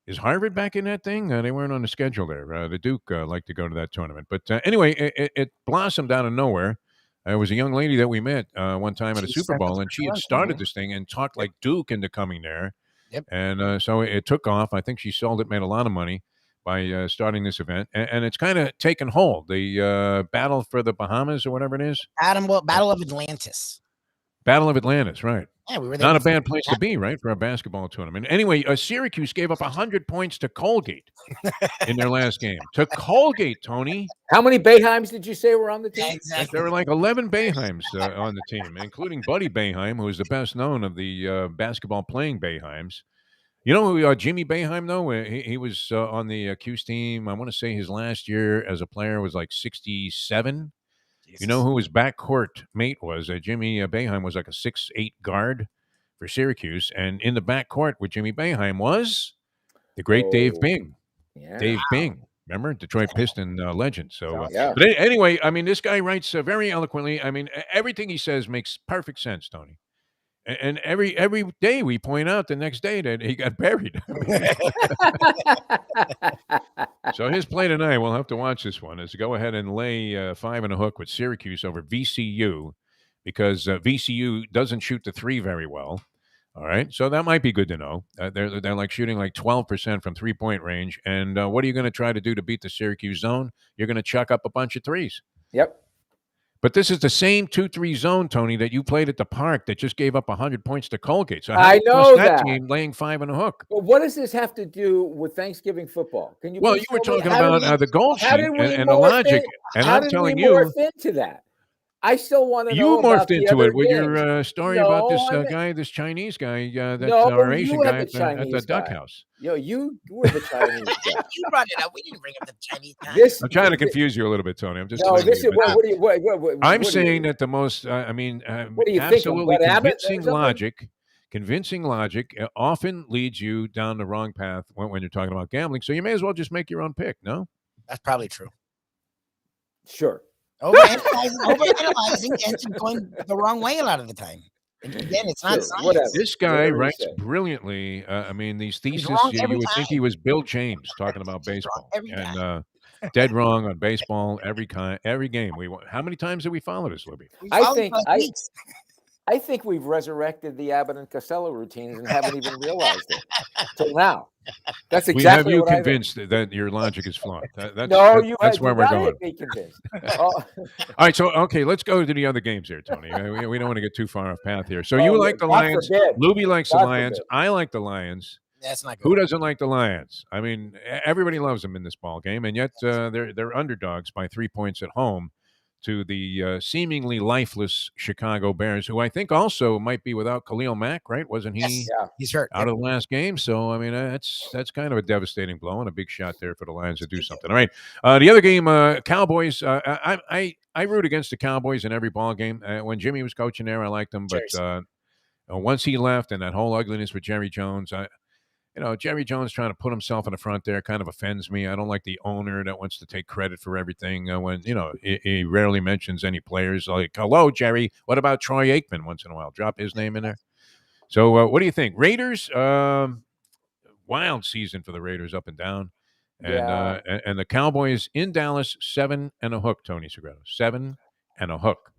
S1: Is Harvard back in that thing? They weren't on the schedule there. The Duke liked to go to that tournament. But anyway, it blossomed out of nowhere. There was a young lady that we met one time at a Super Bowl, and she had started this thing and talked like Duke into coming there.
S2: Yep.
S1: And so it took off. I think she sold it, made a lot of money by starting this event. And it's kind of taken hold. The Battle for the Bahamas, or whatever it is.
S2: Battle of Atlantis.
S1: Battle of Atlantis, right.
S2: Yeah, we were there.
S1: Not a bad place to be, right, for a basketball tournament. Anyway, Syracuse gave up 100 points to Colgate in their last game. To Colgate, Tony.
S11: How many Boeheims did you say were on the team?
S2: Yeah, exactly.
S1: There were like 11 Boeheims on the team, including Buddy Boeheim, who is the best known of the basketball playing Boeheims. You know who Jimmy Boeheim, though? He was on the Cuse team. I want to say his last year as a player was like 67. Jesus. You know who his backcourt mate was? Jimmy Boeheim was like a 6'8" guard for Syracuse. And in the backcourt with Jimmy Boeheim was the great Dave Bing.
S11: Yeah.
S1: Dave Bing. Remember? Detroit Piston legend. So,
S11: yeah.
S1: But anyway, I mean, this guy writes very eloquently. I mean, everything he says makes perfect sense, Tony. And every day we point out the next day that he got buried. So his play tonight, we'll have to watch this one, is to go ahead and lay 5 and a hook with Syracuse over VCU, because VCU doesn't shoot the 3 very well. All right, so that might be good to know. They're like shooting like 12% from 3-point range. And what are you going to try to do to beat the Syracuse zone? You're going to chuck up a bunch of threes.
S11: Yep.
S1: But this is the same 2-3 zone, Tony, that you played at the park that just gave up 100 points to Colgate. So how
S11: I
S1: do you
S11: know
S1: trust that
S11: that.
S1: team laying 5 and a hook?
S11: But what does this have to do with Thanksgiving football? Can you?
S1: Well,
S11: please
S1: you were
S11: tell me,
S1: talking
S11: how did
S1: about
S11: we-
S1: the goal
S11: how
S1: sheet
S11: did we
S1: and the
S11: morph
S1: logic,
S11: in-
S1: and
S11: how
S1: I'm
S11: did
S1: telling
S11: we
S1: you,
S11: morph into that? I still want to
S1: you
S11: know about
S1: morphed
S11: the
S1: into
S11: other
S1: it with
S11: games.
S1: your story
S11: No,
S1: about this
S11: I mean-
S1: guy, this Chinese guy, that
S11: No,
S1: our Asian
S11: you
S1: guy
S11: had the
S1: at the
S11: Chinese
S1: duck
S11: guy.
S1: house.
S11: Yo, you were the Chinese guy.
S2: You brought it up. We didn't bring up the Chinese guy.
S1: I'm trying to confuse you a little bit, Tony. I'm just.
S11: No,
S1: letting
S11: this
S1: you-
S11: is what do you? What
S1: I'm
S11: what do you-
S1: saying that the most,
S11: What do you think?
S1: absolutely
S11: Bud Abbott or
S1: convincing
S11: something?
S1: convincing logic often leads you down the wrong path when you're talking about gambling. So you may as well just make your own pick, no?
S2: That's probably true.
S11: Sure.
S2: Overanalyzing and going the wrong way a lot of the time. And again, it's not
S11: Sure,
S2: science.
S11: whatever.
S1: This guy
S11: Whatever you
S1: writes
S11: say.
S1: brilliantly. I mean, these theses,
S2: wrong
S1: you
S2: every
S1: would think he
S2: time.
S1: was Bill James talking about
S2: He's wrong
S1: baseball.
S2: every
S1: And dead wrong on baseball every game. How many times did we follow this, Libby?
S2: We
S11: I
S2: followed
S11: think
S2: for like
S11: I-
S2: weeks.
S11: I think we've resurrected the Abbott and Costello routines and haven't even realized it till now. That's
S1: We have
S11: exactly
S1: you
S11: what I think.
S1: convinced that your logic is flawed. That's
S11: That's
S1: where we're going.
S11: Be convinced. Oh,
S1: All right, so okay, let's go to the other games here, Tony. We don't want to get too far off path here. So
S11: Oh,
S1: you
S11: yeah,
S1: like the
S11: God
S1: Lions?
S11: forbid.
S1: Lubie likes the
S11: God
S1: Lions.
S11: forbid.
S1: I like the Lions.
S2: That's not
S1: Who
S2: good.
S1: doesn't like the Lions? I mean, everybody loves them in this ball game, and yet they're underdogs by 3 points at home to the seemingly lifeless Chicago Bears, who I think also might be without Khalil Mack, right? Wasn't he
S2: Yes.
S11: Yeah.
S2: He's hurt.
S1: out of the last game? So I mean, that's kind of a devastating blow and a big shot there for the Lions to do something. All right, the other game, Cowboys. I root against the Cowboys in every ball game. When Jimmy was coaching there, I liked him, but once he left and that whole ugliness with Jerry Jones, Jerry Jones trying to put himself in the front there kind of offends me. I don't like the owner that wants to take credit for everything when, he rarely mentions any players like, hello, Jerry, what about Troy Aikman once in a while? Drop his name in there. So what do you think? Raiders, wild season for the Raiders up and down. And and the Cowboys in Dallas, 7 and a hook, Tony Segredo. 7 and a hook.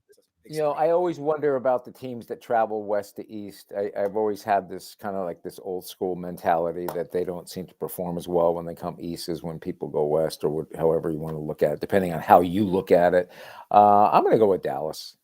S11: I always wonder about the teams that travel west to east. I've always had this kind of like this old school mentality that they don't seem to perform as well when they come east as when people go west, or however you want to look at it, depending on how you look at it. I'm going to go with Dallas.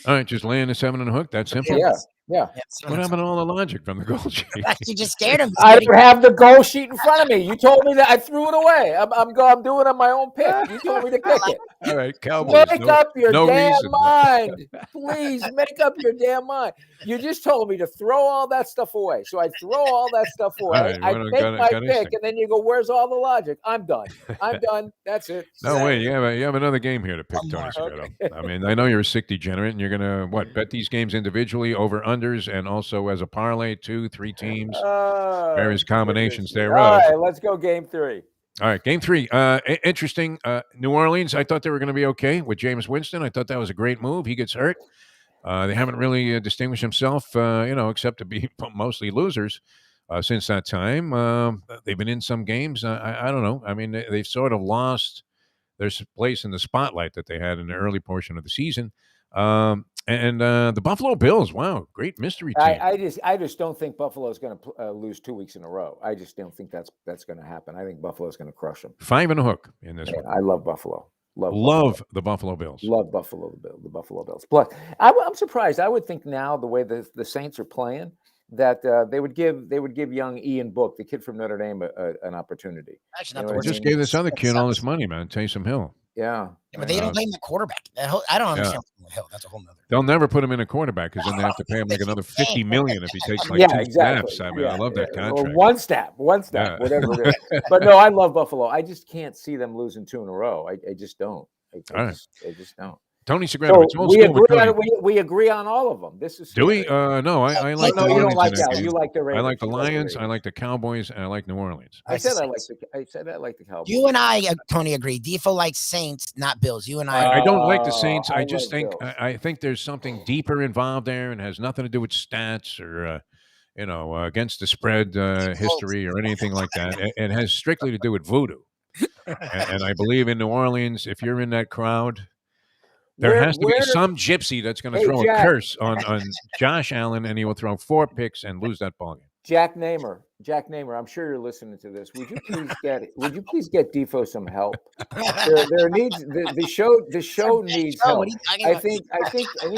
S1: All right, just laying the 7 and a hook. That's simple.
S11: Yeah.
S1: What happened to all the logic from the goal sheet?
S2: You just scared him.
S11: I don't have the goal sheet in front of me. You told me that I threw it away. I'm doing it on my own pick. You told me to pick it.
S1: All right, Cowboys.
S11: Make up your
S1: no
S11: damn
S1: reason.
S11: mind. Please make up your damn mind. You just told me to throw all that stuff away. So I throw all that stuff away.
S1: right,
S11: I
S1: well,
S11: make
S1: got
S11: my
S1: instinct.
S11: pick, and then you go, where's all the logic? I'm done. I'm done. That's it.
S1: No way. You have another game here to pick, Tony Segredo. I mean, I know you're a sick degenerate, and you're gonna bet these games individually over unders and also as a parlay, 2-3 teams, various combinations thereof.
S11: All right, let's go game 3.
S1: All right, game 3. Interesting. New Orleans, I thought they were going to be okay with Jameis Winston. I thought that was a great move. He gets hurt. They haven't really distinguished hemself, except to be mostly losers since that time. They've been in some games. I don't know. I mean, they've sort of lost their place in the spotlight that they had in the early portion of the season. And the Buffalo Bills, wow, great mystery team.
S11: I just don't think Buffalo's going to lose 2 weeks in a row. I just don't think that's going to happen. I think Buffalo's going to crush them.
S1: 5 and a hook in this one.
S11: I love Buffalo.
S1: Love the Buffalo Bills.
S11: Love Buffalo, the Buffalo Bills. Plus, I'm surprised. I would think now the way the Saints are playing that they would give young Ian Book, the kid from Notre Dame, an opportunity.
S2: Actually,
S11: You
S2: not
S11: know
S2: the
S1: They
S11: what I
S2: worst.
S1: just
S11: mean?
S1: gave this other kid all this money, man. Taysom Hill.
S11: Yeah.
S2: But they don't blame the quarterback. I don't understand. Hell, that's a whole nother.
S1: They'll never put him in a quarterback because then they have to pay him like another $50 million if he takes like 2
S11: exactly.
S1: snaps. I mean, I love that contract.
S11: Or one snap,
S1: Yeah.
S11: whatever it is. But no, I love Buffalo. I just can't see them losing 2 in a row. I just don't. I just don't.
S1: Tony Segredo, it's old school with Tony.
S11: We agree on all of them. This is
S1: Do we? No, I like the
S11: no, you
S1: Lions.
S11: don't like
S1: in that
S11: that.
S1: game.
S11: You like the Raiders.
S1: I like the
S11: You
S1: Lions. I
S11: Raiders.
S1: like the Cowboys, and I like New Orleans.
S11: I said I like the Cowboys.
S2: You and I, Tony, agree. Defo likes Saints, not Bills. You and
S1: I don't like the Saints.
S11: I
S1: I just
S11: love
S1: think
S11: Bills.
S1: I think there's something deeper involved there, and has nothing to do with stats or against the spread history or anything like that. It has strictly to do with voodoo. And I believe in New Orleans, if you're in that crowd, there has to be some gypsy that's going to throw
S11: Jack.
S1: a curse on Josh Allen, and he will throw 4 picks and lose that ball game.
S11: Jack Namer, I'm sure you're listening to this. Would you please get Defo some help? There needs the show needs help. I think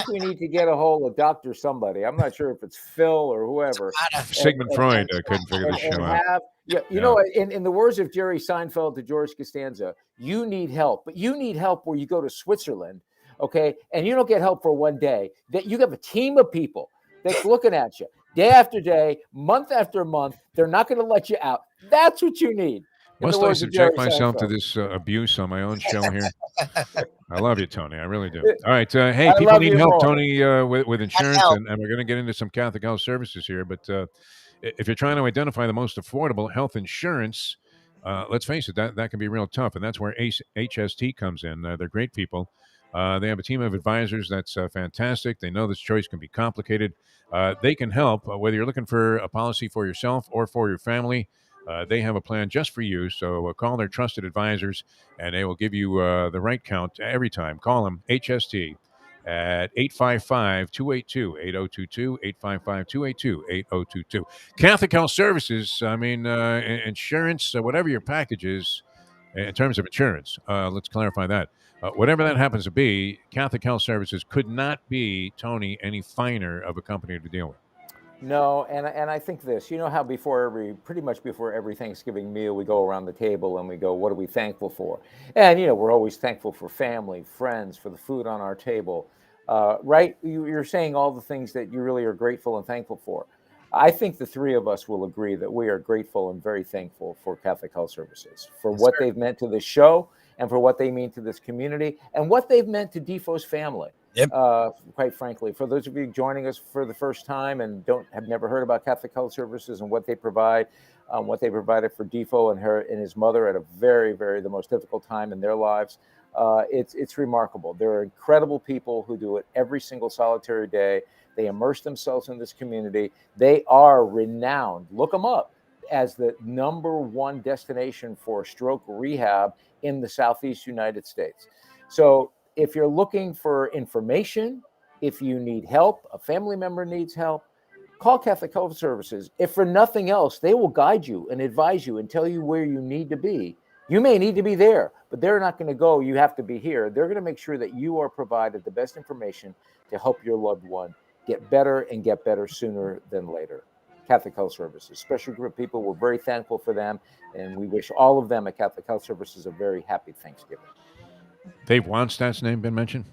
S11: we need to get a hold of Dr. Somebody. I'm not sure if it's Phil or whoever.
S1: Sigmund Freud couldn't figure this show out.
S11: You know, in the words of Jerry Seinfeld to George Costanza, you need help, but you need help where you go to Switzerland, okay? And you don't get help for one day. That you have a team of people that's looking at you day after day, month after month. They're not going to let you out. That's what you need.
S1: Must I subject myself to this abuse on my own show here? I love you, Tony. I really do. All right. Hey, people need help, Tony, with insurance, and we're going to get into some Catholic Health Services here. But if you're trying to identify the most affordable health insurance, let's face it, that can be real tough. And that's where HST comes in. They're great people. They have a team of advisors that's fantastic. They know this choice can be complicated. They can help, whether you're looking for a policy for yourself or for your family. They have a plan just for you. So call their trusted advisors, and they will give you the right count every time. Call them, HST, at 855-282-8022, 855-282-8022. Catholic Health Services, I mean, insurance, whatever your package is, in terms of insurance, let's clarify that. Whatever that happens to be, Catholic Health Services could not be, Tony, any finer of a company to deal with.
S11: No, and I think this, you know how pretty much before every Thanksgiving meal, we go around the table and we go, what are we thankful for? And, you know, we're always thankful for family, friends, for the food on our table, right? You're saying all the things that you really are grateful and thankful for. I think the three of us will agree that we are grateful and very thankful for Catholic Health Services, for what they've meant to this show and for what they mean to this community and what they've meant to Defo's family. Yep. Quite frankly, for those of you joining us for the first time and have never heard about Catholic Health Services and what they provide, what they provided for Defo and his mother at a very, very the most difficult time in their lives, it's remarkable. There are incredible people who do it every single solitary day. They immerse themselves in this community. They are renowned. Look them up as the #1 destination for stroke rehab in the Southeast United States. So if you're looking for information, if you need help, a family member needs help, call Catholic Health Services. If for nothing else, they will guide you and advise you and tell you where you need to be. You may need to be there, but they're not going to go, you have to be here. They're going to make sure that you are provided the best information to help your loved one get better and get better sooner than later. Catholic Health Services, special group of people. We're very thankful for them, and we wish all of them at Catholic Health Services a very happy Thanksgiving.
S1: Dave Wanstadt's name been mentioned?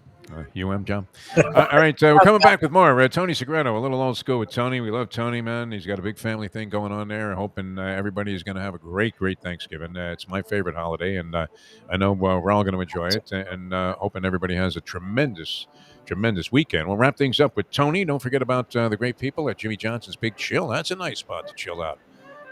S1: John? All right, we're coming back with more. Tony Segreto, a little old school with Tony. We love Tony, man. He's got a big family thing going on there. Hoping everybody is going to have a great Thanksgiving. It's my favorite holiday, and I know we're all going to enjoy it, and hoping everybody has a tremendous weekend. We'll wrap things up with Tony. Don't forget about the great people at Jimmy Johnson's Big Chill. That's a nice spot to chill out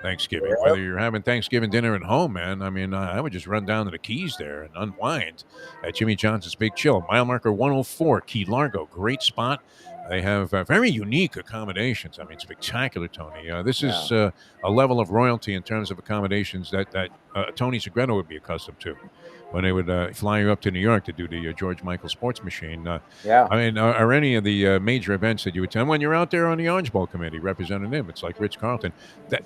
S1: Thanksgiving. Yeah. Whether you're having Thanksgiving dinner at home, man, I mean, I would just run down to the Keys there and unwind at Jimmy Johnson's Big Chill. Mile marker 104, Key Largo. Great spot. They have very unique accommodations. I mean, spectacular, Tony. This is a level of royalty in terms of accommodations that Tony Segreto would be accustomed to when they would fly you up to New York to do the George Michael Sports Machine. I mean, are any of the major events that you attend when you're out there on the Orange Bowl committee representing him? It's like Ritz-Carlton.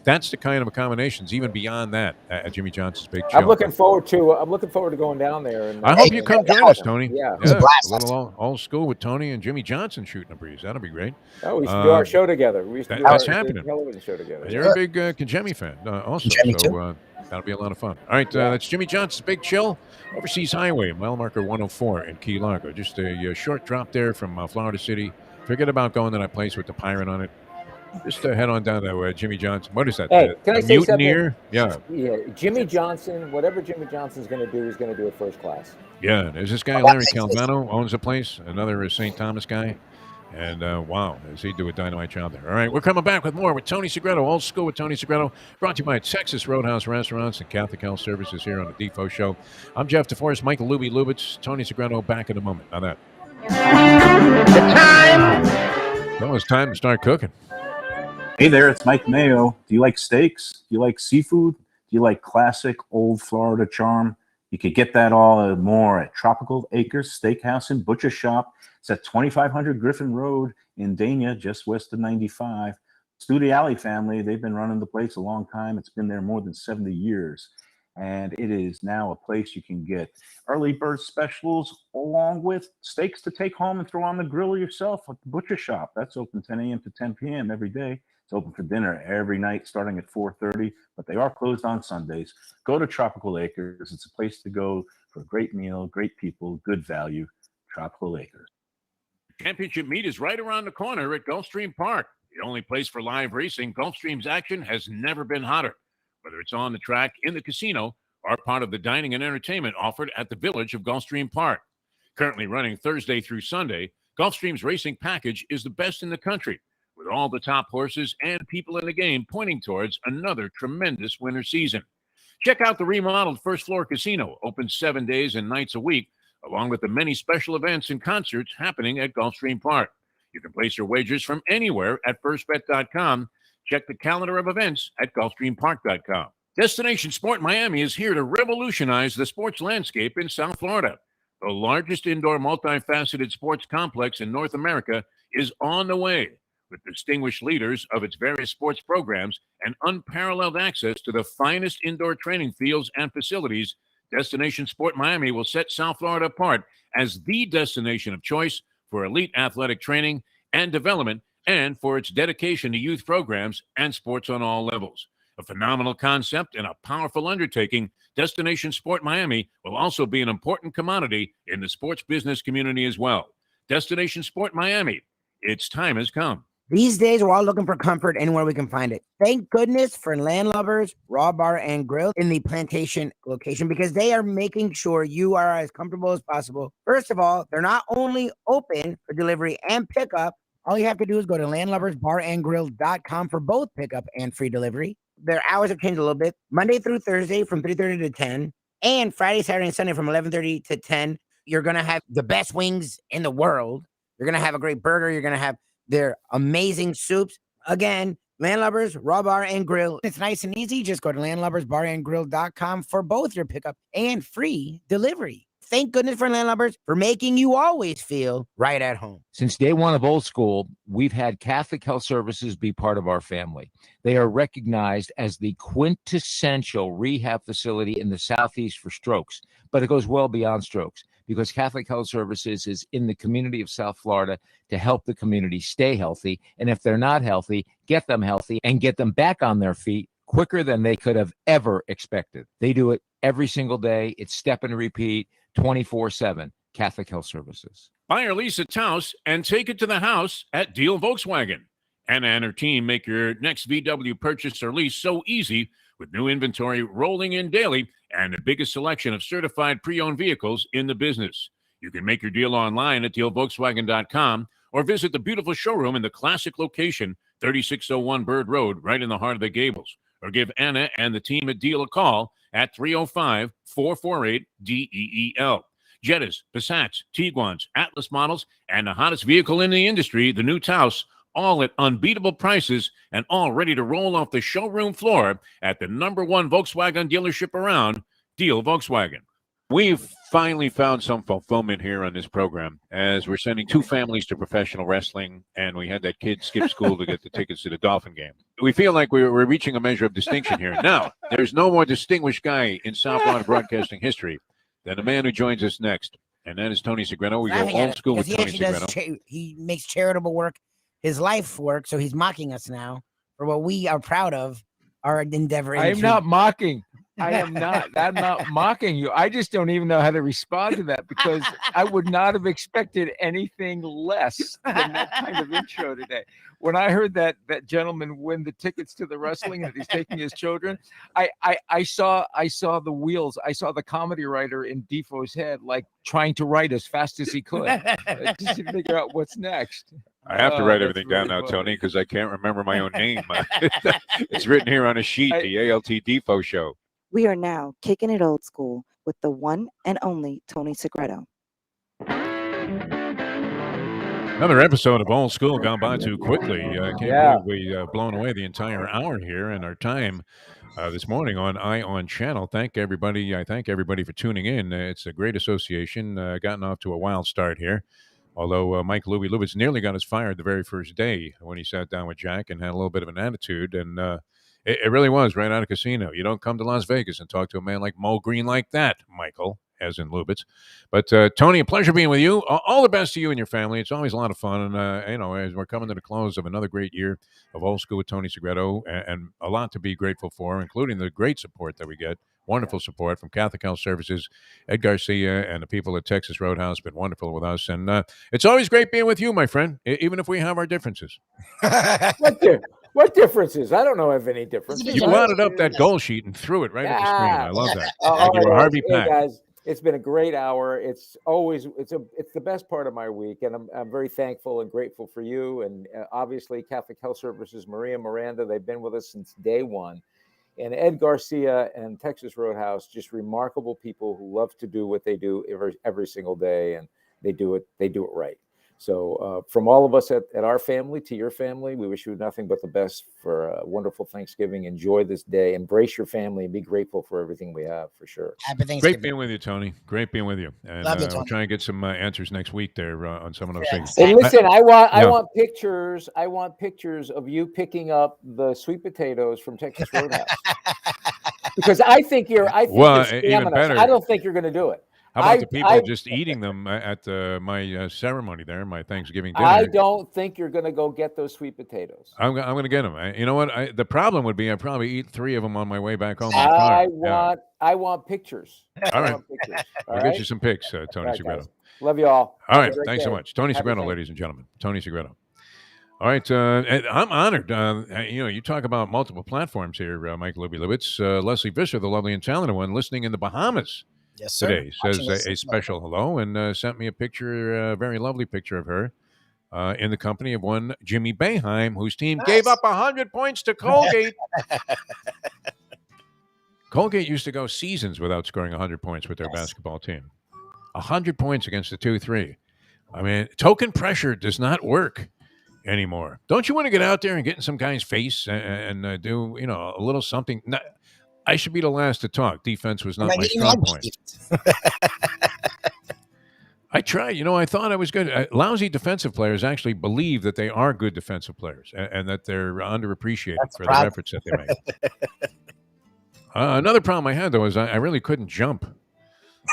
S1: That's the kind of accommodations, even beyond that, at Jimmy Johnson's Big Chill.
S11: I'm looking forward to going down there. And
S1: I hope you come join us, Tony.
S11: Yeah.
S1: A little old school with Tony and Jimmy Johnson shooting a breeze. That'll be great.
S11: Oh, we used to do our show together. We used to do our television show together.
S1: And you're a big Kajemi fan also. So that'll be a lot of fun. All right, that's Jimmy Johnson's Big Chill, Overseas Highway, mile marker 104 in Key Largo. Just a short drop there from Florida City. Forget about going to that place with the pirate on it. Just head on down to Jimmy Johnson. What is that?
S11: Hey, can I say
S1: Mutineer?
S11: Something? Yeah. Jimmy Johnson, whatever Jimmy Johnson's going to do, he's going to do it first class.
S1: Yeah, there's this guy, Larry Calvano, owns a place, another St. Thomas guy. And wow, does he do a dynamite job there. All right, we're coming back with more with Tony Segreto, Old School with Tony Segreto, brought to you by Texas Roadhouse Restaurants and Catholic Health Services here on the Defo Show. I'm Jeff Deforrest, Michael Lubie, Lubitz, Tony Segreto, back in a moment. Now that. Well, it's time to start cooking.
S8: Hey there, it's Mike Mayo. Do you like steaks? Do you like seafood? Do you like classic old Florida charm? You could get that all and more at Tropical Acres Steakhouse and Butcher Shop. It's at 2500 Griffin Road in Dania, just west of 95. Studiali family, they've been running the place a long time. It's been there more than 70 years. And it is now a place you can get early bird specials along with steaks to take home and throw on the grill yourself at the butcher shop. That's open 10 a.m. to 10 p.m. every day. It's open for dinner every night starting at 4:30, but they are closed on Sundays. Go to Tropical Acres. It's a place to go for a great meal, great people, good value. Tropical Acres.
S1: Championship meet is right around the corner at Gulfstream Park. The only place for live racing, Gulfstream's action has never been hotter. Whether it's on the track, in the casino, or part of the dining and entertainment offered at the Village of Gulfstream Park. Currently running Thursday through Sunday, Gulfstream's racing package is the best in the country, with all the top horses and people in the game pointing towards another tremendous winter season. Check out the remodeled first floor casino, open 7 days and nights a week, along with the many special events and concerts happening at Gulfstream Park. You can place your wagers from anywhere at firstbet.com. Check the calendar of events at gulfstreampark.com. Destination Sport Miami is here to revolutionize the sports landscape in South Florida. The largest indoor multifaceted sports complex in North America is on the way, with distinguished leaders of its various sports programs and unparalleled access to the finest indoor training fields and facilities. Destination Sport Miami will set South Florida apart as the destination of choice for elite athletic training and development, and for its dedication to youth programs and sports on all levels. A phenomenal concept and a powerful undertaking, Destination Sport Miami will also be an important commodity in the sports business community as well. Destination Sport Miami, its time has come.
S2: These days, we're all looking for comfort anywhere we can find it. Thank goodness for Landlubbers Raw Bar and Grill in the Plantation location, because they are making sure you are as comfortable as possible. First of all, they're not only open for delivery and pickup. All you have to do is go to landlubbersbarandgrill.com for both pickup and free delivery. Their hours have changed a little bit. Monday through Thursday from 3:30 to 10, and Friday, Saturday, and Sunday from 11:30 to 10. You're going to have the best wings in the world. You're going to have a great burger. You're going to have their amazing soups. Again, Landlubbers, Raw Bar and Grill. It's nice and easy. Just go to landlubbersbarandgrill.com for both your pickup and free delivery. Thank goodness for Landlubbers for making you always feel right at home.
S6: Since day one of Old School, we've had Catholic Health Services be part of our family. They are recognized as the quintessential rehab facility in the Southeast for strokes, but it goes well beyond strokes, because Catholic Health Services is in the community of South Florida to help the community stay healthy. And if they're not healthy, get them healthy and get them back on their feet quicker than they could have ever expected. They do it every single day. It's step and repeat, 24/7. Catholic Health Services.
S1: Buy or lease a Taos and take it to the house at Deal Volkswagen. Anna and her team make your next VW purchase or lease so easy, with new inventory rolling in daily and the biggest selection of certified pre-owned vehicles in the business. You can make your deal online at dealvolkswagen.com or visit the beautiful showroom in the classic location, 3601 Bird Road, right in the heart of the Gables. Or give Anna and the team at Deal a call at 305-448-DEEL. Jettas, Passats, Tiguans, Atlas models, and the hottest vehicle in the industry, the new Taos, all at unbeatable prices and all ready to roll off the showroom floor at the #1 Volkswagen dealership around, Deal Volkswagen. We've finally found some fulfillment here on this program, as we're sending 2 families to professional wrestling, and we had that kid skip school to get the tickets to the Dolphin game. We feel like we're reaching a measure of distinction here. Now, there's no more distinguished guy in South Florida broadcasting history than the man who joins us next, and that is Tony Segreto. We go old school with Tony Segreto.
S2: He makes charitable work, his life work, so he's mocking us now for what we are proud of, our endeavor.
S11: I am not mocking. I am not. I'm not mocking you. I just don't even know how to respond to that, because I would not have expected anything less than that kind of intro today. When I heard that gentleman win the tickets to the wrestling and he's taking his children, I saw the wheels. I saw the comedy writer in Defo's head, like trying to write as fast as he could, just to figure out what's next.
S1: I have to write everything down now, Tony, because I can't remember my own name. It's written here on a sheet, the ALT Defo Show.
S4: We are now kicking it old school with the one and only Tony Segreto.
S1: Another episode of Old School gone by too quickly. I can't believe we blown away the entire hour here and our time this morning on ION Channel. Thank everybody. I thank everybody for tuning in. It's a great association. Gotten off to a wild start here. Although Mike Lubitz nearly got us fired the very first day when he sat down with Jack and had a little bit of an attitude. And it really was right out of casino. You don't come to Las Vegas and talk to a man like Mo Green like that, Michael, as in Lubitz. But Tony, a pleasure being with you. All the best to you and your family. It's always a lot of fun. And, as we're coming to the close of another great year of Old School with Tony Segreto, and a lot to be grateful for, including the great support that we get. Wonderful support from Catholic Health Services, Ed Garcia, and the people at Texas Roadhouse. Been wonderful with us. And it's always great being with you, my friend, even if we have our differences.
S11: What differences? I don't know of any differences.
S1: You wadded up that goal sheet and threw it right at the screen. I love that. Like you were Harvey Pack.
S11: Guys, it's been a great hour. It's the best part of my week, and I'm very thankful and grateful for you. And obviously, Catholic Health Services, Maria Miranda, they've been with us since day one. And Ed Garcia and Texas Roadhouse, just remarkable people who love to do what they do every single day, and they do it right. So from all of us at our family to your family, we wish you nothing but the best for a wonderful Thanksgiving. Enjoy this day. Embrace your family and be grateful for everything we have, for sure.
S2: Happy Thanksgiving.
S1: Great being with you, Tony. Great being with you. And
S2: Love you, Tony.
S1: we'll try and get some answers next week there on some of those things.
S11: Hey, listen, I want pictures. I want pictures of you picking up the sweet potatoes from Texas Roadhouse. Because I think you're
S1: even better.
S11: I don't think you're going to do it.
S1: How about the people just eating them at my ceremony there, my Thanksgiving dinner?
S11: I don't think you're going to go get those sweet potatoes.
S1: I'm going to get them. You know what? The problem would be I'd probably eat 3 of them on my way back home.
S11: I want pictures.
S1: All right. We'll get you some pics, Tony Segreto.
S11: Love you all.
S1: All right. Thanks so much. Tony Segreto, ladies and gentlemen. Tony Segreto. All right. I'm honored. You talk about multiple platforms here, Mike Lubitz. Leslie Visser, the lovely and talented one, listening in the Bahamas.
S2: Yes, sir.
S1: Today says a special hello and sent me a picture, a very lovely picture of her in the company of one Jimmy Boeheim, whose team gave up 100 points to Colgate. Colgate used to go seasons without scoring 100 points with their basketball team. 100 points against the 2-3. I mean, token pressure does not work anymore. Don't you want to get out there and get in some guy's face and do a little something? I should be the last to talk. Defense was not my strong point. I tried. I thought I was good. Lousy defensive players actually believe that they are good defensive players and that they're underappreciated for the efforts that they make. Another problem I had, though, is I really couldn't jump.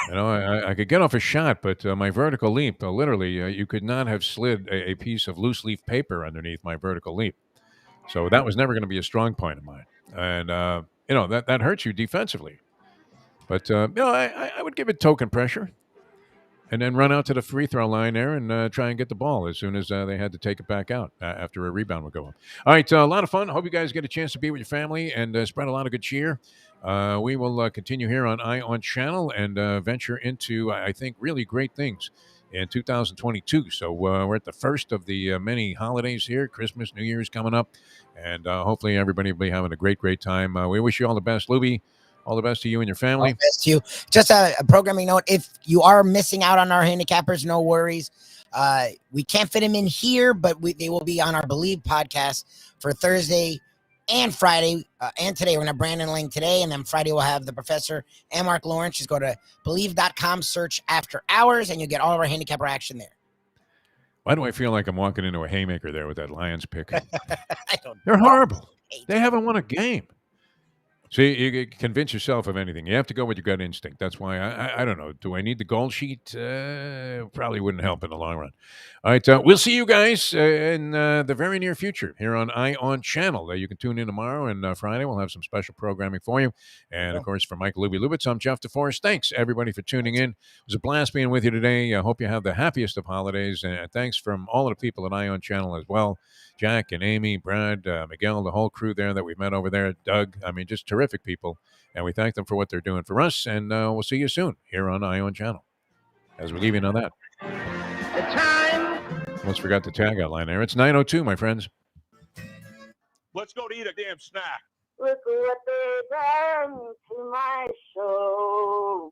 S1: I could get off a shot, but my vertical leap, literally, you could not have slid a piece of loose leaf paper underneath my vertical leap. So that was never going to be a strong point of mine. And, that hurts you defensively. But, I would give it token pressure and then run out to the free throw line there and try and get the ball as soon as they had to take it back out after a rebound would go up. All right, a lot of fun. Hope you guys get a chance to be with your family and spread a lot of good cheer. We will continue here on ION Channel and venture into, I think, really great things in 2022. So we're at the first of the many holidays here. Christmas, New Year's coming up. And hopefully everybody will be having a great, great time. We wish you all the best, Lubie. All the best to you and your family.
S2: All the best to you. Just a programming note. If you are missing out on our handicappers, no worries. We can't fit them in here, but they will be on our Believe podcast for Thursday and Friday. And today, we're going to have Brandon Lang today. And then Friday, we'll have the professor and Mark Lawrence. Just go to Believe.com, search After Hours, and you'll get all of our handicapper action there.
S1: Why do I feel like I'm walking into a haymaker there with that Lions pick? They're horrible. They haven't won a game. See, you convince yourself of anything. You have to go with your gut instinct. That's why I don't know. Do I need the goal sheet? Probably wouldn't help in the long run. All right, we'll see you guys in the very near future here on ION Channel. You can tune in tomorrow and Friday. We'll have some special programming for you. And, of course, for Mike Lubitz, I'm Jeff Deforrest. Thanks, everybody, for tuning in. It was a blast being with you today. I hope you have the happiest of holidays. And thanks from all of the people at ION Channel as well. Jack and Amy, Brad, Miguel, the whole crew there that we've met over there, Doug. I mean, just terrific people. And we thank them for what they're doing for us. And we'll see you soon here on ION Channel. As we leave you on that.
S10: The time.
S1: Almost forgot the tag out line there. It's 9:02, my friends.
S12: Let's go to eat a damn snack.
S10: Look what they done to my show.